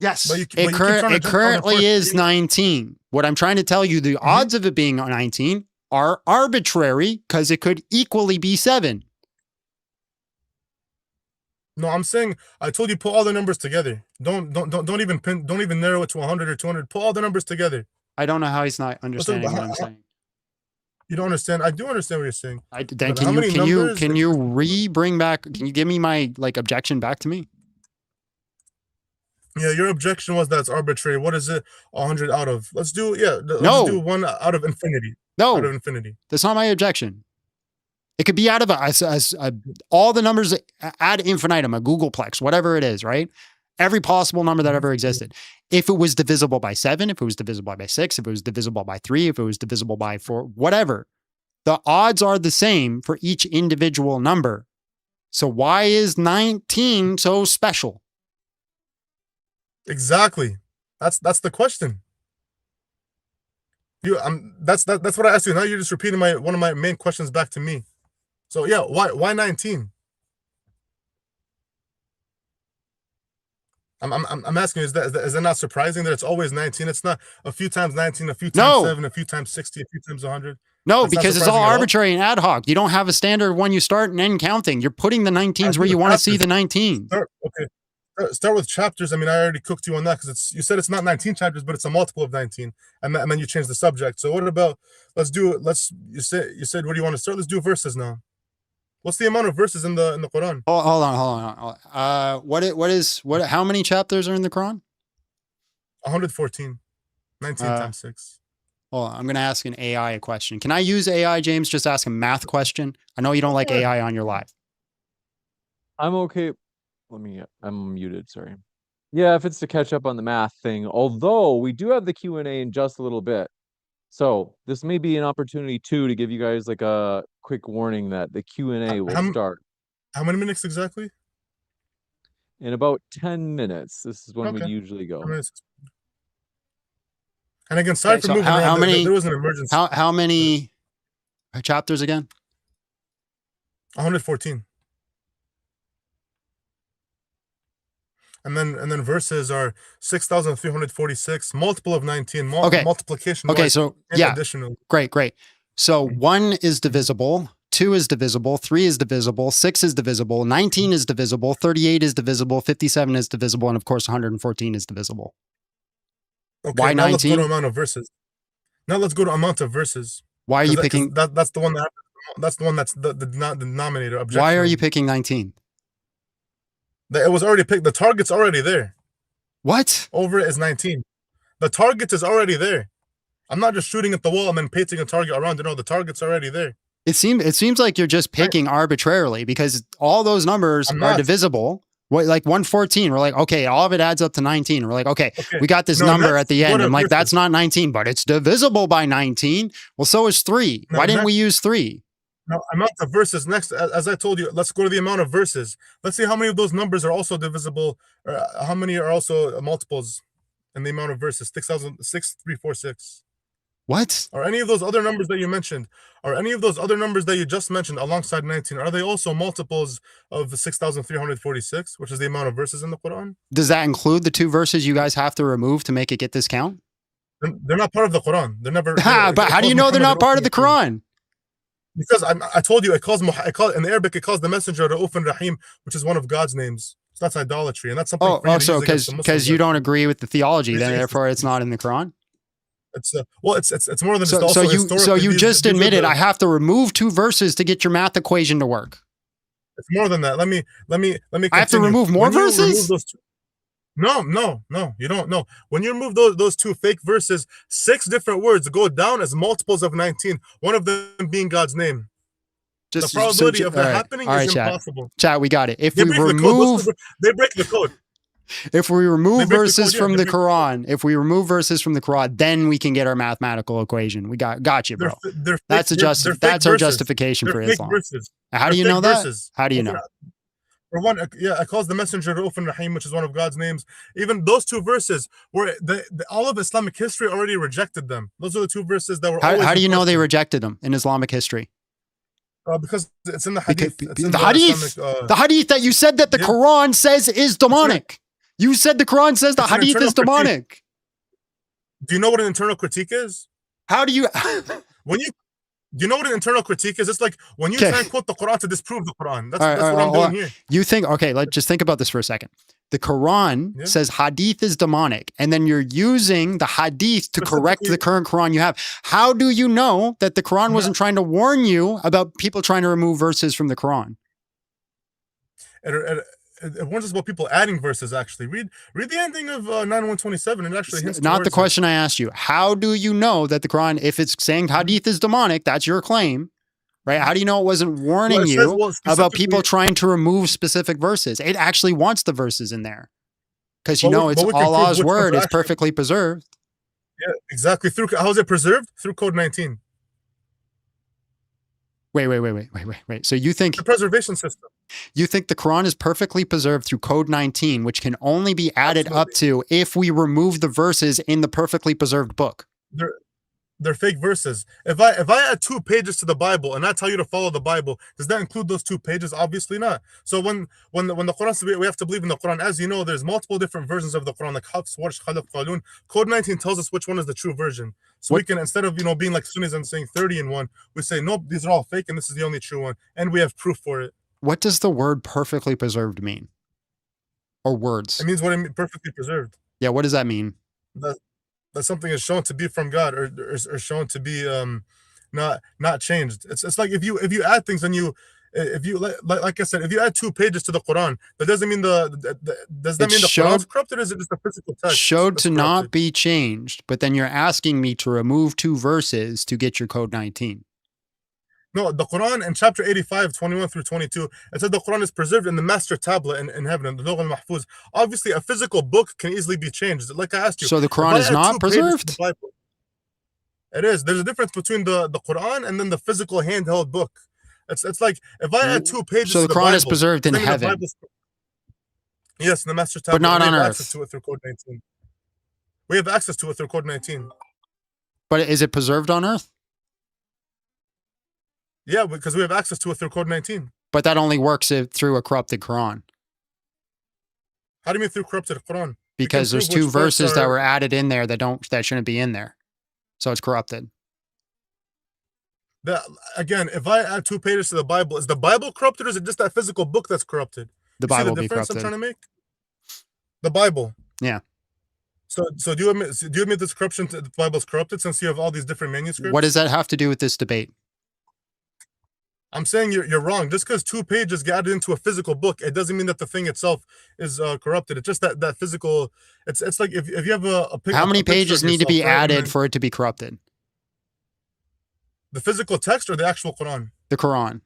Yes, But it currently is 19. What I'm trying to tell you, the odds of it being 19 are arbitrary because it could equally be 7. No, I'm saying I told you put all the numbers together. Don't even narrow it to 100 or 200. Put all the numbers together. I don't know how he's not understanding what I'm saying. You don't understand. I do understand what you're saying. Then can you give me my objection back to me? Yeah, your objection was that's arbitrary. What is it? 100 out of? Let's do 1 out of infinity. No, out of infinity. That's not my objection. It could be out of all the numbers ad infinitum, a Googleplex, whatever it is, right? Every possible number that ever existed. If it was divisible by 7, if it was divisible by 6, if it was divisible by 3, if it was divisible by 4, whatever, the odds are the same for each individual number. So why is 19 so special? Exactly. That's the question. That's what I asked you. Now you're just repeating one of my main questions back to me. So yeah, why 19? I'm asking you, is that not surprising that it's always 19? It's not a few times 19, a few times 7, a few times 60, a few times 100. No, That's because it's all arbitrary and ad hoc. You don't have a standard when you start and end counting. You're putting the 19s where you want to see the 19. Okay. start with chapters. I mean, I already cooked you on that because you said it's not 19 chapters, but it's a multiple of 19, and then you changed the subject. So what about you said where do you want to start? Let's do verses now. What's the amount of verses in the Quran? Hold on. How many chapters are in the Quran? 114. 19 times 6. Hold on, I'm going to ask an AI a question. Can I use AI, James? Just ask a math question. I know you don't like AI on your live. I'm okay. I'm muted. Sorry. Yeah, if it's to catch up on the math thing, although we do have the Q&A in just a little bit. So this may be an opportunity too to give you guys like a quick warning that the Q&A will start. How many minutes exactly? In about 10 minutes. This is when we usually go. And again, sorry for moving around. There was an emergency. How many chapters again? 114. And then verses are 6,346, multiple of 19, multiplication. Okay, so yeah, additional. Great. So 1 is divisible, 2 is divisible, 3 is divisible, 6 is divisible, 19 is divisible, 38 is divisible, 57 is divisible, and of course 114 is divisible. Okay, why 19? Let's go to amount of verses. Now let's go to amount of verses. Why are you picking? That's the one that's the denominator. Why are you picking 19? It was already picked. The target's already there. What? Over it is 19. The target is already there. I'm not just shooting at the wall and then painting a target around it. No, the target's already there. It seems like you're just picking arbitrarily because all those numbers are divisible. What, like 114, we're like, okay, all of it adds up to 19. We're like, okay, we got this number at the end. I'm like, that's not 19, but it's divisible by 19. Well, so is 3. Why didn't we use 3? No, amount of verses next. As I told you, let's go to the amount of verses. Let's see how many of those numbers are also divisible, or how many are also multiples in the amount of verses. 6,346. What? Are any of those other numbers that you mentioned, or any of those other numbers that you just mentioned alongside 19, are they also multiples of 6,346, which is the amount of verses in the Quran? Does that include the 2 verses you guys have to remove to make it get this count? They're not part of the Quran. They're never. But how do you know they're not part of the Quran? Because I told you, it calls in the Arabic, it calls the messenger Ra'uf and Rahim, which is one of God's names. So that's idolatry, and that's something. So because you don't agree with the theology, then therefore it's not in the Quran. It's it's more than so you just admitted I have to remove 2 verses to get your math equation to work. It's more than that. Let me. Continue. I have to remove more verses. No, you don't. No, when you remove those 2 fake verses, 6 different words go down as multiples of 19. One of them being God's name. The probability of that happening is impossible. Chat, we got it. If we remove, they break the code. If we remove verses from the Quran, then we can get our mathematical equation. We got you, bro. That's our justification for Islam. How do you know that? How do you know? For one, it calls the messenger Ra'uf and Rahim, which is one of God's names. Even those 2 verses, were all of Islamic history already rejected them. Those are the 2 verses that were. How do you know they rejected them in Islamic history? Because it's in the hadith. The hadith that you said that the Quran says is demonic. You said the Quran says the hadith is demonic. Do you know what an internal critique is? How do you? Do you know what an internal critique is? It's like when you try and quote the Quran to disprove the Quran. That's what I'm doing here. You think, let's just think about this for a second. The Quran says hadith is demonic, and then you're using the hadith to correct the current Quran you have. How do you know that the Quran wasn't trying to warn you about people trying to remove verses from the Quran? It warns us about people adding verses, actually. Read the ending of 9:127. It actually hints not the question I asked you. How do you know that the Quran, if it's saying hadith is demonic, that's your claim, right? How do you know it wasn't warning you about people trying to remove specific verses? It actually wants the verses in there. Because it's Allah's word is perfectly preserved. Yeah, exactly. How is it preserved? Through code 19. Wait. So you think the preservation system? You think the Quran is perfectly preserved through code 19, which can only be added up to if we remove the verses in the perfectly preserved book? They're fake verses. If I add 2 pages to the Bible and I tell you to follow the Bible, does that include those 2 pages? Obviously not. So when the Quran says we have to believe in the Quran, as you know, there's multiple different versions of the Quran, like Hafs, Warsh, Khalaf, Qalun. Code 19 tells us which one is the true version. So we can, instead of being like Sunnis and saying 30 in one, we say nope, these are all fake and this is the only true one, and we have proof for it. What does the word perfectly preserved mean? or words? It means what it mean, perfectly preserved. Yeah, what does that mean? That something is shown to be from God, or shown to be not changed. It's like if you add things and you if you like I said, if you add 2 pages to the Quran, that doesn't mean does that It mean the showed Quran's corrupted, or is it just the physical text showed that's to not corrupted? be changed, but then you're asking me to remove 2 verses to get your code 19. No, the Quran in chapter 85, 21 through 22, it said the Quran is preserved in the master tablet in heaven, in the Lugh al-Mahfuz. Obviously, a physical book can easily be changed. Like I asked you, So the if Quran I is add not 2 pages to the preserved? Bible, it is. There's a difference between the Quran and then the physical handheld book. It's like if I add 2 pages So to the the Quran is Bible, preserved does in that mean the heaven, Bible's yes, in the master but tablet. not We on have access earth. to it through code 19. We have access to it through code 19. But is it preserved on earth? Yeah, because we have access to it through code 19. But that only works through a corrupted Quran, How do you mean through corrupted Quran? because there's prove 2 which parts verses that are- were added in there that shouldn't be in there. So it's corrupted. That again, if I add 2 pages to the Bible, is the Bible corrupted, or is it just that physical book that's corrupted? The You see Bible the will be difference I'm corrupted. trying to make? The Bible. Yeah. So do you admit this corruption to the Bible's corrupted, since you have all these different manuscripts? What does that have to do with this debate? I'm saying you're wrong. Just because 2 pages get added into a physical book, it doesn't mean that the thing itself is corrupted. It's just that physical. It's like if you have a How many picture pages of need to be yourself, right, and added then for it to be corrupted? the physical text or the actual Quran? The Quran.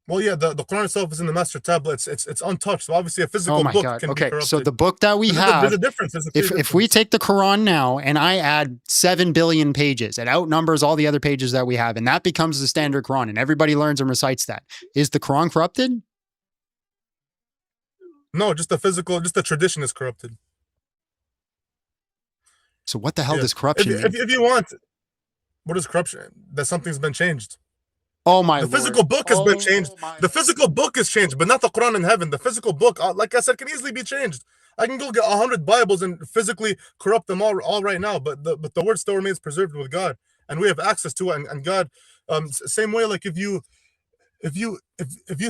Well, yeah, the Quran itself is in the master tablet. It's untouched. So obviously, a physical Oh my book God. can be Okay, corrupted. so the book that we there's have, a difference. There's a clear if we difference. take the Quran now and I add 7 billion pages, it outnumbers all the other pages that we have, and that becomes the standard Quran, and everybody learns and recites that. Is the Quran corrupted? No, just the tradition is corrupted. So what the hell Yeah. does corruption mean? If you want, what is corruption? That something's been changed. Oh my The Lord. physical book has been Oh changed. my The physical book is changed, but not the Quran in heaven. The physical book, like I said, can easily be changed. I can go get 100 Bibles and physically corrupt them all right now, but the word still remains preserved with God, and we have access to it. And God, same way, like if you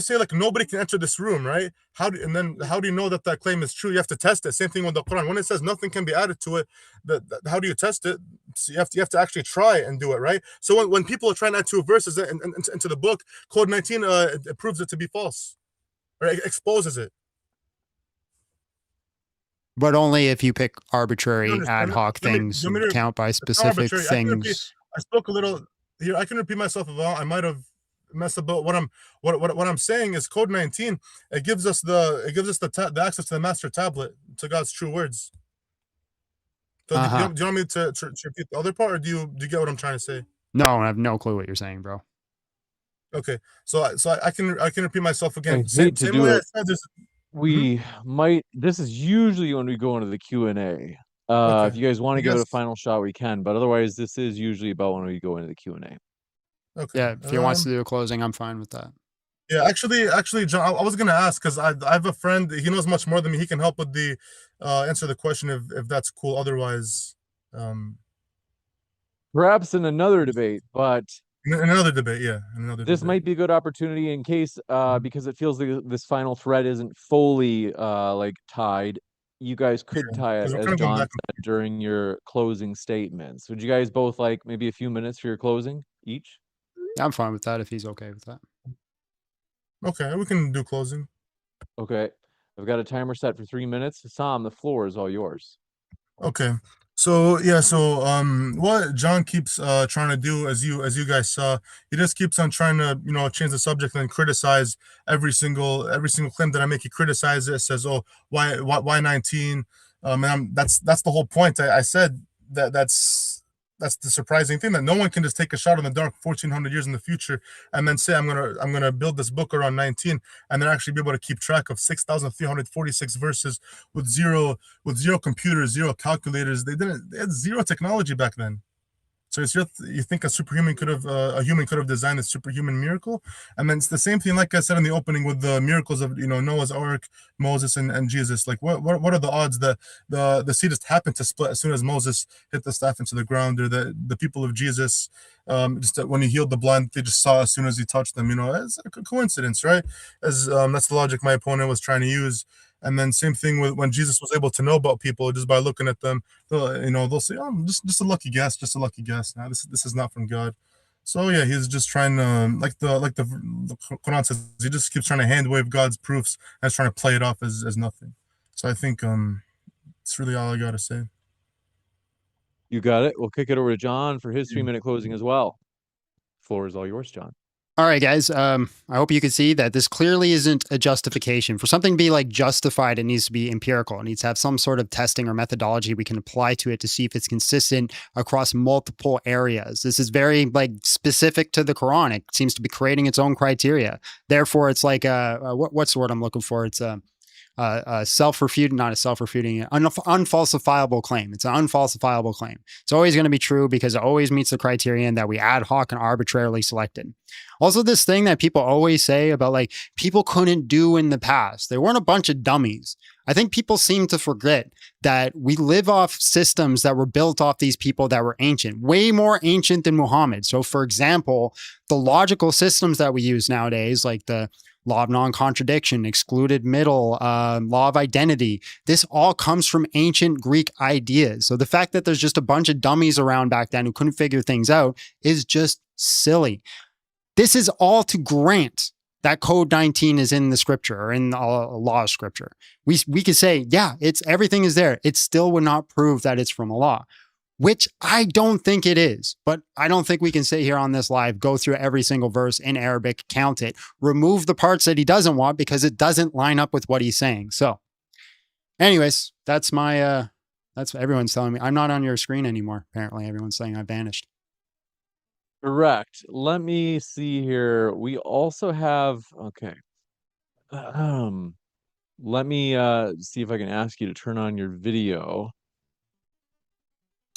say like nobody can enter this room, right? How do you know that claim is true? You have to test it. Same thing with the Quran. When it says nothing can be added to it, how do you test it? So you have to actually try and do it, right? So when people are trying to add 2 verses into the book, code 19 it proves it to be false, or it exposes it. But only if you pick arbitrary understand ad it? hoc Do you want me- things do you want me and to- count by not specific arbitrary. things. I spoke a little here. I can repeat myself about. I might have messed up. But what I'm saying is code 19. It gives us the access to the master tablet, to God's true words. So Uh-huh. do you want me to repeat the other part, or do you get what I'm trying to say? No, I have no clue what you're saying, bro. Okay, so I can repeat myself again. I hate Same, to same do way it. I said this. We might. This is usually when we go into the Q&A. Okay. If you guys want I to give it a guess- final shot, we can. But otherwise, this is usually about when we go into the Q&A. Okay. Yeah, if he wants to do a closing, I'm fine with that. Yeah, actually, John, I was gonna ask, because I have a friend. He knows much more than me. He can help with the answer the question if that's cool. Otherwise, Perhaps in another debate, but in another debate, yeah, in another this debate. might be a good opportunity in case, because it feels like this final thread isn't fully like tied. You guys could Sure, tie it, 'cause we're as kinda going John back said, during your closing statements. Would you guys both like maybe a few minutes for your closing each? I'm fine with that if he's okay with that. Okay, we can do closing. Okay. I've got a timer set for 3 minutes. Sam, the floor is all yours. Okay. So yeah, so what John keeps trying to do, as you guys saw, he just keeps on trying to change the subject and criticize every single claim that I make. He criticizes it, says, oh, why 19? That's the whole point. I said that's the surprising thing, that no one can just take a shot in the dark 1400 years in the future and then say I'm gonna build this book around 19 and then actually be able to keep track of 6,346 verses with zero computers, zero calculators. They had zero technology back then. So you think a human could have designed a superhuman miracle? And then it's the same thing, like I said in the opening, with the miracles of Noah's Ark, Moses, and Jesus. Like what are the odds that the sea just happened to split as soon as Moses hit the staff into the ground, or the people of Jesus, just when he healed the blind, they just saw as soon as he touched them? It's a coincidence, right? As that's the logic my opponent was trying to use. And then same thing with when Jesus was able to know about people just by looking at them. They'll say, "Oh, just a lucky guess, just a lucky guess." Now this is not from God. So yeah, he's just trying to the Quran says, he just keeps trying to hand wave God's proofs and trying to play it off as nothing. So I think it's really all I gotta say. You got it. We'll kick it over to John for his 3-minute closing as well. Floor is all yours, John. All right, guys. I hope you can see that this clearly isn't a justification. For something to be like justified, it needs to be empirical. It needs to have some sort of testing or methodology we can apply to it to see if it's consistent across multiple areas. This is very like specific to the Quran. It seems to be creating its own criteria. Therefore, it's like what's the word I'm looking for? It's self-refuting, not a self-refuting, unfalsifiable claim. It's an unfalsifiable claim. It's always going to be true because it always meets the criterion that we ad hoc and arbitrarily selected. Also, this thing that people always say about like people couldn't do in the past. They weren't a bunch of dummies. I think people seem to forget that we live off systems that were built off these people that were ancient, way more ancient than Muhammad. So for example, the logical systems that we use nowadays, like the law of non-contradiction, excluded middle, law of identity. This all comes from ancient Greek ideas. So the fact that there's just a bunch of dummies around back then who couldn't figure things out is just silly. This is all to grant that code 19 is in the scripture or in the law of scripture. We could say, yeah, everything is there. It still would not prove that it's from Allah, which I don't think it is, but I don't think we can sit here on this live, go through every single verse in Arabic, count it, remove the parts that he doesn't want because it doesn't line up with what he's saying. So anyways, that's what everyone's telling me. I'm not on your screen anymore. Apparently everyone's saying I vanished. Correct. Let me see here. We also have, okay. Let me see if I can ask you to turn on your video.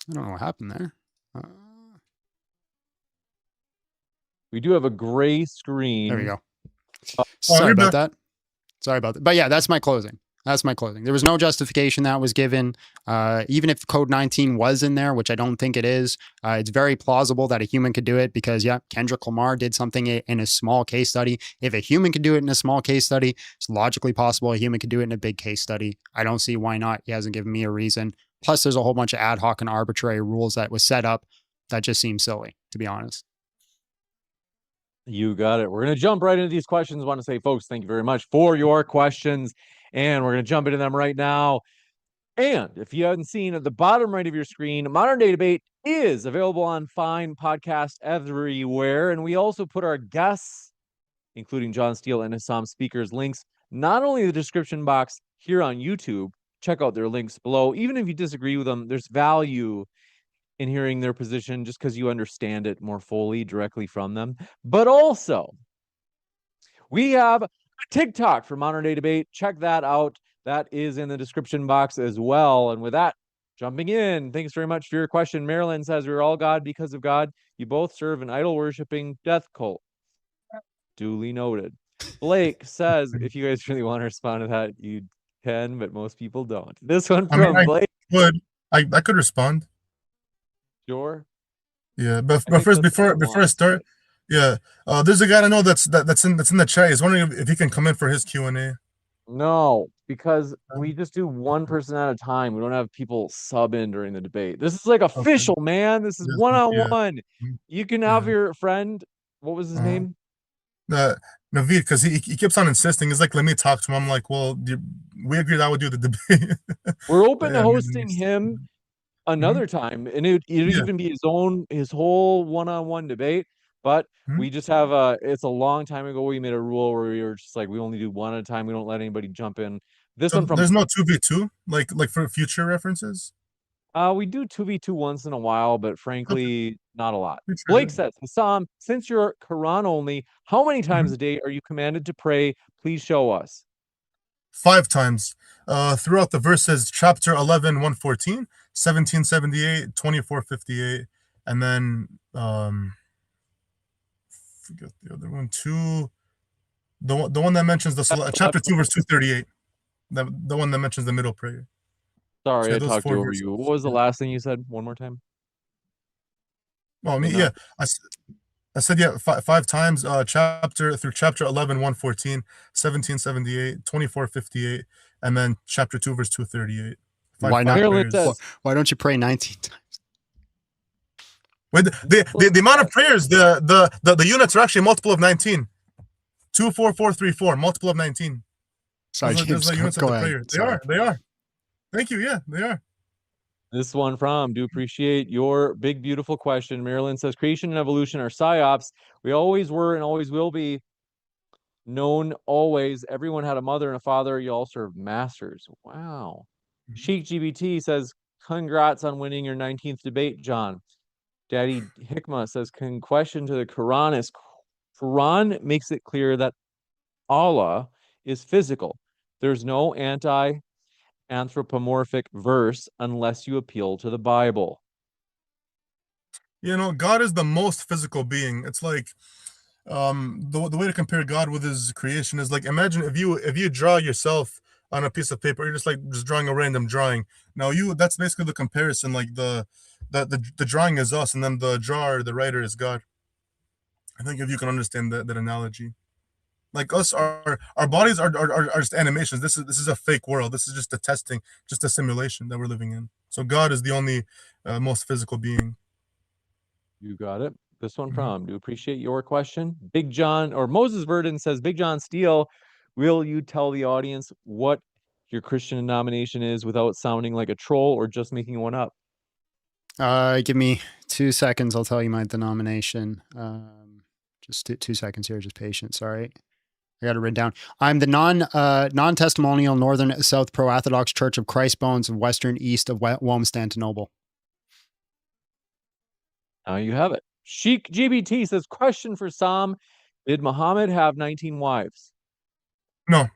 I don't know what happened there. We do have a gray screen. There we go. Sorry about that. But yeah, that's my closing. There was no justification that was given. Even if code 19 was in there, which I don't think it is, it's very plausible that a human could do it because, yeah, Kendrick Lamar did something in a small case study. If a human could do it in a small case study, it's logically possible a human could do it in a big case study. I don't see why not. He hasn't given me a reason. Plus, there's a whole bunch of ad hoc and arbitrary rules that was set up that just seem silly, to be honest. You got it. We're going to jump right into these questions. I want to say, folks, thank you very much for your questions. And we're going to jump into them right now. And if you haven't seen at the bottom right of your screen, Modern Day Debate is available on Fine Podcast everywhere. And we also put our guests, including John Steele and Hassam Speaker's links, not only in the description box here on YouTube, check out their links below. Even if you disagree with them, there's value in hearing their position just because you understand it more fully directly from them. But also, we have a TikTok for Modern Day Debate. Check that out. That is in the description box as well. And with that, jumping in, thanks very much for your question. Marilyn says, we're all God because of God. You both serve an idol-worshipping death cult. Duly noted. Blake says, if you guys really want to respond to that, you can, but most people don't. This one from Blake. I could respond. Sure. Yeah, but first, before I start, yeah, there's a guy I know that's in the chat. He's wondering if he can come in for his Q&A. No, because we just do one person at a time. We don't have people sub in during the debate. This is like official, man. This is one-on-one. You can have your friend. What was his name? Naveed, because he keeps on insisting. He's like, let me talk to him. I'm like, well, we agreed I would do the debate. We're open to hosting him another time, and it'd even be his whole one-on-one debate. But we just have it's a long time ago we made a rule where we were just like, we only do one at a time. We don't let anybody jump in. This one from there's no 2v2 like for future references. We do 2v2 once in a while, but frankly, not a lot. Blake says, Hassam, since you're Quran only, how many times a day are you commanded to pray? Please show us. 5 times. Throughout the verses, chapter 11, 114, 1778, 2458, and then forget the other one, the one that mentions the chapter 2, verse 238. The one that mentions the middle prayer. Sorry, I talked over you. What was the last thing you said? One more time. Well, I mean, yeah, I I said, yeah, five times, chapter 11, 114, 1778, 2458, and then chapter 2, verse 238. Why not? Marilyn Prayers. says, Why don't you pray 19 times? Wait, the amount of prayers, the units are actually multiple of 19. 2, 4, 4, 3, 4, multiple of 19. Sorry, Those are James, the units of go the ahead. prayer. Sorry. They are. Thank you. Yeah, they are. this one from, do appreciate your big, beautiful question. Marilyn says, creation and evolution are psyops. We always were and always will be known always. Everyone had a mother and a father. You all served masters. Wow. Sheik GBT says, congrats on winning your 19th debate, John. Daddy Hikmah says, question to the Quran is, Quran makes it clear that Allah is physical. There's no anthropomorphic verse unless you appeal to the Bible. You know, God is the most physical being. It's like the way to compare God with his creation is like, imagine if you draw yourself on a piece of paper, you're just drawing a random drawing. Now that's basically the comparison. Like the drawing is us, and then the drawer, the writer, is God. I think if you can understand that analogy. Like us, our bodies are just animations. This is a fake world. This is just a testing, just a simulation that we're living in. So God is the only most physical being. You got it. This one Mhm. from, do appreciate your question. Big John or Moses Verdon says, Big John Steele, will you tell the audience what your Christian denomination is without sounding like a troll or just making one up? Give me 2 seconds. I'll tell you my denomination. Just 2 seconds here. Just patience. Sorry. I got it written down. I'm the non-testimonial Northern South Pro-Orthodox Church of Christ Bones of Western East of Womanstantonople. Now you have it. Sheik GBT says, question for Sam, did Muhammad have 19 wives? No.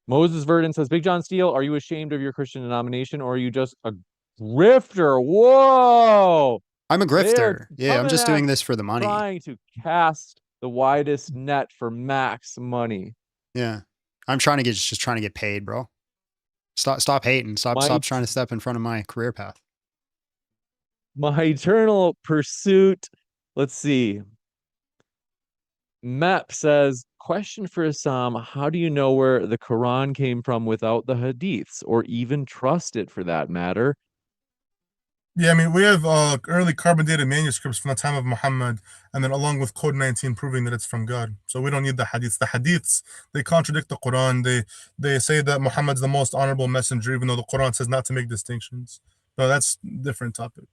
Moses Verdon says, Big John Steele, are you ashamed of your Christian denomination or are you just a grifter? Whoa! I'm a They are grifter. Yeah, I'm coming just at doing this for the money. trying to cast the widest net for max money. Yeah. I'm trying to get paid, bro. Stop hating. Stop trying to step in front of my career path. My eternal pursuit. Let's see. Mep says, question for Assam, how do you know where the Quran came from without the hadiths or even trust it for that matter? Yeah, I mean, we have early carbon dated manuscripts from the time of Muhammad, and then along with Code 19 proving that it's from God. So we don't need the hadiths. The hadiths, they contradict the Quran. They say that Muhammad's the most honorable messenger, even though the Quran says not to make distinctions. No, that's a different topic.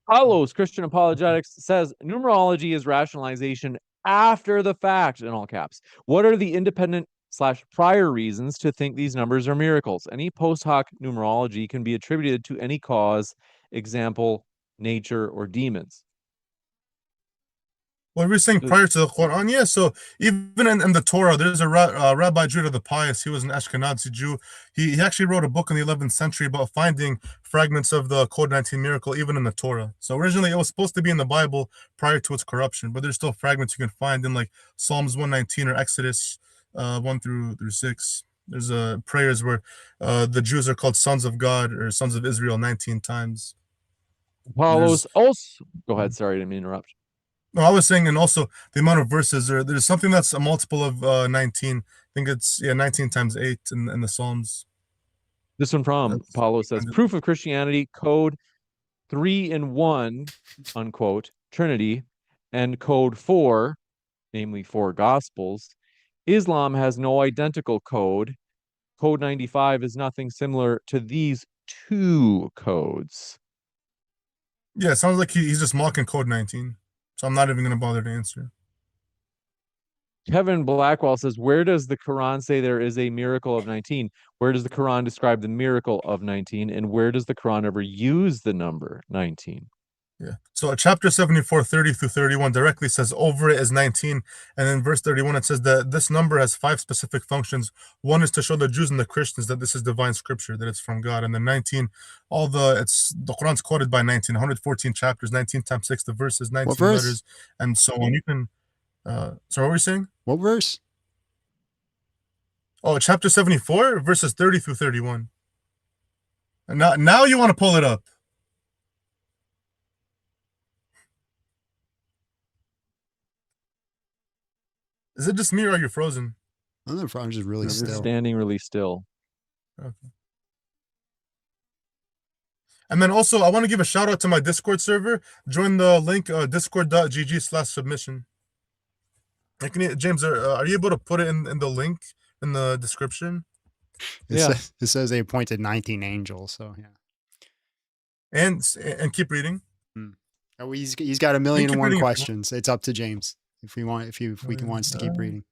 Paulos, Christian Apologetics, says numerology is rationalization after the fact, in all caps. What are the independent / prior reasons to think these numbers are miracles? Any post hoc numerology can be attributed to any cause, example, nature, or demons. Well, we were saying prior to the Quran, yeah. So even in the Torah, there's a Rabbi Judah the Pious. He was an Ashkenazi Jew. He actually wrote a book in the 11th century about finding fragments of the Code 19 miracle even in the Torah. So originally it was supposed to be in the Bible prior to its corruption, but there's still fragments you can find in like Psalms 119 or Exodus 1 through 6. There's prayers where the Jews are called sons of God or sons of Israel 19 times. Paulos also, go ahead. Sorry, I didn't mean to interrupt. No, I was saying, and also the amount of verses. There's something that's a multiple of 19. I think it's 19 times 8 in the Psalms. This one from Paulo says, proof of Christianity, code 3 in 1, unquote, Trinity, and code 4, namely 4 Gospels. Islam has no identical code. Code 95 is nothing similar to these 2 codes. Yeah, it sounds like he's just mocking Code 19. So I'm not even going to bother to answer. Kevin Blackwell says, where does the Quran say there is a miracle of 19? Where does the Quran describe the miracle of 19? And where does the Quran ever use the number 19? Yeah. So chapter 74, 30 through 31 directly says over it is 19. And then verse 31, it says that this number has 5 specific functions. One is to show the Jews and the Christians that this is divine scripture, that it's from God. And then 19, the Quran's quoted by 19, 114 chapters, 19 times 6, the verses, 19 letters, and so on. You can, so what were you saying? What verse? Oh, chapter 74, verses 30 through 31. And now you want to pull it up. Is it just me or are you frozen? I don't know if I'm just really You're still. standing really still. Okay. And then also, I want to give a shout out to my Discord server. Join the link discord.gg/submission. James, are you able to put it in the link in the description? Yeah. It says they appointed 19 angels. So yeah. And keep reading. Oh, he's got a million keep and one reading if you want. questions. It's up to James if we wants to keep reading.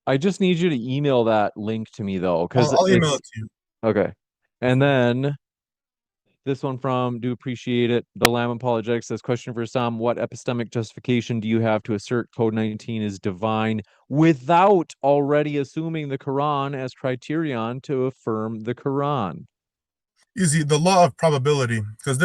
I just need you to email that link to me though, because I'll email it to you. Okay. And then this one from Do Appreciate It. The Lamb Apologetics says, question for Sam, what epistemic justification do you have to assert Code 19 is divine without already assuming the Quran as criterion to affirm the Quran? Easy, the law of probability, because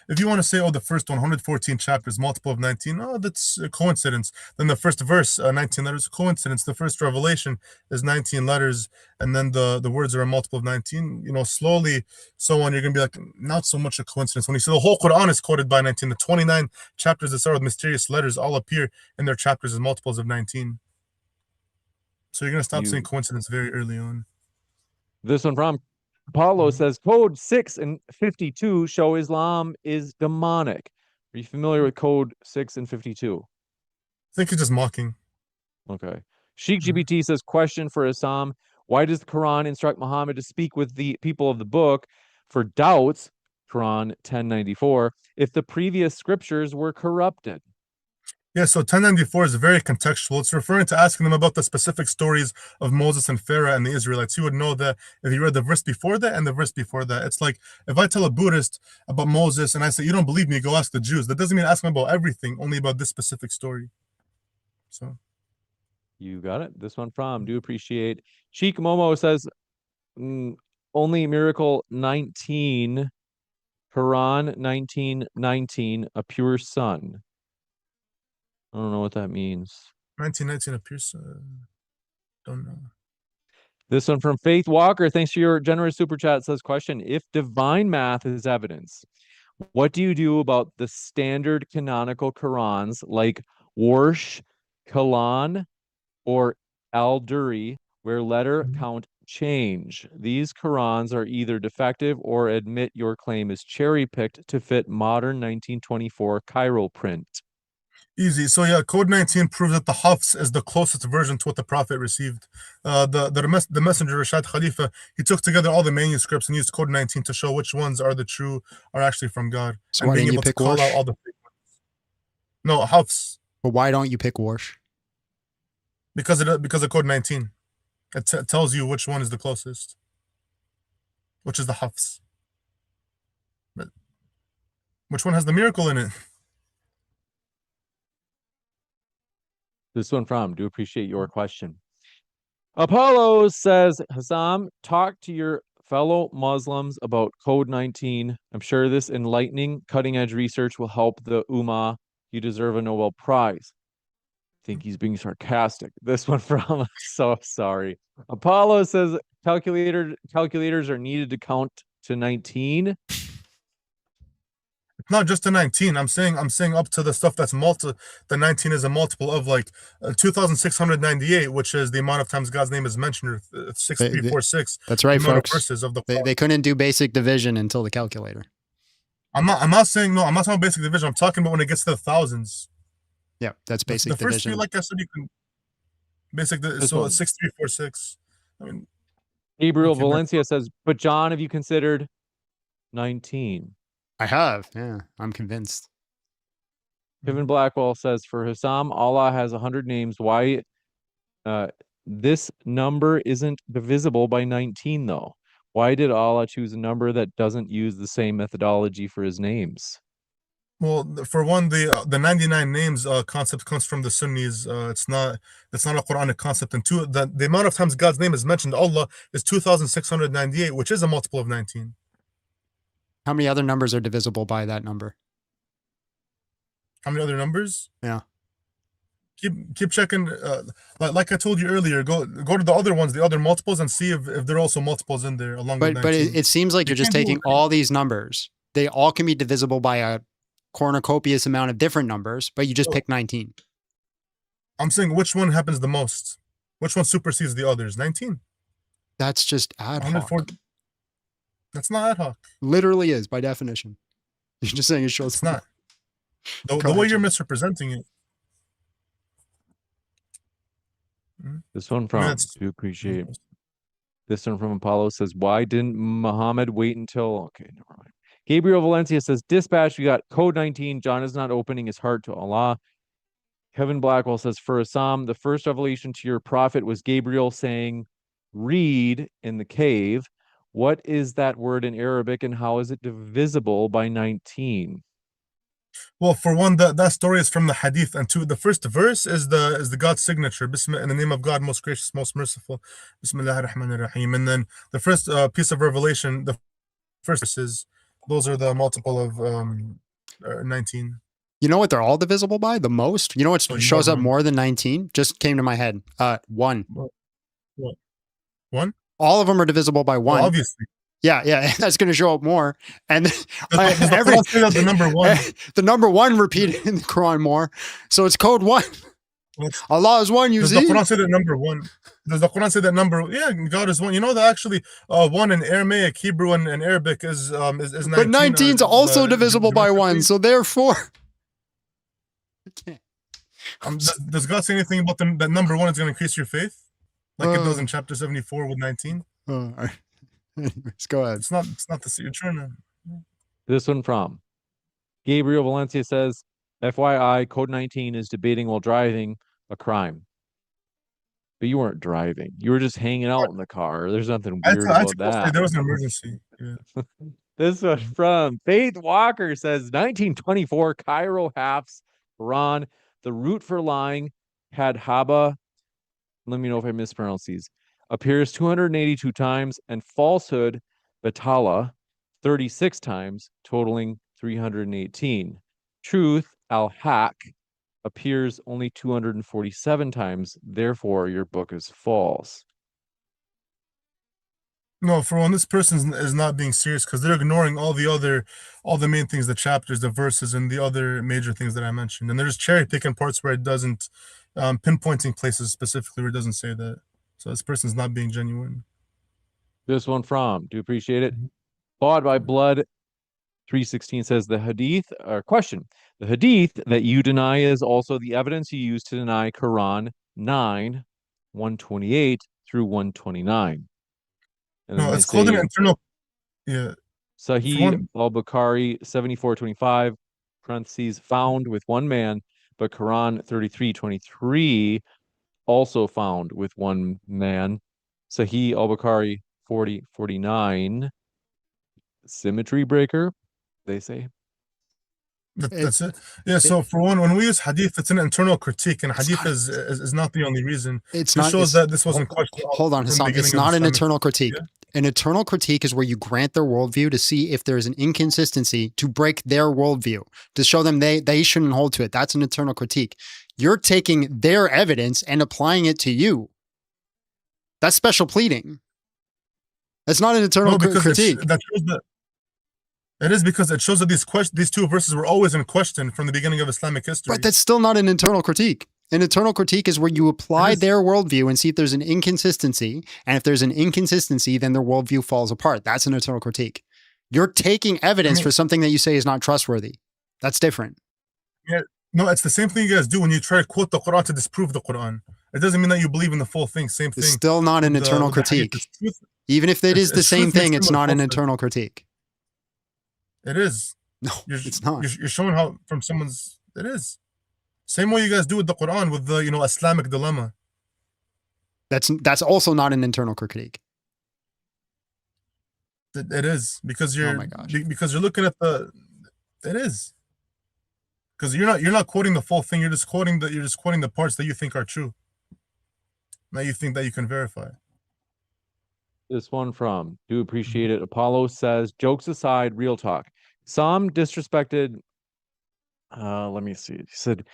if you want to say, oh, the first 114 chapters, multiple of 19, oh, that's a coincidence. Then the first verse, 19 letters, coincidence. The first revelation is 19 letters, and then the words are a multiple of 19. Slowly, so on, you're gonna be like, not so much a coincidence. When you say the whole Quran is quoted by 19, the 29 chapters that start with mysterious letters all appear in their chapters as multiples of 19. So you're gonna stop saying coincidence very early on. This one from Paulo says, Code 6 and 52 show Islam is demonic. Are you familiar with Code 6 and 52? I think he's just mocking. Okay. Sheikh GBT says, question for Assam. Why does the Quran instruct Muhammad to speak with the people of the book for doubts, Quran 1094, if the previous scriptures were corrupted? Yeah, so 1094 is very contextual. It's referring to asking them about the specific stories of Moses and Pharaoh and the Israelites. You would know that if you read the verse before that and the verse before that. It's like if I tell a Buddhist about Moses and I say, you don't believe me, go ask the Jews. That doesn't mean ask them about everything, only about this specific story. So You got it. This one from Do Appreciate. Sheikh Momo says, only Miracle 19, Quran 1919, a pure sun. I don't know what that means. 1919 appears. Don't know. This one from Faith Walker. Thanks for your generous super chat. Says, question, if divine math is evidence, what do you do about the standard canonical Qurans like Warsh, Kalan, or Al-Duri, where letter count change? These Qurans are either defective or admit your claim is cherry-picked to fit modern 1924 chiral print. Easy. So yeah, Code 19 proves that the Hafs is the closest version to what the Prophet received. The messenger Rashad Khalifa, he took together all the manuscripts and used Code 19 to show which ones are actually from God. So and why being didn't you able to pick call Warsh? out all the fake ones. No, Hafs. But why don't you pick Warsh? Because of Code 19. It tells you which one is the closest. Which is the Hafs. But which one has the miracle in it? This one from Do Appreciate your question. Apollo says, Hassam, talk to your fellow Muslims about Code 19. I'm sure this enlightening, cutting-edge research will help the Ummah. You deserve a Nobel Prize. I think he's being sarcastic. This one from, so sorry. Apollo says, calculators are needed to count to 19. Not just the 19. I'm saying up to the stuff that's the 19 is a multiple of like 2,698, which is the amount of times God's name is mentioned. 6346. That's right, folks. Verses of the they couldn't do basic division until the calculator. I'm not talking about basic division. I'm talking about when it gets to the thousands. Yeah, that's basic the first division. three, like I said, you can so 6346. I mean, Gabriel Valencia says, but John, have you considered 19? I have. Yeah, I'm convinced. Kevin Blackwell says, for Hassam, Allah has 100 names. Why this number isn't divisible by 19, though? Why did Allah choose a number that doesn't use the same methodology for his names? Well, for one, the 99 names concept comes from the Sunnis. It's not a Quranic concept. And two, the amount of times God's name is mentioned, Allah, is 2,698, which is a multiple of 19. How many other numbers are divisible by that number? How many other numbers? Yeah. Keep checking. Like I told you earlier, go to the other ones, the other multiples, and see if there are also multiples in there along with 19. But it seems like you're just taking all these numbers. They all can be divisible by a cornucopious amount of different numbers, but you just pick 19. I'm saying which one happens the most? Which one supersedes the others? 19. That's just ad hoc. 140. That's not ad hoc. Literally is by definition. You're just saying it shows. It's not. The Go way ahead, you're Jim. misrepresenting it. This one I mean, from, that's- do appreciate. This one from Apollo says, why didn't Muhammad wait until, okay, never mind. Gabriel Valencia says, dispatch, we got code 19. John is not opening his heart to Allah. Kevin Blackwell says, for Assam, the first revelation to your prophet was Gabriel saying, read in the cave. What is that word in Arabic and how is it divisible by 19? Well, for one, that story is from the Hadith, and two, the first verse is the God's signature. Bismillah, in the name of God, most gracious, most merciful. Bismillah ar-Rahman ar-Rahim. And then the first piece of revelation, the first verses, those are the multiple of 19. You know what they're all divisible by? The most? You know what Oh, you shows know up one. more than 19? Just came to my head. 1. What? 1? All of them are divisible by 1. Well, obviously. Yeah, that's going to show up more. And Does the Quran say that the number 1? The number 1 repeated in the Quran more. So it's code 1. What's- Allah is 1, you Does see? the Quran say that number 1? Does the Quran say that number? Yeah, God is 1. You know that actually 1 in Aramaic, Hebrew, and Arabic is 19. But 19 is also divisible by 1. So therefore, does God say anything about that number 1 is going to increase your faith, like it does in Uh. chapter 74 with 19? all right. Anyways, go ahead. It's not the you're trying to. This one from Gabriel Valencia says, FYI, code 19 is debating while driving a crime. But you weren't driving. You were just hanging out in the car. There's nothing weird about that. There was an emergency. Yeah. This one from Faith Walker says 1924 Cairo Hafs Quran. The root for lying had Haba. Let me know if I mispronounce these. Appears 282 times and falsehood Batala 36 times, totaling 318. Truth Al-Haq appears only 247 times. Therefore, your book is false. No, for one, this person is not being serious because they're ignoring all the main things, the chapters, the verses, and the other major things that I mentioned. And they're just cherry picking parts where it doesn't, pinpointing places specifically where it doesn't say that. So this person's not being genuine. This one from, do you appreciate it? Bought by Blood 316 says the hadith, or question, the hadith that you deny is also the evidence you use to deny Quran 9, 128 through 129. And No, then it's called an internal. Yeah. Sahih al-Bukhari 7425, parentheses, found with one man, but Quran 3323 also found with one man. Sahih al-Bukhari 4049, symmetry breaker, they say. That's it. Yeah. So for one, when we use hadith, it's an internal critique, and hadith is not the only reason. It's It not. shows that this wasn't questioned. Hold on, from the Hassan. beginning It's of not an Islamic- internal critique. Yeah. An internal critique is where you grant their worldview to see if there's an inconsistency to break their worldview, to show them they shouldn't hold to it. That's an internal critique. You're taking their evidence and applying it to you. That's special pleading. That's not an internal No, because critique. that shows that. It is because it shows that these two verses were always in question from the beginning of Islamic history. But that's still not an internal critique. An internal critique is where you apply their worldview and see if there's an inconsistency. And if there's an inconsistency, then their worldview falls apart. That's an internal critique. You're taking evidence for something that you say is not trustworthy. That's different. Yeah, no, it's the same thing you guys do when you try to quote the Quran to disprove the Quran. It doesn't mean that you believe in the full thing. Same thing. It's still not an with the- internal with the hadith. critique. It's truth. Even if it is the It's same truth mixed thing, in it's with not an falsehood. internal critique. It is. No, it's not. You're showing how from someone's. It is. Same way you guys do with the Quran with the Islamic dilemma. That's also not an internal critique. It is because you're. Oh my gosh. Because you're looking at the. It is. Because you're not quoting the full thing. You're just quoting the parts that you think are true. That you think that you can verify. This one from, do appreciate it. Apollo says, jokes aside, real talk. Some disrespected, let me see. He said,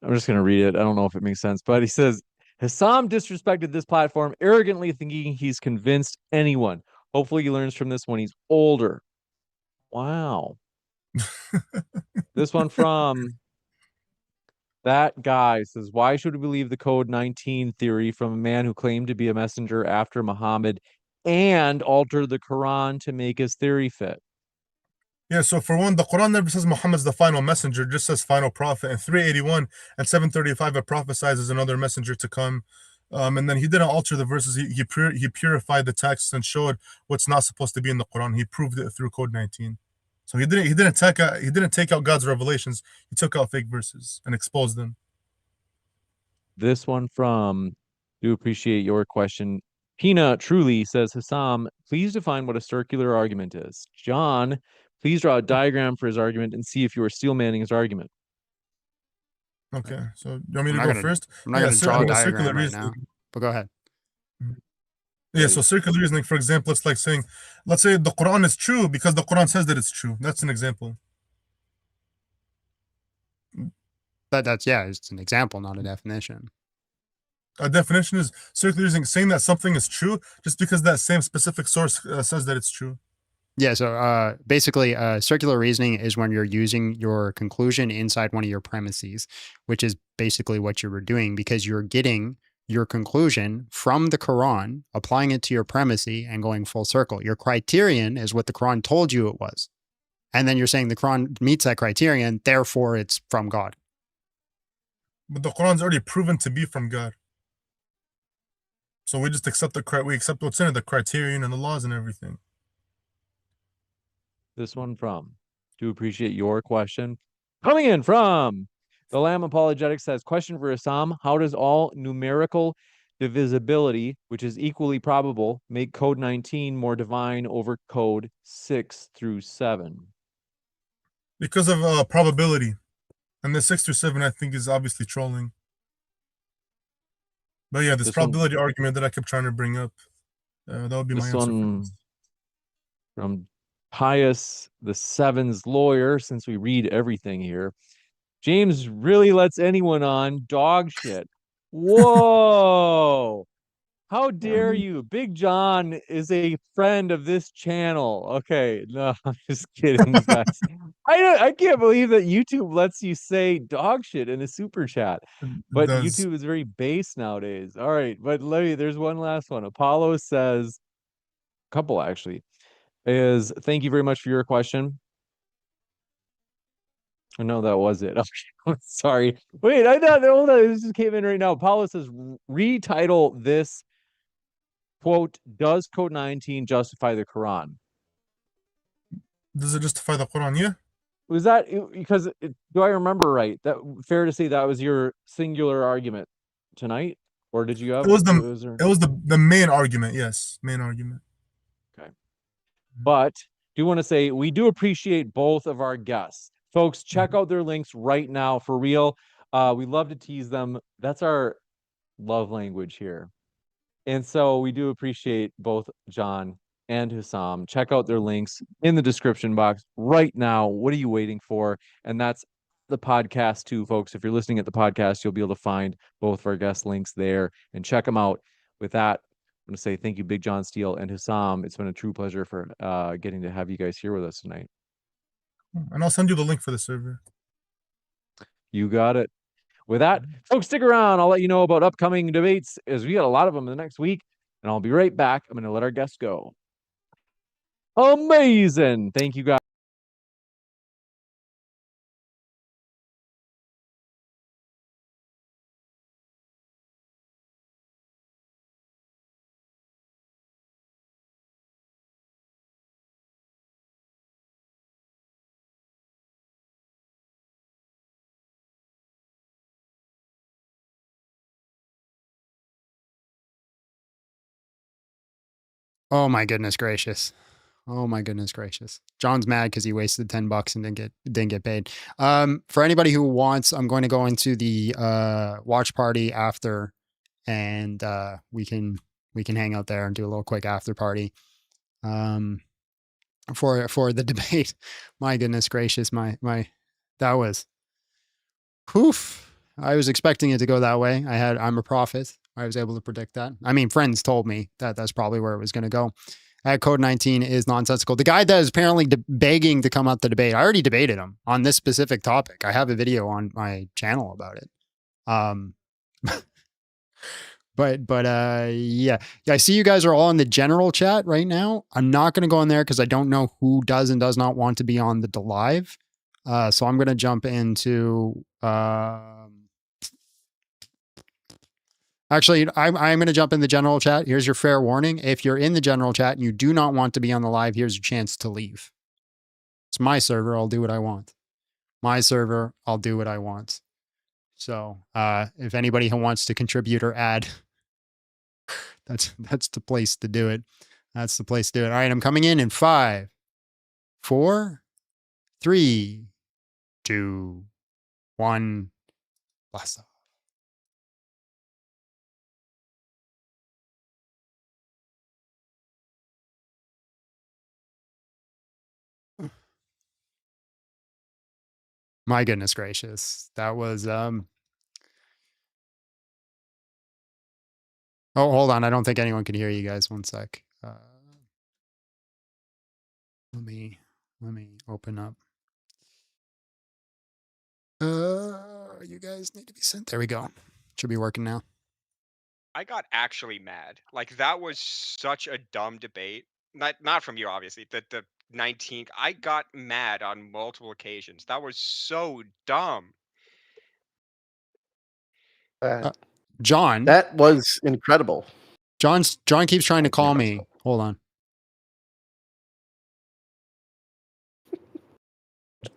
I'm just going to read it. I don't know if it makes sense, but he says, Hassam disrespected this platform, arrogantly thinking he's convinced anyone. Hopefully he learns from this when he's older. Wow. This one from That guy says, why should we believe the Code 19 theory from a man who claimed to be a messenger after Muhammad and alter the Quran to make his theory fit? Yeah, so for one, the Quran never says Muhammad's the final messenger, just says final prophet. And 381 and 735, it prophesizes another messenger to come. And then he didn't alter the verses. He purified the texts and showed what's not supposed to be in the Quran. He proved it through Code 19. So he didn't take out God's revelations. He took out fake verses and exposed them. This one from do appreciate your question. Pina truly says, Hassam, please define what a circular argument is. John, please draw a diagram for his argument and see if you are steel manning his argument. Okay, so you want me I'm to not go gonna- first? I'm not Yeah, going to draw a circular diagram right reasoning. now, but go ahead. Yeah, so circular reasoning, for example, it's like saying, let's say the Quran is true because the Quran says that it's true. That's an example. That's yeah, it's an example, not a definition. A definition is circular reasoning, saying that something is true just because that same specific source says that it's true. Yeah, so basically, circular reasoning is when you're using your conclusion inside one of your premises, which is basically what you were doing because you're getting your conclusion from the Quran, applying it to your premise and going full circle. Your criterion is what the Quran told you it was. And then you're saying the Quran meets that criterion, therefore it's from God. But the Quran's already proven to be from God. So we just accept we accept what's in it, the criterion and the laws and everything. This one from do appreciate your question. Coming in from the Lamb Apologetics says, question for Assam, how does all numerical divisibility, which is equally probable, make code 19 more divine over code 6 through 7? Because of probability. And the 6 through 7, I think, is obviously trolling. But yeah, this probability argument that I kept trying to bring up, that would be my answer. One from Pius the Seven's lawyer, since we read everything here. James really lets anyone on. Dog shit. Whoa. How dare you? Big John is a friend of this channel. Okay, no, I'm just kidding, guys. I can't believe that YouTube lets you say dog shit in a super chat. But YouTube is very base nowadays. All right, but there's one last one. Apollo says, a couple actually, is thank you very much for your question. I know that was it. Okay, sorry. Wait, hold on. This just came in right now. Apollo says, retitle this quote, does code 19 justify the Quran? Does it justify the Quran? Yeah. Was that because do I remember right? That fair to say that was your singular argument tonight, or did you have? It was the main argument. Yes, main argument. Okay, but do want to say we do appreciate both of our guests, folks. Check out their links right now for real. We love to tease them. That's our love language here. And so we do appreciate both John and Hussam. Check out their links in the description box right now. What are you waiting for? And that's the podcast too, folks. If you're listening at the podcast, you'll be able to find both of our guest links there and check them out. With that, I'm going to say thank you, Big John Steele and Hussam. It's been a true pleasure for getting to have you guys here with us tonight. And I'll send you the link for the server. You got it. With that, folks, stick around. I'll let you know about upcoming debates as we got a lot of them in the next week. And I'll be right back. I'm going to let our guests go. Amazing. Thank you, guys. Oh my goodness gracious. Oh my goodness gracious. John's mad because he wasted $10 and didn't get paid. For anybody who wants, I'm going to go into the watch party after, and we can hang out there and do a little quick after party. For the debate. My goodness gracious, that was poof. I was expecting it to go that way. I'm a prophet. I was able to predict that. I mean, friends told me that that's probably where it was going to go. at code 19 is nonsensical. The guy that is apparently begging to come out to debate, I already debated him on this specific topic. I have a video on my channel about it. But yeah, I see you guys are all in the general chat right now. I'm not going to go in there because I don't know who does and does not want to be on the live. So I'm going to jump into. Actually, I'm going to jump in the general chat. Here's your fair warning. If you're in the general chat and you do not want to be on the live, here's your chance to leave. It's my server. I'll do what I want. My server. I'll do what I want. So if anybody who wants to contribute or add, that's the place to do it. That's the place to do it. All right, I'm coming in 5, 4, 3, 2, 1. Blast off. My goodness gracious. That was oh, hold on. I don't think anyone can hear you guys. One sec. Let me open up. You guys need to be sent. There we go. Should be working now. I got actually mad. Like, that was such a dumb debate. Not from you, obviously. The 19th. I got mad on multiple occasions. That was so dumb. John. That was incredible. John keeps trying to call me. Hold on.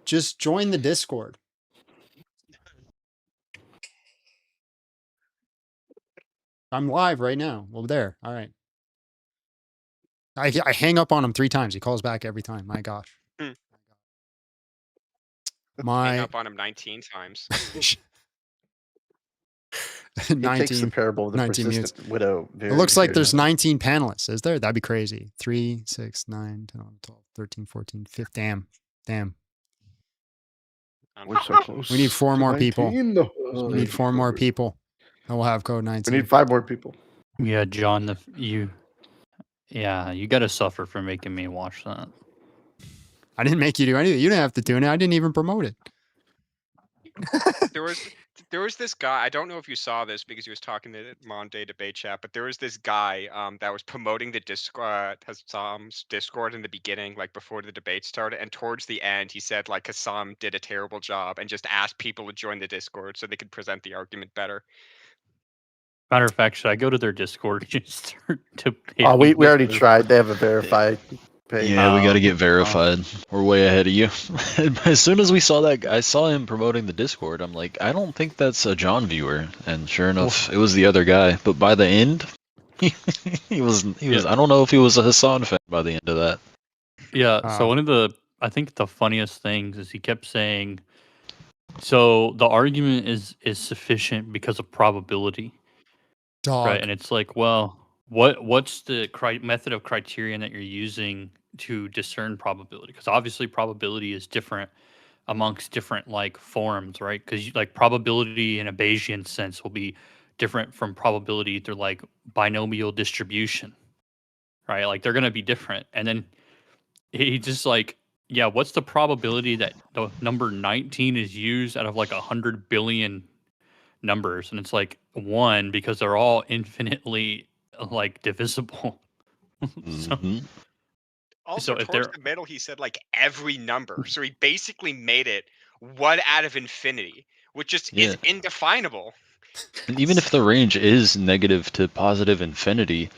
Just join the Discord. I'm live right now. Well, there. All right. I hang up on him 3 times. He calls back every time. My gosh. Hang My up on him 19 times. 19. It takes the parable of the 19 persistent widow. It looks like there's 19 panelists. Is there? That'd be crazy. 3, 6, 9, 10, 11, 12, 13, 14, 15. Damn. We're so close. We need 4 more people. 19. We need 4 more people. And we'll have code 19. We need 5 more people. Yeah, John, you got to suffer for making me watch that. I didn't make you do anything. You didn't have to do it. I didn't even promote it. There was this guy, I don't know if you saw this because he was talking to the Monday debate chat, but there was this guy that was promoting the Hassam's Discord in the beginning, like before the debate started, and towards the end he said like Hassam did a terrible job and just asked people to join the Discord so they could present the argument better. Matter of fact, should I go to their Discord and just start to? Oh, we already tried. They have a verified page. Yeah, we got to get verified. We're way ahead of you. As soon as we saw that, I saw him promoting the Discord. I'm like, I don't think that's a John viewer. And sure enough, it was the other guy. But by the end, he was. I don't know if he was a Hassan fan by the end of that. Yeah. So one of I think the funniest things is he kept saying, so the argument is sufficient because of probability. Dog. Right, and it's like, well, what's the method of criterion that you're using to discern probability? Because obviously probability is different amongst different like forms, right? Because like probability in a Bayesian sense will be different from probability through like binomial distribution, right? Like they're gonna be different. And then he just like, yeah, what's the probability that the number 19 is used out of like 100 billion numbers? And it's like 1 because they're all infinitely like divisible. Also, if towards the middle, he said like every number. So he basically made it 1 out of infinity, which just is indefinable. And even if the range is negative to positive infinity,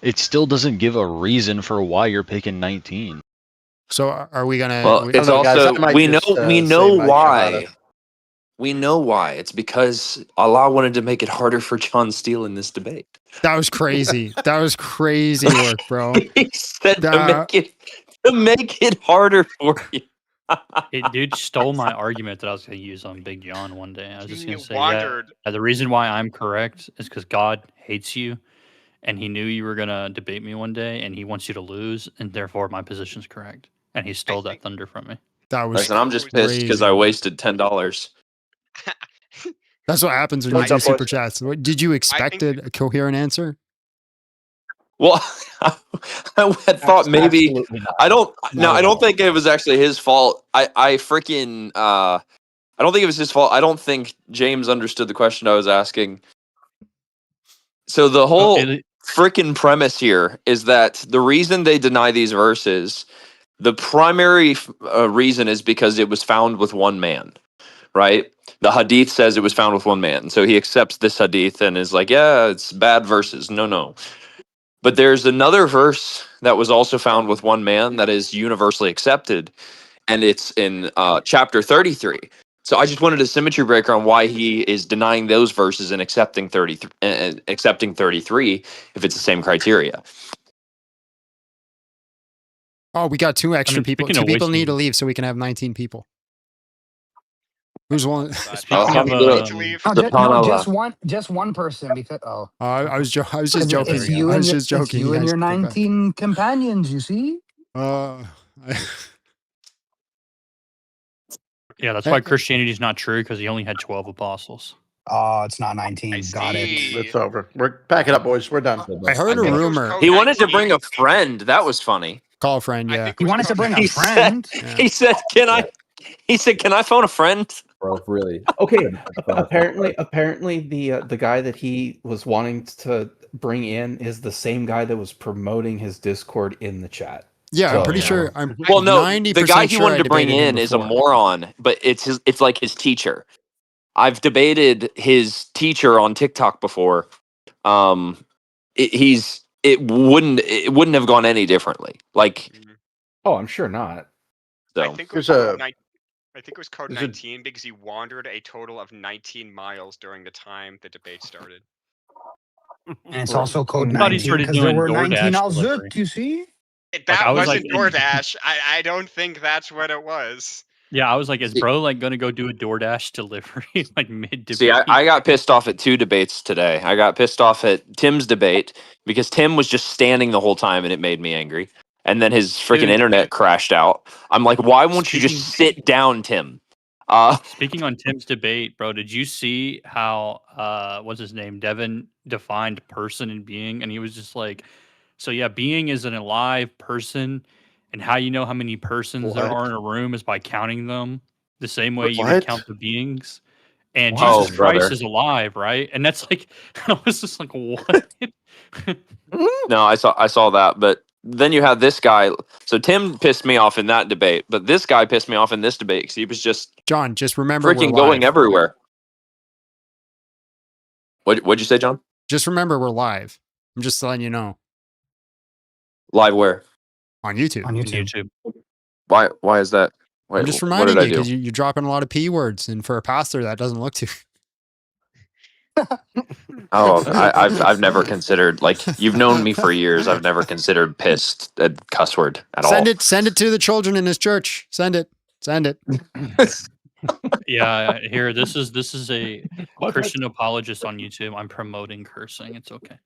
it still doesn't give a reason for why you're picking 19. So are we gonna? Well, it's also we know why. We know why. It's because Allah wanted to make it harder for John Steele in this debate. That was crazy. That was crazy work, bro. He said to make it harder for you. Hey, dude stole my argument that I was going to use on Big John one day. I was just going to say, wandered. the reason why I'm correct is because God hates you, and He knew you were going to debate me one day, and He wants you to lose, and therefore my position's correct. And He stole that thunder from me. That was. Listen, I'm just pissed because I wasted $10. That's what happens when you do super chats. Did you expect a coherent answer? Well, I had thought maybe Absolutely not. I don't Not no, at I don't all. think it was actually his fault. I freaking I don't think it was his fault. I don't think James understood the question I was asking. So the whole freaking premise here is that the reason they deny these verses, the primary reason is because it was found with one man, right? The hadith says it was found with one man. So he accepts this hadith and is like, yeah, it's bad verses. No. But there's another verse that was also found with one man that is universally accepted, and it's in chapter 33. So I just wanted a symmetry breaker on why he is denying those verses and accepting 33, accepting 33 if it's the same criteria. Oh, we got 2 extra people. speaking 2 of people need wasting- to leave so we can have 19 people. Who's one? Speaking Oh, of, Need to leave. Just one person because I was just it's joking. you I and was your, just joking. it's you and guys your can go back. 19 companions. You see? Yeah, that's why Christianity is not true, because he only had 12 apostles. Oh, it's not 19. Got it. It's over. We're pack it up, boys. We're done. I heard a think it was rumor. code He wanted to 19. bring a friend. That was funny. Call a friend. I Yeah. think it He was wanted to code bring a 19. friend. He said, "Can I?" He said, "Can I phone a friend?" Bro, really. Okay, apparently the guy that he was wanting to bring in is the same guy that was promoting his Discord in the chat. Yeah, I'm So, pretty yeah. sure. I'm Well, no, 90% the guy he sure wanted I to bring debated him in is a before. moron, but it's like his teacher. I've debated his teacher on TikTok before. It wouldn't have gone any differently. Like, Oh, I'm sure not. so I think it was There's a- code 19. I think it was code there's a- 19 because he wandered a total of 19 miles during the time the debate started. And it's also code I thought he 19 started because there doing were 19 DoorDash al delivery. Zut, you see? That I was wasn't like- DoorDash. I don't think that's what it was. Yeah, I was like, is bro like gonna go do a DoorDash delivery like mid debate? see, I got pissed off at 2 debates today. I got pissed off at Tim's debate because Tim was just standing the whole time and it made me angry. And then his freaking Dude. internet crashed out. I'm like, why won't you just sit down, Tim? Speaking on Tim's debate, bro, did you see how what's his name? Devin defined person and being, and he was just like, so yeah, being is an alive person, and how you know how many persons there What? are in a room is by counting them. The same way you What? would count the beings. And Oh, Jesus Christ brother. is alive, right? And that's like, I was just like, what? No, I saw that, but then you had this guy. So Tim pissed me off in that debate, but this guy pissed me off in this debate because he was just John, just remember we're freaking going live. everywhere. What'd you say, John? Just remember we're live. I'm just letting you know. Live where? On YouTube. On YouTube. YouTube. Why is that? Wait, I'm just what reminding did I you do? because you're dropping a lot of P words, and for a pastor, that doesn't look too. Oh, I've never considered, like, you've known me for years. I've never considered pissed a cuss word at all. Send it to the children in his church. Send it. Yeah, here, this is a Christian apologist on YouTube. I'm promoting cursing. It's okay.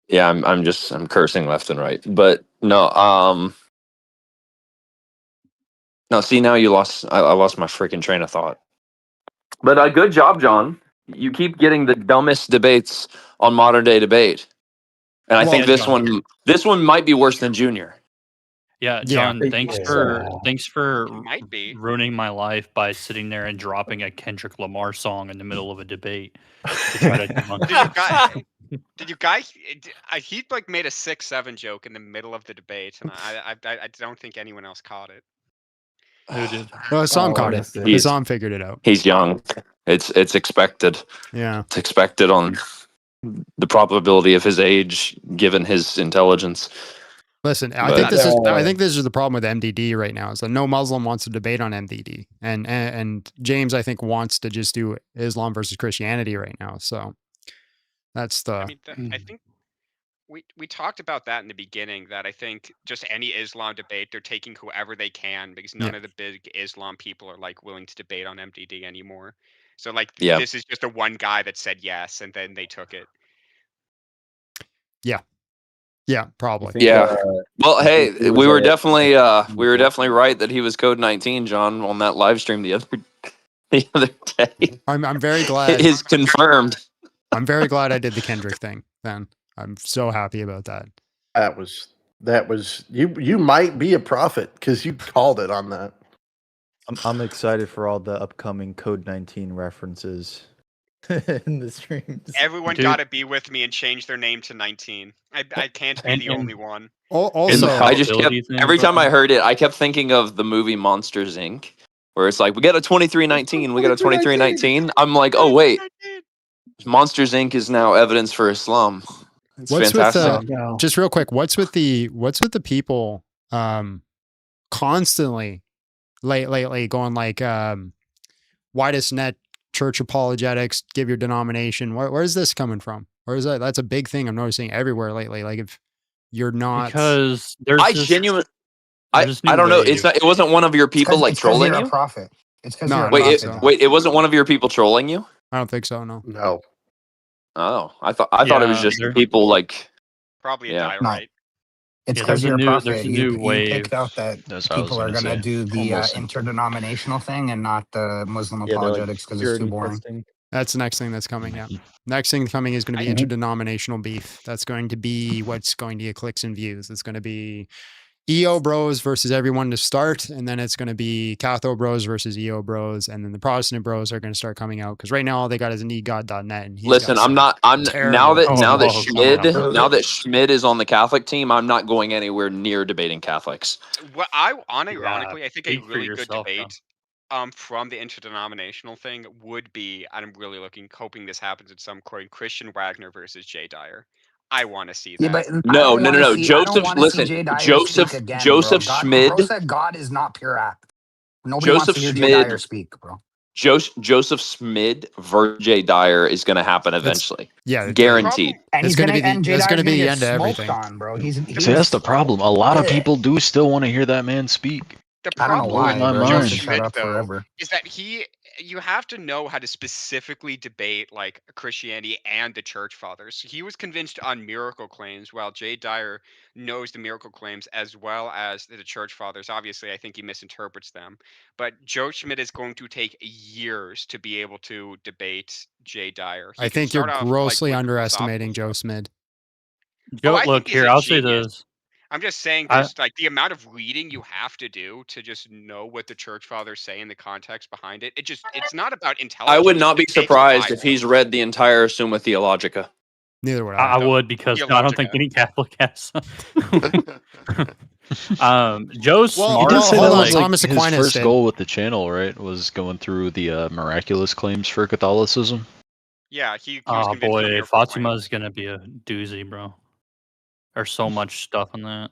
Yeah, I'm cursing left and right. But no, see, now I lost my freaking train of thought. But good job, John. You keep getting the dumbest debates on modern day debate. And I think this one might be worse than Junior. Yeah, John, thanks for Might be. ruining my life by sitting there and dropping a Kendrick Lamar song in the middle of a debate to try to debunk it. Did you guys? He like made a 6-7 joke in the middle of the debate, and I don't think anyone else caught it. Who did? Well, Sam caught it. He's- Sam figured it out. He's young. It's expected. Yeah. It's expected on the probability of his age, given his intelligence. Listen, I think this is the problem with MDD right now. Is that no Muslim wants to debate on MDD, and James I think wants to just do Islam versus Christianity right now. So that's the. I mean, I think we talked about that in the beginning. That I think just any Islam debate, they're taking whoever they can because none of the big Islam people are like willing to debate on MDD anymore. So like this is just the one guy that said yes, and then they took it. Yeah, probably. Yeah. Well, hey, we were definitely right that he was code 19, John, on that live stream the other day. I'm very glad. It is confirmed. I'm very glad I did the Kendrick thing. Then I'm so happy about that. That was That was you. You might be a prophet because you called it on that. I'm excited for all the upcoming Code 19 references in the streams. Everyone Dude. got to be with me and change their name to 19. I can't be the only one. Also, I just kept Probability thing, every time bro. I heard it, I kept thinking of the movie Monsters Inc., where it's like we got a 2319, we got a 2319. I'm like, oh wait, Monsters Inc. is now evidence for Islam. It's what's fantastic. with just real quick? What's with the people constantly lately going like widest net church apologetics, give your denomination? Where's this coming from? Where is that? That's a big thing I'm noticing everywhere lately. Like if you're not, Because there's I this, genuinely, there's this I new don't know. wave. It's not. It wasn't one of your people like trolling you're you. a prophet. It's because No, you're a I don't prophet. think so. Josh. Wait, it wasn't one of your people trolling you. I don't think so. No. No. Oh, I thought it was Yeah, just there- people like. Probably a Yeah. diorite. It's Yeah, because there's a you're a new- prophet. there's a You new wave. picked out that That's what I was people are gonna going to say. do the Almost. interdenominational thing and not the Muslim Yeah, they're like apologetics because it's too purity boring. testing. That's the next thing that's coming. Yeah. Next thing coming is going to be I- interdenominational beef. That's going to be what's going to get clicks and views. It's going to be EO bros versus everyone to start. And then it's going to be Catho bros versus EO bros. And then the Protestant bros are going to start coming out. Because right now all they got is needgod.net. And Listen, I'm now terrible that Oh, Schmid whoa, now that Schmid is on the Catholic team, I'm not going anywhere near debating Catholics. What unironically, I think a speak for really good yourself, bro. debate from the interdenominational thing would be, and I'm really hoping this happens at some point, Christian Wagner versus Jay Dyer. I want to see that. Yeah, but No. I don't Joseph, want to listen, see Jay Dyer Joseph speak again, Joseph bro. Schmid. Bro said God is not pure act. Nobody wants Joseph to hear Jay Schmid. Dyer speak, bro. Joseph Schmid versus Jay Dyer is going to happen eventually. Guaranteed. And It's he's gonna gonna be the- and Jay that's Dyer's gonna be the get end of smoked everything. on, bro. He's See, that's the problem. A lot of Yeah. people do still want to hear that man speak. The I don't know problem why, with my bro. He mind. needs to Joseph shut Schmidt, up though, forever. is that you have to know how to specifically debate like Christianity and the church fathers. He was convinced on miracle claims, while Jay Dyer knows the miracle claims as well as the church fathers. Obviously, I think he misinterprets them. But Joe Schmidt is going to take years to be able to debate Jay Dyer. He I can think you're start off, grossly with the underestimating philosophical Joe stuff. Smid. Joe, I think look he's here. a I'll say genius. this. I'm just saying, I- there's like the amount of reading you have to do to just know what the church fathers say and the context behind it. It's not about intelligence. I would not be it takes a surprised while. if he's read the entire Summa Theologica. Neither would I would, because I don't think any Catholic has. Joe's Well, He smart. did say hold that on, was like Thomas his Aquinas first did. goal with the channel, right? Was going through the miraculous claims for Catholicism. Yeah, he was Oh convinced of boy, miracle Fatima's gonna be a doozy, bro. There's so much stuff in that.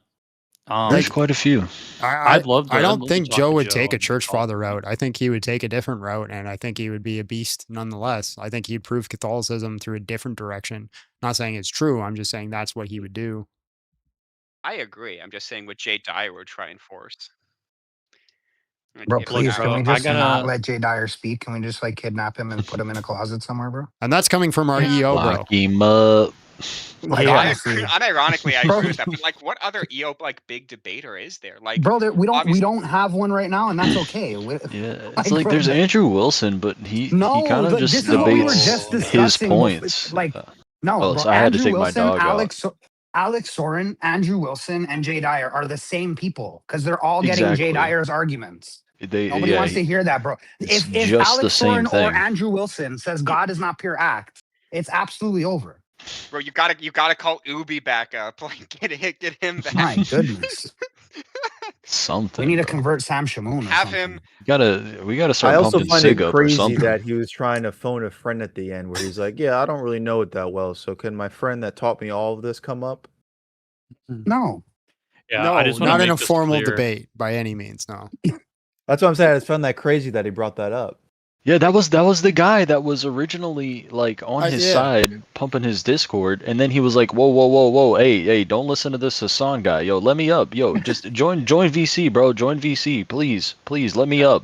There's quite a few. I'd love to. I I'd don't love to think talk Joe to would take Joe a church and talk. father route. I think he would take a different route, and I think he would be a beast nonetheless. I think he'd prove Catholicism through a different direction. Not saying it's true. I'm just saying that's what he would do. I agree. I'm just saying what Jay Dyer would try and force. Bro, If please, that- can we just not let Jay Dyer speak? Can we just like kidnap him and put him in a closet somewhere, bro? And that's coming from our EO, bro. Lock him up. Like, honestly. Unironically, I Bro. agree with that. But like, what other EO like big debater is there? Like, Bro, we obviously- don't have one right now, and that's okay. Yeah, it's like there's Andrew Wilson, but he kind of just this is what we were debates just his discussing. points. Like, no, Oh, bro, so I had to Andrew take my Wilson, dog out. Alex Soren, Andrew Wilson, and Jay Dyer are the same people because they're all getting Jay Exactly. Dyer's arguments. They, Nobody yeah, wants to hear that, bro. it's If just the Alex Soren same or thing. Andrew Wilson says God is not pure act, it's absolutely over. Bro, you gotta call Ubi back up. Like, get him back. My goodness. Something. We need to convert Sam Shamoon. Or Have something. him. We gotta I start also pumping find it Sig up or crazy something. that he was trying to phone a friend at the end where he's like, yeah, I don't really know it that well. So can my friend that taught me all of this come up? No. Yeah, no, I just wanna not in a make this formal clear. debate by any means. No. That's what I'm saying. I just found that crazy that he brought that up. Yeah, that was the guy that was originally like on his yeah. side pumping his Discord, and then he was like, whoa, hey, don't listen to this Hassan guy. Yo, let me up. Yo, just join VC, bro. Join VC, please, let me up.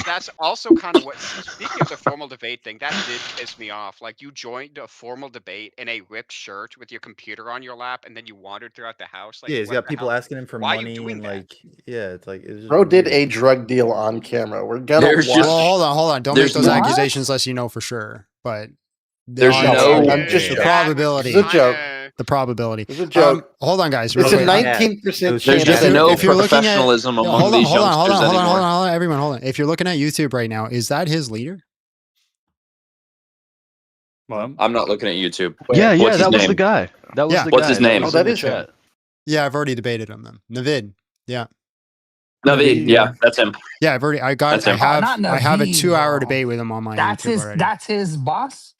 That's also kind of what. Speaking of the formal debate thing, that did piss me off. Like, you joined a formal debate in a ripped shirt with your computer on your lap, and then you wandered throughout the house. Like, Yeah, he's what got the people hell? asking him for Why are you money doing and that? like, yeah, it's like it's just Bro did weird. a drug deal on camera. We're gonna There's watch. just- Well, hold on. Don't make there's those no- accusations unless you know for sure. But There's odds no- are- I'm just the joking. probability. It's a joke. the probability. It's a joke. Hold on, guys. Real It's a quick. 19% There's just chance. no If you're looking at- professionalism among hold on, these hold on, youngsters hold on, anymore. hold on, everyone, hold on. If you're looking at YouTube right now, is that his leader? Well, I'm not looking at YouTube. Yeah, What's his that was name? the guy. That was Yeah. the What's guy. his name? was Oh, in that the is him. chat. Yeah, I've already debated him. Then Navid. Yeah, Naveed, yeah, that's him. yeah, I've already. That's him. not I have a Naveed, 2-hour bro. debate with him on my That's YouTube his. already. That's his boss.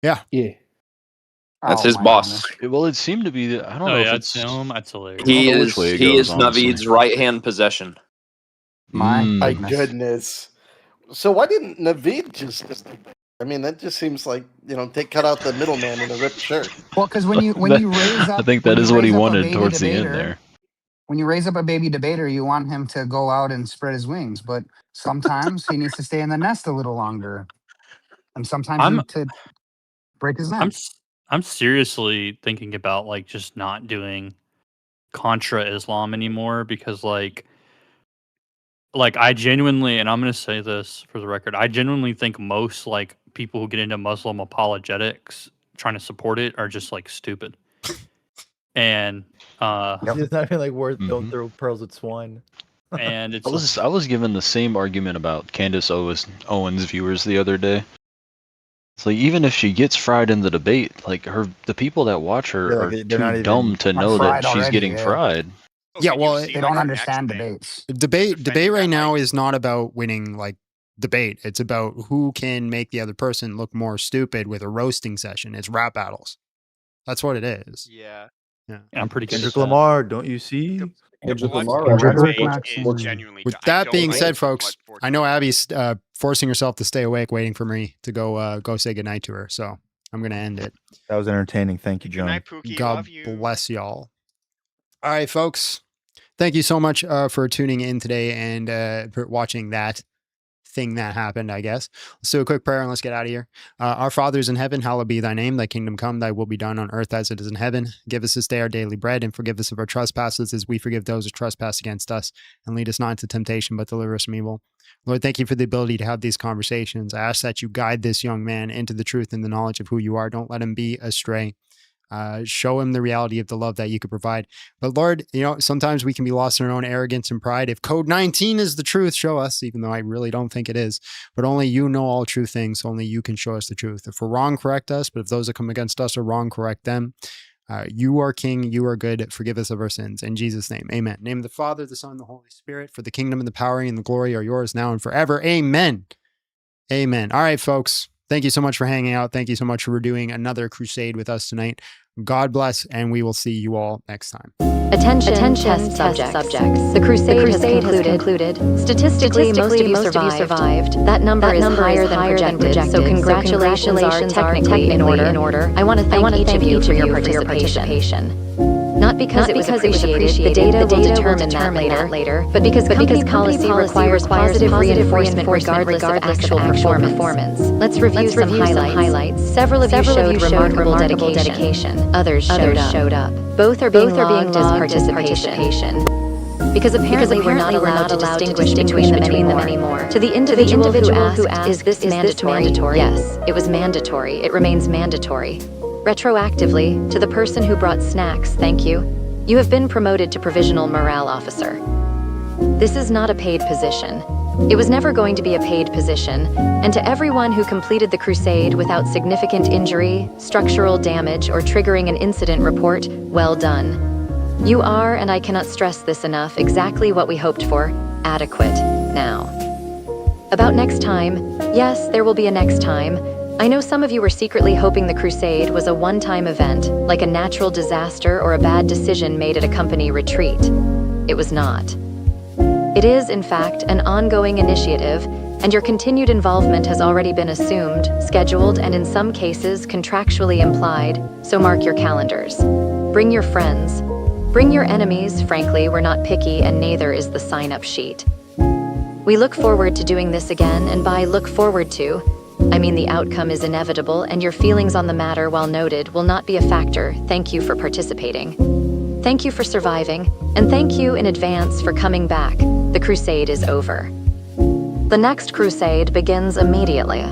Yeah. That's Oh his my boss. goodness. Well, it seemed to be. I don't oh know yeah, if it's it's. him. That's hilarious. I don't He know which is way it he goes, is honestly. Naveed's right hand possession. My My goodness. goodness. So why didn't Naveed just? I mean, that just seems like cut out the middleman in a ripped shirt. Well, because when you raise up, I think when that you is what he raise up a wanted baby towards the end debater, there. when you raise up a baby debater, you want him to go out and spread his wings, but sometimes he needs to stay in the nest a little longer, and sometimes you I'm need to break his I'm neck. s- I'm seriously thinking about like just not doing Contra Islam anymore because like I genuinely, and I'm going to say this for the record, I genuinely think most like people who get into Muslim apologetics trying to support it are just like stupid. And It's not even like worth Mhm. don't throw pearls at swine. and it's I was given the same argument about Candace Owens viewers the other day. It's like even if she gets fried in the debate, like the people that watch her Yeah, are like, they're not too even- dumb to Are know that fried she's already, getting yeah. fried. Yeah, Did you well, see, They like, don't the understand next thing? debates. debate defending right that, now like- is not about winning like debate. It's about who can make the other person look more stupid with a roasting session. It's rap battles. That's what it is. Yeah. I'm pretty good at Kendrick that. Lamar, don't you see? The Kendrick blood Lamar, sport Kendrick debate Lamar. is genuinely. With I that don't being like said, the folks, Bloodsport I know debate. Abby's forcing herself to stay awake, waiting for me to go say goodnight to her. So I'm gonna end it. That was entertaining. Thank you, Good John. night, Pookie. God Love you. bless y'all. All right, folks. Thank you so much for tuning in today and for watching that thing that happened, I guess. Let's do a quick prayer and let's get out of here. Our Father's in heaven, hallowed be thy name. Thy kingdom come, thy will be done on earth as it is in heaven. Give us this day our daily bread and forgive us of our trespasses as we forgive those who trespass against us. And lead us not into temptation, but deliver us from evil. Lord, thank you for the ability to have these conversations. I ask that you guide this young man into the truth and the knowledge of who you are. Don't let him be astray. Show him the reality of the love that you could provide. But Lord, sometimes we can be lost in our own arrogance and pride. If code 19 is the truth, show us, even though I really don't think it is. But only you know all true things. Only you can show us the truth. If we're wrong, correct us. But if those that come against us are wrong, correct them. You are King. You are good. Forgive us of our sins. In Jesus' name, amen. Name of the Father, the Son, and the Holy Spirit. For the kingdom and the power and the glory are yours now and forever. Amen. Amen. All right, folks. Thank you so much for hanging out. Thank you so much for doing another crusade with us tonight. God bless, and we will see you all next time. Attention test subjects. The crusade has concluded. Statistically, most of you survived. That number is higher than projected, so congratulations are technically in order. I want to thank each of you for your participation. Not because it was appreciated, the data will determine that later, but because company policy requires positive reinforcement regardless of actual performance. Let's review some highlights. Several of you showed remarkable dedication. Others showed up. Both are being logged as participation. Because apparently we're not allowed to distinguish between them anymore. To the individual who asked, is this mandatory? Yes, it was mandatory. It remains mandatory. Retroactively, to the person who brought snacks, thank you. You have been promoted to Provisional Morale Officer. This is not a paid position. It was never going to be a paid position, and to everyone who completed the crusade without significant injury, structural damage, or triggering an incident report, well done. You are, and I cannot stress this enough, exactly what we hoped for, adequate now. About next time, yes, there will be a next time. I know some of you were secretly hoping the crusade was a one-time event, like a natural disaster or a bad decision made at a company retreat. It was not. It is, in fact, an ongoing initiative, and your continued involvement has already been assumed, scheduled, and in some cases contractually implied, so mark your calendars. Bring your friends. Bring your enemies. Frankly, we're not picky, and neither is the sign-up sheet. We look forward to doing this again, and by look forward to, I mean the outcome is inevitable, and your feelings on the matter, while noted, will not be a factor. Thank you for participating. Thank you for surviving, and thank you in advance for coming back. The crusade is over. The next crusade begins immediately.